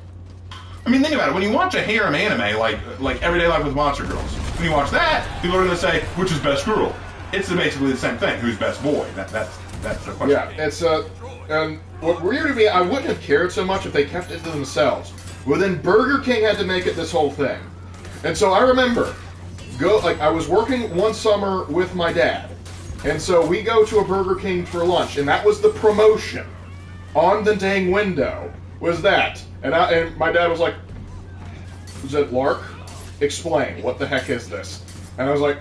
I mean, think about it. When you watch a harem anime, like Everyday Life with Monster Girls, when you watch that, people are going to say, which is best girl? It's basically the same thing. Who's best boy? That's the question. Yeah, it's what weird to me, I wouldn't have cared so much if they kept it to themselves. Well, then Burger King had to make it this whole thing. And so I remember, I was working one summer with my dad, and so we go to a Burger King for lunch, and that was the promotion on the dang window, was that. And my dad was like, was that Lark? Explain, what the heck is this? And I was like,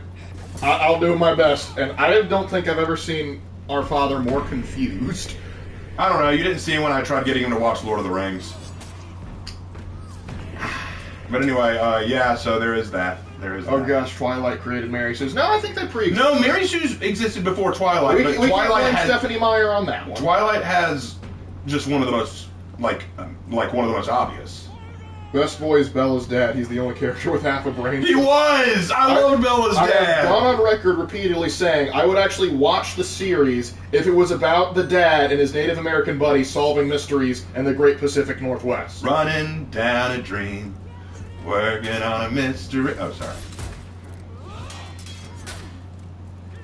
I'll do my best. And I don't think I've ever seen our father more confused. I don't know, you didn't see him when I tried getting him to watch Lord of the Rings. But anyway, yeah, so there is that. Oh gosh, Twilight created Mary Sue's. No, I think they pre-existed. No, Mary Sue's existed before Twilight, but we Twilight can has... Stephanie Meyer on that one. Twilight has just one of the most, like one of the most obvious. Best boy is Bella's dad. He's the only character with half a brain. He was! I love Bella's dad! I have gone on record repeatedly saying I would actually watch the series if it was about the dad and his Native American buddy solving mysteries in the Great Pacific Northwest. Running down a dream, working on a mystery... Oh, sorry.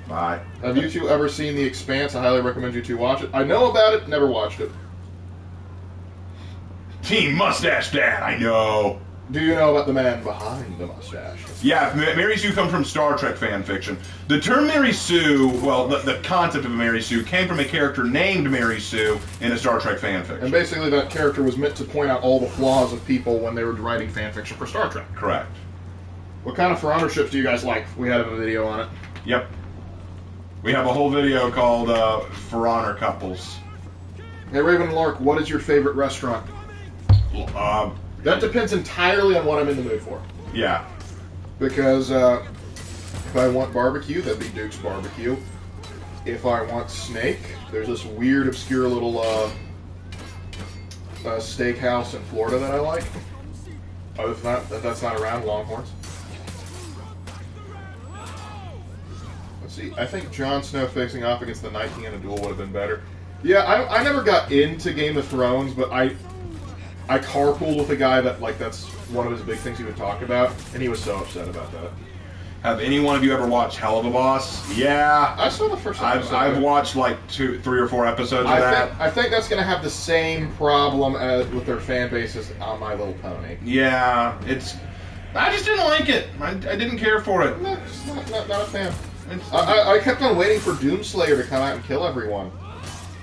Bye. Have you two ever seen The Expanse? I highly recommend you two watch it. I know about it, never watched it. Team Mustache Dad, I know. Do you know about the man behind the mustache? Yeah, Mary Sue comes from Star Trek fan fiction. The term Mary Sue, well, the concept of a Mary Sue came from a character named Mary Sue in a Star Trek fan fiction. And basically that character was meant to point out all the flaws of people when they were writing fan fiction for Star Trek. Correct. What kind of For Honor ships do you guys like? We have a video on it. Yep. We have a whole video called For Honor Couples. Hey, Raven and Lark, what is your favorite restaurant? That depends entirely on what I'm in the mood for. Yeah. Because if I want barbecue, that'd be Duke's Barbecue. If I want snake, there's this weird, obscure little steakhouse in Florida that I like. Oh, that's not around, Longhorns. Let's see. I think Jon Snow facing off against the Night King in a duel would have been better. Yeah, I never got into Game of Thrones, but I carpooled with a guy that's one of his big things he would talk about, and he was so upset about that. Have any one of you ever watched Hell of a Boss? Yeah. I saw the first episode. I've watched like 3 or 4 episodes of that. I think that's going to have the same problem with their fan base as on My Little Pony. Yeah, I just didn't like it. I didn't care for it. No, just not a fan. I kept on waiting for Doomslayer to come out and kill everyone.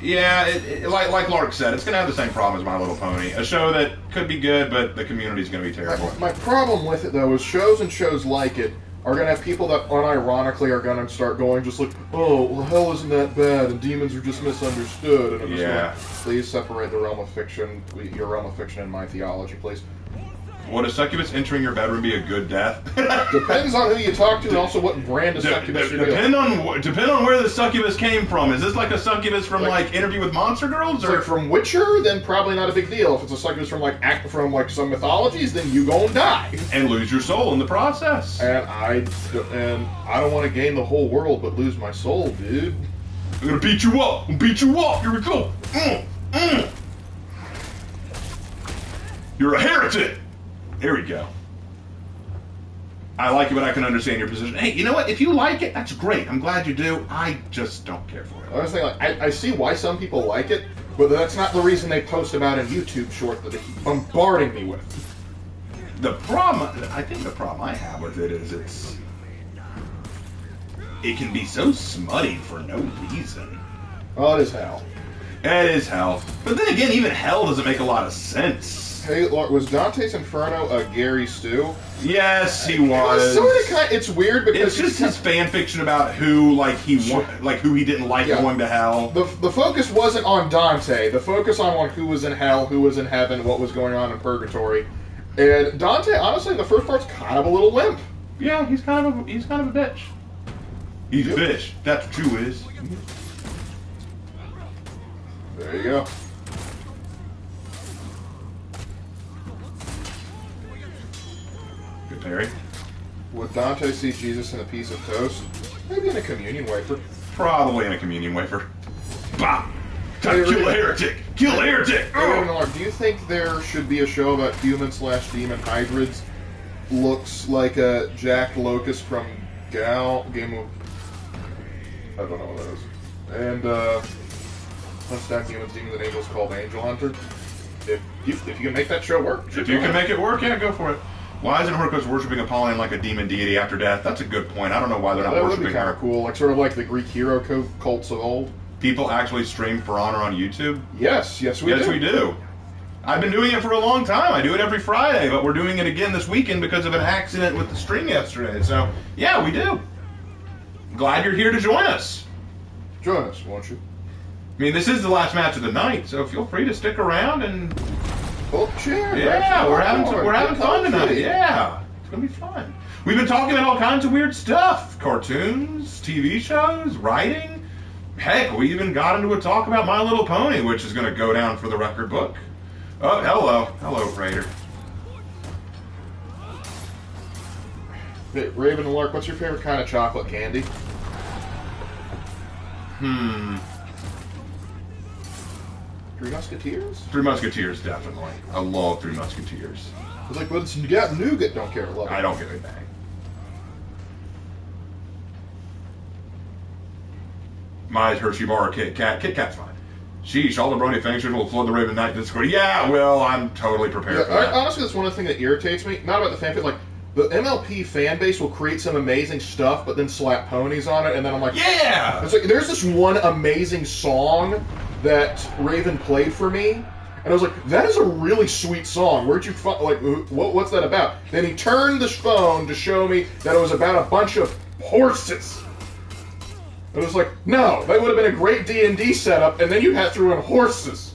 Yeah, like Lark said, it's going to have the same problem as My Little Pony. A show that could be good, but the community's going to be terrible. My problem with it, though, is shows like it are going to have people that unironically are going to start going just like, oh, well, hell isn't that bad, and demons are just misunderstood. And I'm just like, please separate the realm of fiction, your realm of fiction and my theology, please. Would a succubus entering your bedroom be a good death? Depends on who you talk to and also what brand of succubus you're dealing with. Depend on where the succubus came from. Is this like a succubus from like Interview with Monster Girls? If it's from Witcher, then probably not a big deal. If it's a succubus from like some mythologies, then you gon' die and lose your soul in the process. And I don't want to gain the whole world but lose my soul, dude. I'm gonna beat you up. I'm gonna beat you up. Here we go. You're a heretic. There we go. I like it, but I can understand your position. Hey, you know what? If you like it, that's great. I'm glad you do. I just don't care for it. I was thinking, like, I see why some people like it, but that's not the reason they post about a YouTube short that they keep bombarding me with. I think the problem I have with it is it can be so smutty for no reason. Oh, it is hell. It is hell. But then again, even hell doesn't make a lot of sense. Hey, was Dante's Inferno a Gary Stew? Yes, he was. It's weird because it's just his fan fiction about who who he didn't like going to hell. The focus wasn't on Dante. The focus on who was in hell, who was in heaven, what was going on in purgatory. And Dante, honestly, the first part's kind of a little limp. Yeah, he's kind of a bitch. He's a bitch. That's what you is. There you go. Good parry. Would Dante see Jesus in a piece of toast? Maybe in a communion wafer. Probably in a communion wafer. Bah! Time to kill a heretic! Kill a heretic! Do you think there should be a show about human/demon hybrids? Looks like a Jack Locust from Game of... I don't know what that is. And, hunts down humans, demons, and angels called Angel Hunter. If you can make that show work. If you can make it work, yeah, go for it. Why isn't Horkos worshipping Apollyon like a demon deity after death? That's a good point. I don't know why they're not worshipping her. That would be kind of cool, sort of like the Greek hero cults of old. People actually stream For Honor on YouTube? Yes, we do. Yes, we do. I've been doing it for a long time. I do it every Friday, but we're doing it again this weekend because of an accident with the stream yesterday. So, yeah, we do. Glad you're here to join us. Join us, won't you? I mean, this is the last match of the night, so feel free to stick around and... Oh, cheer! Yeah, we're having fun tonight. Yeah, it's gonna be fun. We've been talking about all kinds of weird stuff: cartoons, TV shows, writing. Heck, we even got into a talk about My Little Pony, which is gonna go down for the record book. Oh, hello, Raider. Hey, Raven and Lark, what's your favorite kind of chocolate candy? Three Musketeers? Three Musketeers, definitely. I love Three Musketeers. It's like, but it's nougat, don't care. Love it. I don't give a bang. My Hershey bar or Kit Kat. Kit Kat's fine. Sheesh, all the brony factions will flood the Raven Knight Discord. Yeah, well, I'm totally prepared for that. Honestly, that's one of the things that irritates me. Not about the fanfic, like, the MLP fan base will create some amazing stuff, but then slap ponies on it, and then I'm like, yeah! It's like, there's this one amazing song that Raven played for me, and I was like, that is a really sweet song. Where'd you find, like, what's that about? Then he turned the phone to show me that it was about a bunch of horses. I was like, no, that would have been a great D&D setup, and then you had to throw in horses.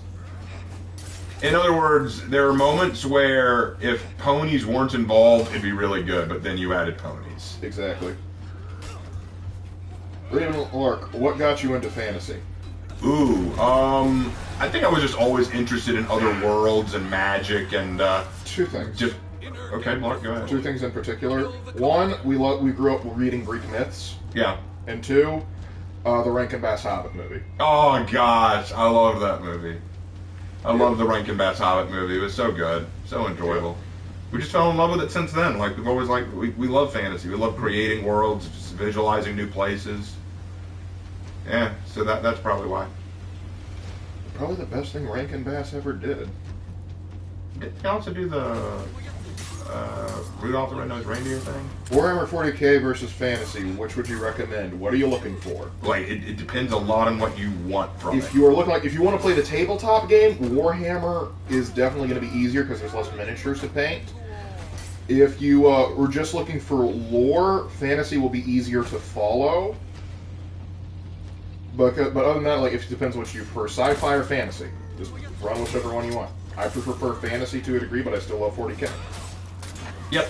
In other words, there are moments where if ponies weren't involved, it'd be really good, but then you added ponies. Exactly. Raven Lark, what got you into fantasy? Ooh, I think I was just always interested in other worlds and magic and, Two things. Okay, Mark, go ahead. Two things in particular. One, we grew up reading Greek myths. Yeah. And two, the Rankin Bass Hobbit movie. Oh, gosh, I love that movie. I love the Rankin Bass Hobbit movie. It was so good, so enjoyable. We just fell in love with it since then. Like, we've always we love fantasy. We love creating worlds, just visualizing new places. Yeah, so that's probably why. Probably the best thing Rankin Bass ever did. Did he also do the Rudolph the Red-Nosed Reindeer thing? Warhammer 40k versus fantasy, which would you recommend? What are you looking for? Like, it depends a lot on what you want from it. If you want to play the tabletop game, Warhammer is definitely going to be easier because there's less miniatures to paint. If you were just looking for lore, fantasy will be easier to follow. But other than that, like, if it depends what you prefer, sci-fi or fantasy. Just run whichever one you want. I prefer fantasy to a degree, but I still love 40k. Yep.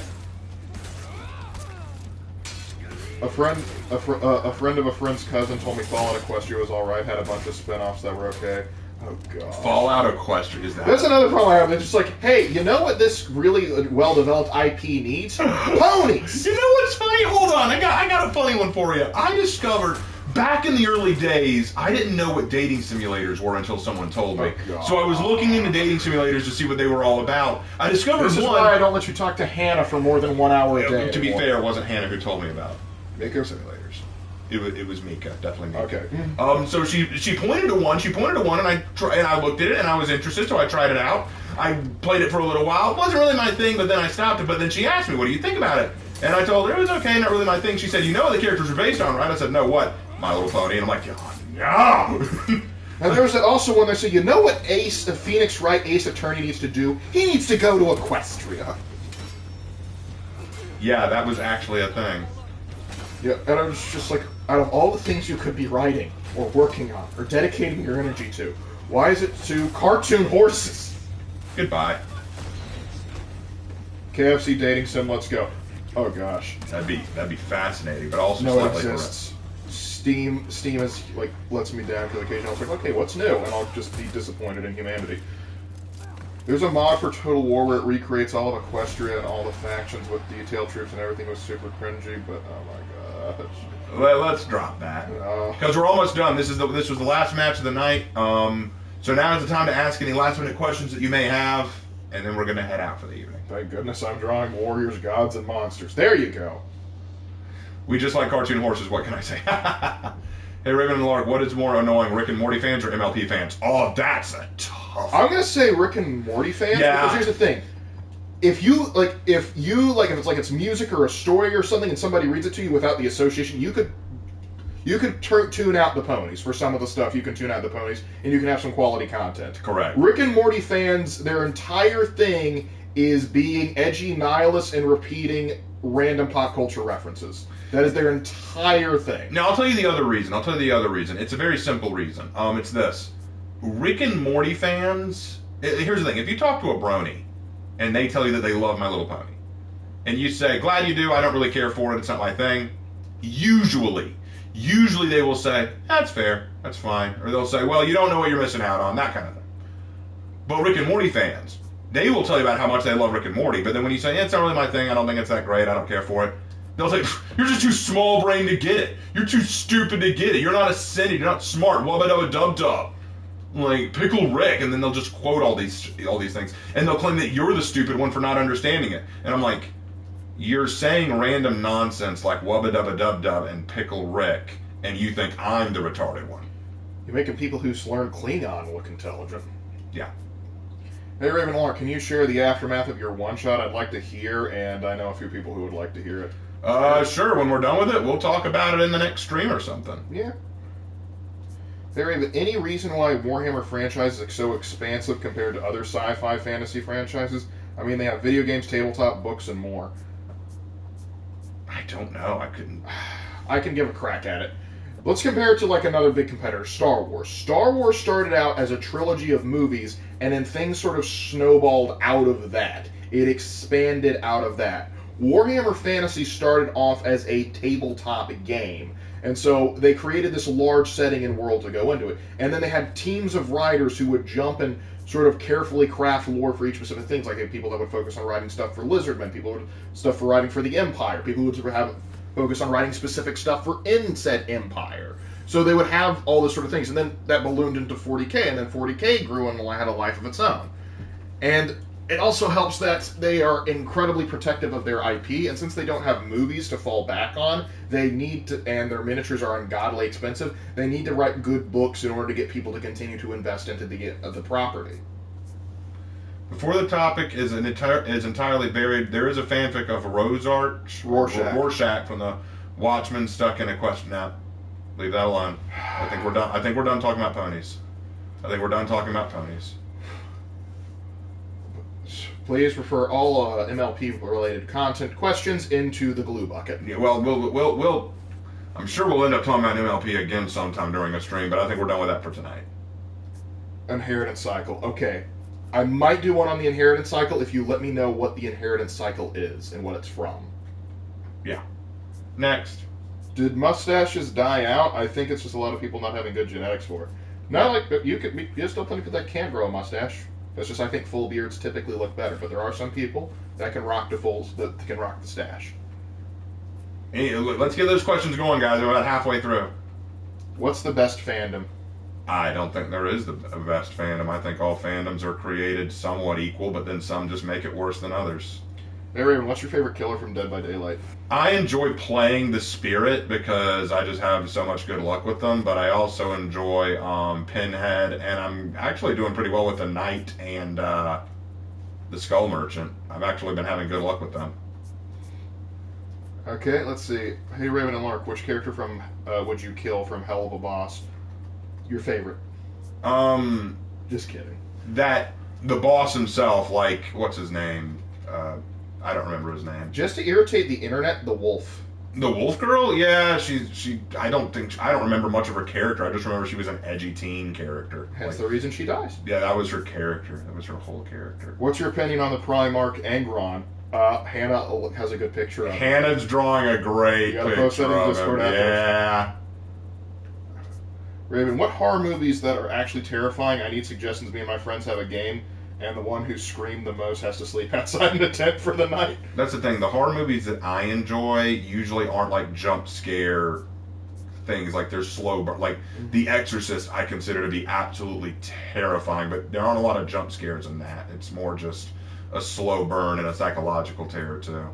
A friend of a friend's cousin told me Fallout Equestria was alright, had a bunch of spin-offs that were okay. Oh, God. Fallout Equestria, is that? That's another problem I have. It's just like, hey, you know what this really well-developed IP needs? Ponies! You know what's funny? Hold on, I got a funny one for you. I discovered back in the early days, I didn't know what dating simulators were until someone told me. Oh, so I was looking into dating simulators to see what they were all about. I discovered This is one. why I don't let you talk to Hannah for more than 1 hour a day. To be anymore. fair, it wasn't Hannah who told me about Mika? simulators. It was Mika, definitely Mika. Okay. So she pointed to one. She pointed to one, and I looked at it, and I was interested, so I tried it out. I played it for a little while. It wasn't really my thing, but then I stopped it. But then she asked me, "What do you think about it?" And I told her it was okay, not really my thing. She said, "You know what the characters are based on, right?" I said, "No, what?" My Little Pony. And I'm like, "Oh, no." And there was also one that said, you know what Phoenix Wright Ace Attorney needs to do? He needs to go to Equestria. Yeah, that was actually a thing. Yeah, and I was just like, out of all the things you could be writing, or working on, or dedicating your energy to, why is it to cartoon horses? Goodbye. KFC dating sim, let's go. Oh gosh. That'd be fascinating, but also No, it slightly exists. Steam is like lets me down for the occasion. I was like, okay, what's new? And I'll just be disappointed in humanity. There's a mod for Total War where it recreates all of Equestria and all the factions with detailed troops and everything was super cringy, but oh my gosh. Well, let's drop that because we're almost done. This was the last match of the night. So now is the time to ask any last-minute questions that you may have, and then we're gonna head out for the evening. Thank goodness I'm drawing warriors, gods, and monsters. There you go. We just like cartoon horses. What can I say? Hey, Raven and Lark, what is more annoying, Rick and Morty fans or MLP fans? Oh, that's a tough. I'm gonna say Rick and Morty fans because here's the thing. If it's music or a story or something, and somebody reads it to you without the association, you could tune out the ponies for some of the stuff. You can tune out the ponies, and you can have some quality content. Correct. Rick and Morty fans, their entire thing is being edgy nihilists and repeating random pop culture references. That is their entire thing. Now, I'll tell you the other reason. It's a very simple reason. It's this. Rick and Morty fans, here's the thing. If you talk to a brony, and they tell you that they love My Little Pony, and you say, glad you do, I don't really care for it, it's not my thing, usually they will say, that's fair, that's fine. Or they'll say, well, you don't know what you're missing out on, that kind of thing. But Rick and Morty fans, they will tell you about how much they love Rick and Morty, but then when you say, yeah, it's not really my thing, I don't think it's that great, I don't care for it, they'll say, you're just too small-brained to get it. You're too stupid to get it. You're not ascended. You're not smart. Wubba-dubba-dub-dub. Like, Pickle Rick, and then they'll just quote all these things. And they'll claim that you're the stupid one for not understanding it. And I'm like, you're saying random nonsense like Wubba-dubba-dub-dub and Pickle Rick, and you think I'm the retarded one. You're making people who learn Klingon look intelligent. Yeah. Hey, Raven Lark, can you share the aftermath of your one-shot? I'd like to hear, and I know a few people who would like to hear it. Sure, when we're done with it, we'll talk about it in the next stream or something. Yeah. Hey, Raven, any reason why Warhammer franchise is so expansive compared to other sci-fi fantasy franchises? I mean, they have video games, tabletop, books, and more. I don't know. I can give a crack at it. Let's compare it to like another big competitor, Star Wars. Star Wars started out as a trilogy of movies, and then things sort of snowballed out of that. It expanded out of that. Warhammer Fantasy started off as a tabletop game, and so they created this large setting and world to go into it. And then they had teams of writers who would jump and sort of carefully craft lore for each specific things. Like they had people that would focus on writing stuff for Lizardmen, people would stuff for writing for the Empire, people who would have focus on writing specific stuff for in said Empire. So they would have all this sort of things, and then that ballooned into 40K, and then 40K grew and had a life of its own. And it also helps that they are incredibly protective of their IP, and since they don't have movies to fall back on, they need to, and their miniatures are ungodly expensive, they need to write good books in order to get people to continue to invest into the property. Before the topic is entirely buried, there is a fanfic of Rorschach from the Watchmen stuck in a question. Now, leave that alone. I think we're done. I think we're done talking about ponies. Please refer all MLP-related content questions into the glue bucket. Yeah, well, we'll. I'm sure we'll end up talking about MLP again sometime during a stream, but I think we're done with that for tonight. Inheritance cycle. Okay. I might do one on the inheritance cycle if you let me know what the inheritance cycle is and what it's from. Yeah. Next. Did mustaches die out? I think it's just a lot of people not having good genetics for it. No, like there's still plenty of people that can grow a mustache. It's just I think full beards typically look better, but there are some people that can rock that can rock the stash. Hey, let's get those questions going, guys. We're about halfway through. What's the best fandom? I don't think there is the best fandom. I think all fandoms are created somewhat equal, but then some just make it worse than others. Hey Raven, what's your favorite killer from Dead by Daylight? I enjoy playing the Spirit because I just have so much good luck with them, but I also enjoy Pinhead, and I'm actually doing pretty well with the Knight and the Skull Merchant. I've actually been having good luck with them. Okay, let's see. Hey Raven and Lark, which character from would you kill from Hell of a Boss? Your favorite? Just kidding. The boss himself, like, what's his name? I don't remember his name. Just to irritate the internet, the Wolf. The Wolf Girl? Yeah, I don't remember much of her character. I just remember she was an edgy teen character. Hence the reason she dies. Yeah, that was her character. That was her whole character. What's your opinion on the Primarch Angron? Hannah has a good picture of him. Hannah's drawing a great picture post that in of Discord him. afterwards. Yeah. Raven, what horror movies that are actually terrifying? I need suggestions. Me and my friends have a game, and the one who screamed the most has to sleep outside in the tent for the night. That's the thing. The horror movies that I enjoy usually aren't like jump scare things. Like they're slow, but like The Exorcist, I consider to be absolutely terrifying. But there aren't a lot of jump scares in that. It's more just a slow burn and a psychological terror too.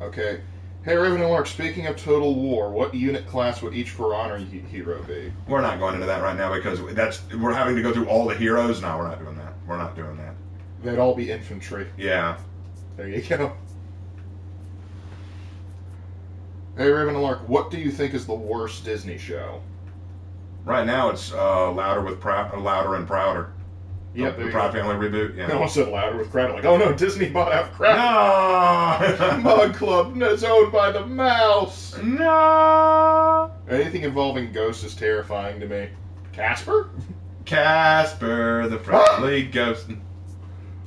Okay. Hey, Raven and Lark, speaking of Total War, what unit class would each For Honor hero be? We're not going into that right now because we're having to go through all the heroes. No, we're not doing that. We're not doing that. They'd all be infantry. Yeah. There you go. Hey, Raven and Lark, what do you think is the worst Disney show? Right now it's Louder and Prouder. Yep, the Proud Family reboot. Yeah. I almost said Louder with Crowder. Like, oh no, Disney bought out Crowder. No. Mug Club is owned by the mouse. No. Anything involving ghosts is terrifying to me. Casper? Casper, the friendly ghost.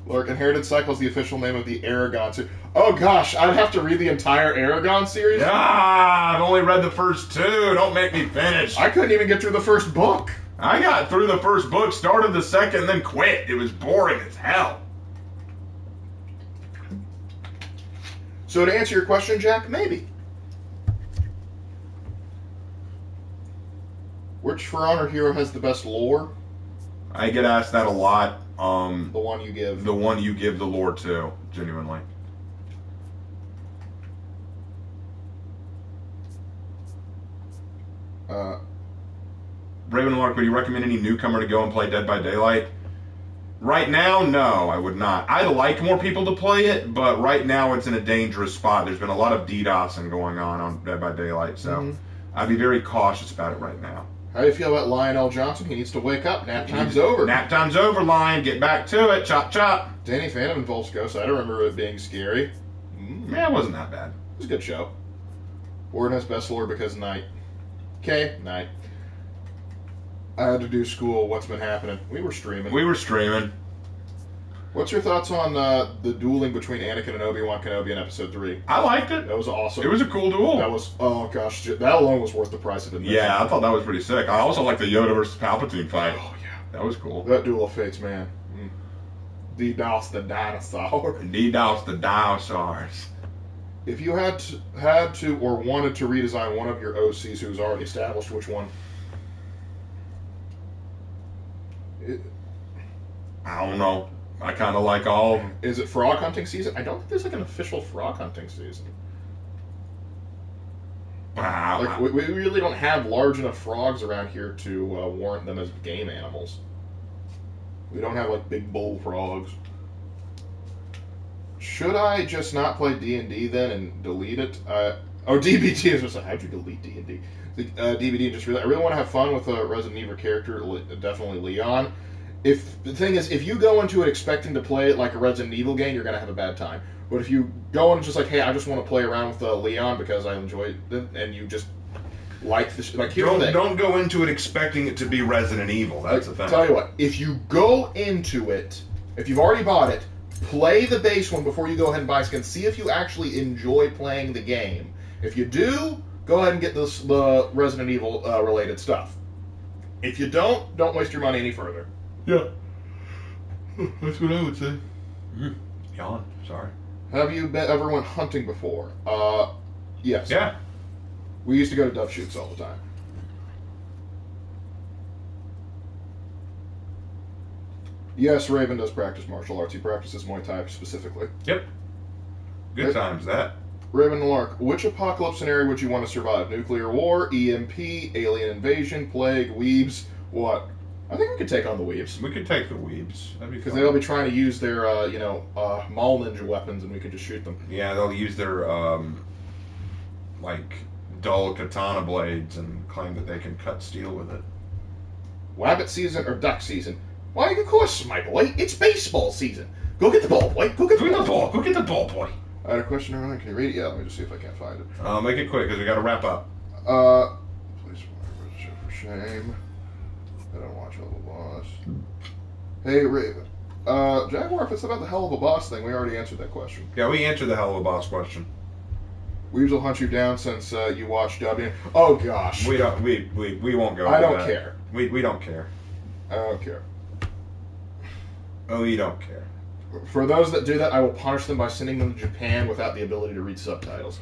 Lark, Inheritance Cycle is the official name of the Aragon series. Oh gosh, I'd have to read the entire Aragon series? I've only read the first two. Don't make me finish. I couldn't even get through the first book. I got through the first book, started the second, and then quit. It was boring as hell. So to answer your question, Jack, maybe. Which For Honor hero has the best lore? I get asked that a lot. The one you give. The one you give the lore to, genuinely. Raven and Lark, would you recommend any newcomer to go and play Dead by Daylight? Right now, no, I would not. I'd like more people to play it, but right now it's in a dangerous spot. There's been a lot of DDoSing going on Dead by Daylight, so I'd be very cautious about it right now. How do you feel about Lionel Johnson? He needs to wake up. Nap time's over. Nap time's over, Lion. Get back to it. Chop, chop. Danny Phantom involves ghosts. I don't remember it being scary. Yeah, it wasn't that bad. It was a good show. Warden has best lore because night. Okay, night. I had to do school. What's been happening? We were streaming. What's your thoughts on the dueling between Anakin and Obi-Wan Kenobi in Episode 3? I liked it. That was awesome. It was a cool duel. That was, oh gosh, that alone was worth the price of admission. Yeah, I thought that was pretty sick. I also like the Yoda versus Palpatine fight. Oh, yeah. That was cool. That Duel of Fates, man. DDoS the dinosaur. DDoS the dinosaurs. If you had to or wanted to redesign one of your OCs who's already established, which one? I don't know. I kind of like all. Is it frog hunting season? I don't think there's like an official frog hunting season. Wow. Like we really don't have large enough frogs around here to warrant them as game animals. We don't have like big bullfrogs. Should I just not play D&D then and delete it? DBT is just how'd you delete D&D? DBD just really, I really want to have fun with a Resident Evil character, definitely Leon. If the thing is, if you go into it expecting to play it like a Resident Evil game, you're gonna have a bad time. But if you go in just like, hey, I just want to play around with Leon because I enjoy it, and you just like here's the thing. Don't go into it expecting it to be Resident Evil. That's the thing. Tell you what, if you go into it, if you've already bought it, play the base one before you go ahead and buy skin. See if you actually enjoy playing the game. If you do, go ahead and get the Resident Evil related stuff. If you don't waste your money any further. Yeah. That's what I would say. Yawn. Sorry. Have you ever went hunting before? Yes. Yeah. We used to go to dove shoots all the time. Yes, Raven does practice martial arts. He practices Muay Thai specifically. Yep. Good times, that. Raven Lark, which apocalypse scenario would you want to survive? Nuclear war, EMP, alien invasion, plague, weebs, what? I think we could take on the weebs. We could take the weebs. That'd be because fun. they'll be trying to use their, mall ninja weapons, and we could just shoot them. Yeah, they'll use their, dull katana blades and claim that they can cut steel with it. Wabbit season or duck season? Why, of course, my boy. It's baseball season. Go get the ball, boy. Go get the ball. Go get the ball, boy. I had a question earlier. Can you read it? Yeah, let me just see if I can't find it. Make it quick, because we got to wrap up. Please, for shame. I don't watch Hell of a Boss. Hey, Raven. Jaguar, if it's about the Hell of a Boss thing, we already answered that question. Yeah, we answered the Hell of a Boss question. Weebs will hunt you down since you watched W. Oh, gosh. We don't. We won't go. I don't care. We don't care. I don't care. Oh, we don't care. For those that do that, I will punish them by sending them to Japan without the ability to read subtitles.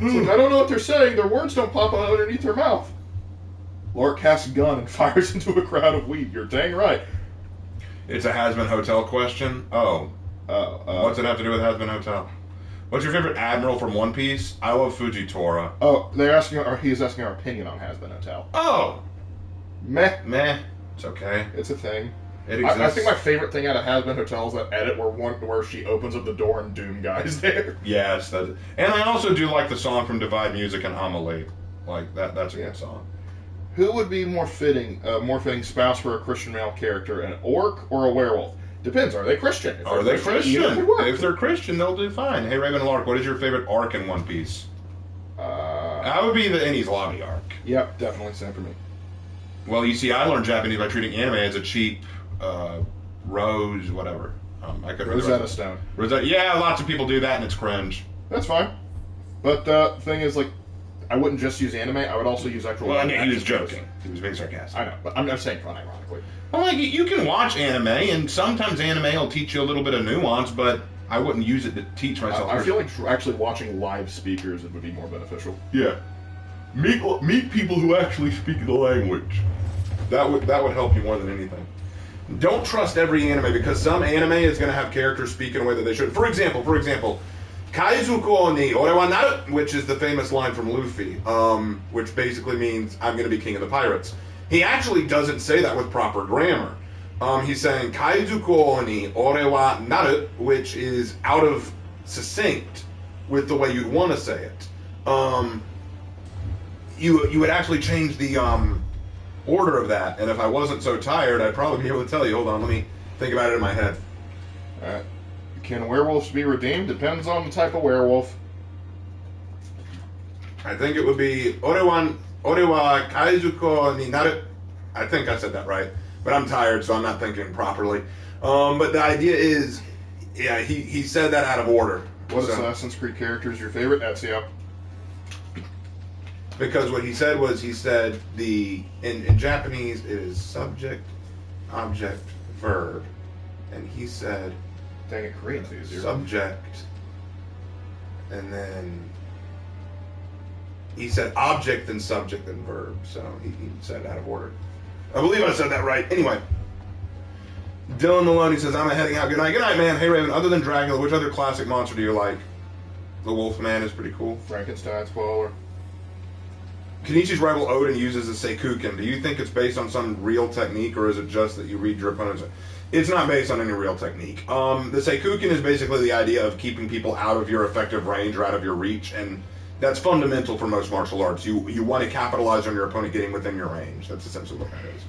It's like, I don't know what they're saying. Their words don't pop out underneath their mouth. Lork casts a gun and fires into a crowd of weed. You're dang right. It's a Has Been Hotel question. What's it have to do with Has Been Hotel? What's your favorite admiral from One Piece? I love Fujitora. Oh, they're asking, or he's asking our opinion on Has Been Hotel. Oh! Meh. It's okay. It's a thing. It exists. I think my favorite thing out of Has Been Hotel is that edit where she opens up the door and Doom Guy's there. Yes, and I also do like the song from Divide Music and Amelie. Like that's a good song. Who would be more fitting spouse for a Christian male character, an orc or a werewolf? Depends. Are they Christian? If they're Christian, they'll do fine. Hey, Raven Lark, what is your favorite arc in One Piece? That would be the Enies Lobby arc. Yep, definitely same for me. Well, you see, I learned Japanese by treating anime as a cheap rose, whatever. I could Rosetta Stone. Yeah, lots of people do that, and it's cringe. That's fine. But the thing is, I wouldn't just use anime. I would also use actual. Well, I mean, he was joking. He was being sarcastic. I know, but I'm not saying fun, ironically. Well, you can watch anime, and sometimes anime will teach you a little bit of nuance, but I wouldn't use it to teach myself. I feel like actually watching live speakers would be more beneficial. Yeah. Meet people who actually speak the language. That would help you more than anything. Don't trust every anime, because some anime is going to have characters speak in a way that they should. For example, Kaizuko ni ore wa naru, which is the famous line from Luffy, which basically means I'm going to be king of the pirates. He actually doesn't say that with proper grammar. He's saying Kaizuko ni ore wa naru, which is out of succinct with the way you'd want to say it. You would actually change the order of that, and if I wasn't so tired, I'd probably be able to tell you. Hold on, let me think about it in my head. Alright. Can werewolves be redeemed? Depends on the type of werewolf. I think it would be Ore wa Kaizuko ni naru. I think I said that right, but I'm tired, so I'm not thinking properly. But the idea is, yeah, he said that out of order. What Assassin's Creed character is your favorite? Ezio. Because what he said was, in Japanese it is subject, object, verb, and he said, dang it, Korean's easier. Subject, and then he said object, then subject, then verb. So he said it out of order. I believe I said that right. Anyway, Dylan Maloney says, I'm heading out. Good night. Good night, man. Hey, Raven, other than Dracula, which other classic monster do you like? The Wolfman is pretty cool. Frankenstein, spoiler. Kenichi's rival Odin uses a Seikuken. Do you think it's based on some real technique, or is it just that you read your opponent's? It's not based on any real technique. The Seikuken is basically the idea of keeping people out of your effective range or out of your reach, and that's fundamental for most martial arts. You want to capitalize on your opponent getting within your range. That's essentially what that is.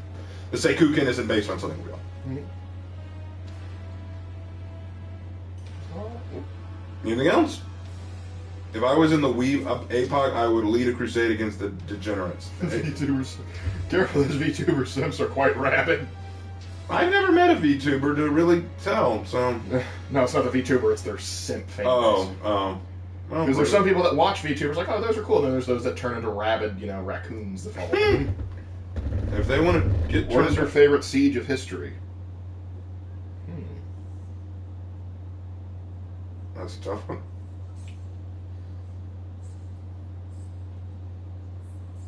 The Seikuken isn't based on something real. Mm-hmm. Anything else? If I was in the APOC, I would lead a crusade against the degenerates. VTubers. Careful, those VTuber simps are quite rabid. I've never met a VTuber to really tell, so... No, it's not the VTuber, it's their simp fans. Oh. Because there's some people that watch VTubers like, oh, those are cool, and then there's those that turn into rabid, raccoons that follow them. If they want to get... What is your favorite siege of history? That's a tough one.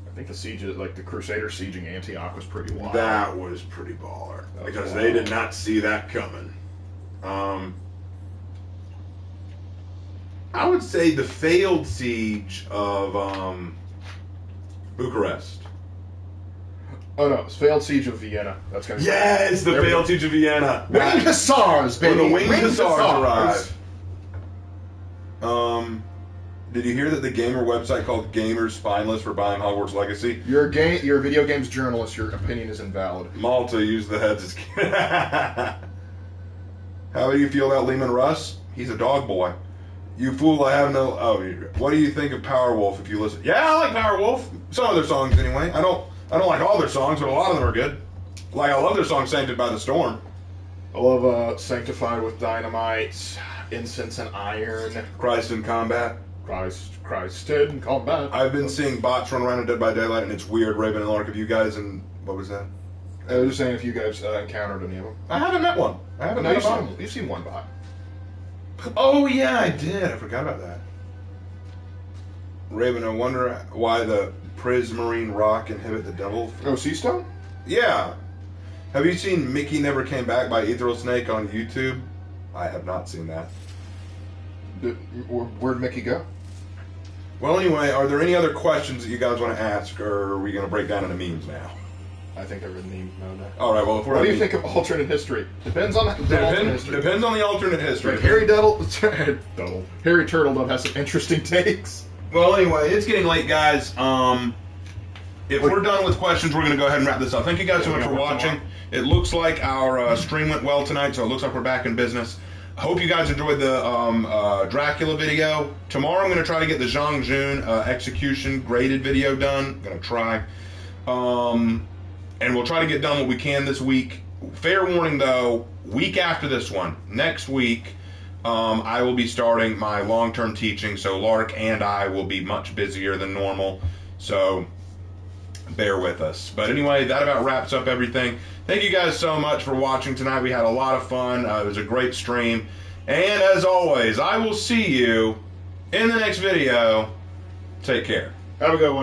I think the siege, like the Crusader sieging Antioch, was pretty wild. That was pretty baller. Because they did not see that coming. I would say the failed siege of Bucharest. Oh no, it's failed siege of Vienna. That's gonna be Yes, the failed siege of Vienna. Winged Hussars, baby. When the Winged Hussars arrive. Did you hear that the gamer website called Gamers Spineless for buying Hogwarts Legacy? You're a video games journalist. Your opinion is invalid. Malta used the heads as... How do you feel about Lehman Russ? He's a dog boy. You fool, I have no... Oh, what do you think of Powerwolf if you listen? Yeah, I like Powerwolf. Some of their songs, anyway. I don't like all their songs, but a lot of them are good. Like, I love their song Sanctified by the Storm. I love Sanctified with Dynamite, Incense and Iron. Christ in Combat. Christ in Combat. I've been seeing bots run around in Dead by Daylight, and it's weird. Raven and Lark, if you guys, and what was that? I was just saying if you guys encountered any of them. I haven't met one. I haven't met a bot. You've seen one bot. Oh, yeah, I did. I forgot about that. Raven, I wonder why the Prismarine Rock inhibit the devil. Oh, Sea Stone? Yeah. Have you seen Mickey Never Came Back by Ethereal Snake on YouTube? I have not seen that. Where'd Mickey go? Well, anyway, are there any other questions that you guys want to ask, or are we going to break down into memes now? I think they're in meme mode now. All right, well, if we're... What do you think of alternate history? Depends on the alternate history. Depends on the alternate history. Like Harry Turtledove has some interesting takes. Well, anyway, it's getting late, guys. If we're done with questions, we're going to go ahead and wrap this up. Thank you guys so much for watching. It looks like our stream went well tonight, so it looks like we're back in business. I hope you guys enjoyed the Dracula video. Tomorrow I'm going to try to get the Zhang Jun execution graded video done. I'm going to try. And we'll try to get done what we can this week. Fair warning, though, week after this one, next week, I will be starting my long-term teaching, so Lark and I will be much busier than normal. So bear with us. But anyway, that about wraps up everything. Thank you guys so much for watching tonight. We had a lot of fun. It was a great stream. And as always, I will see you in the next video. Take care. Have a good one.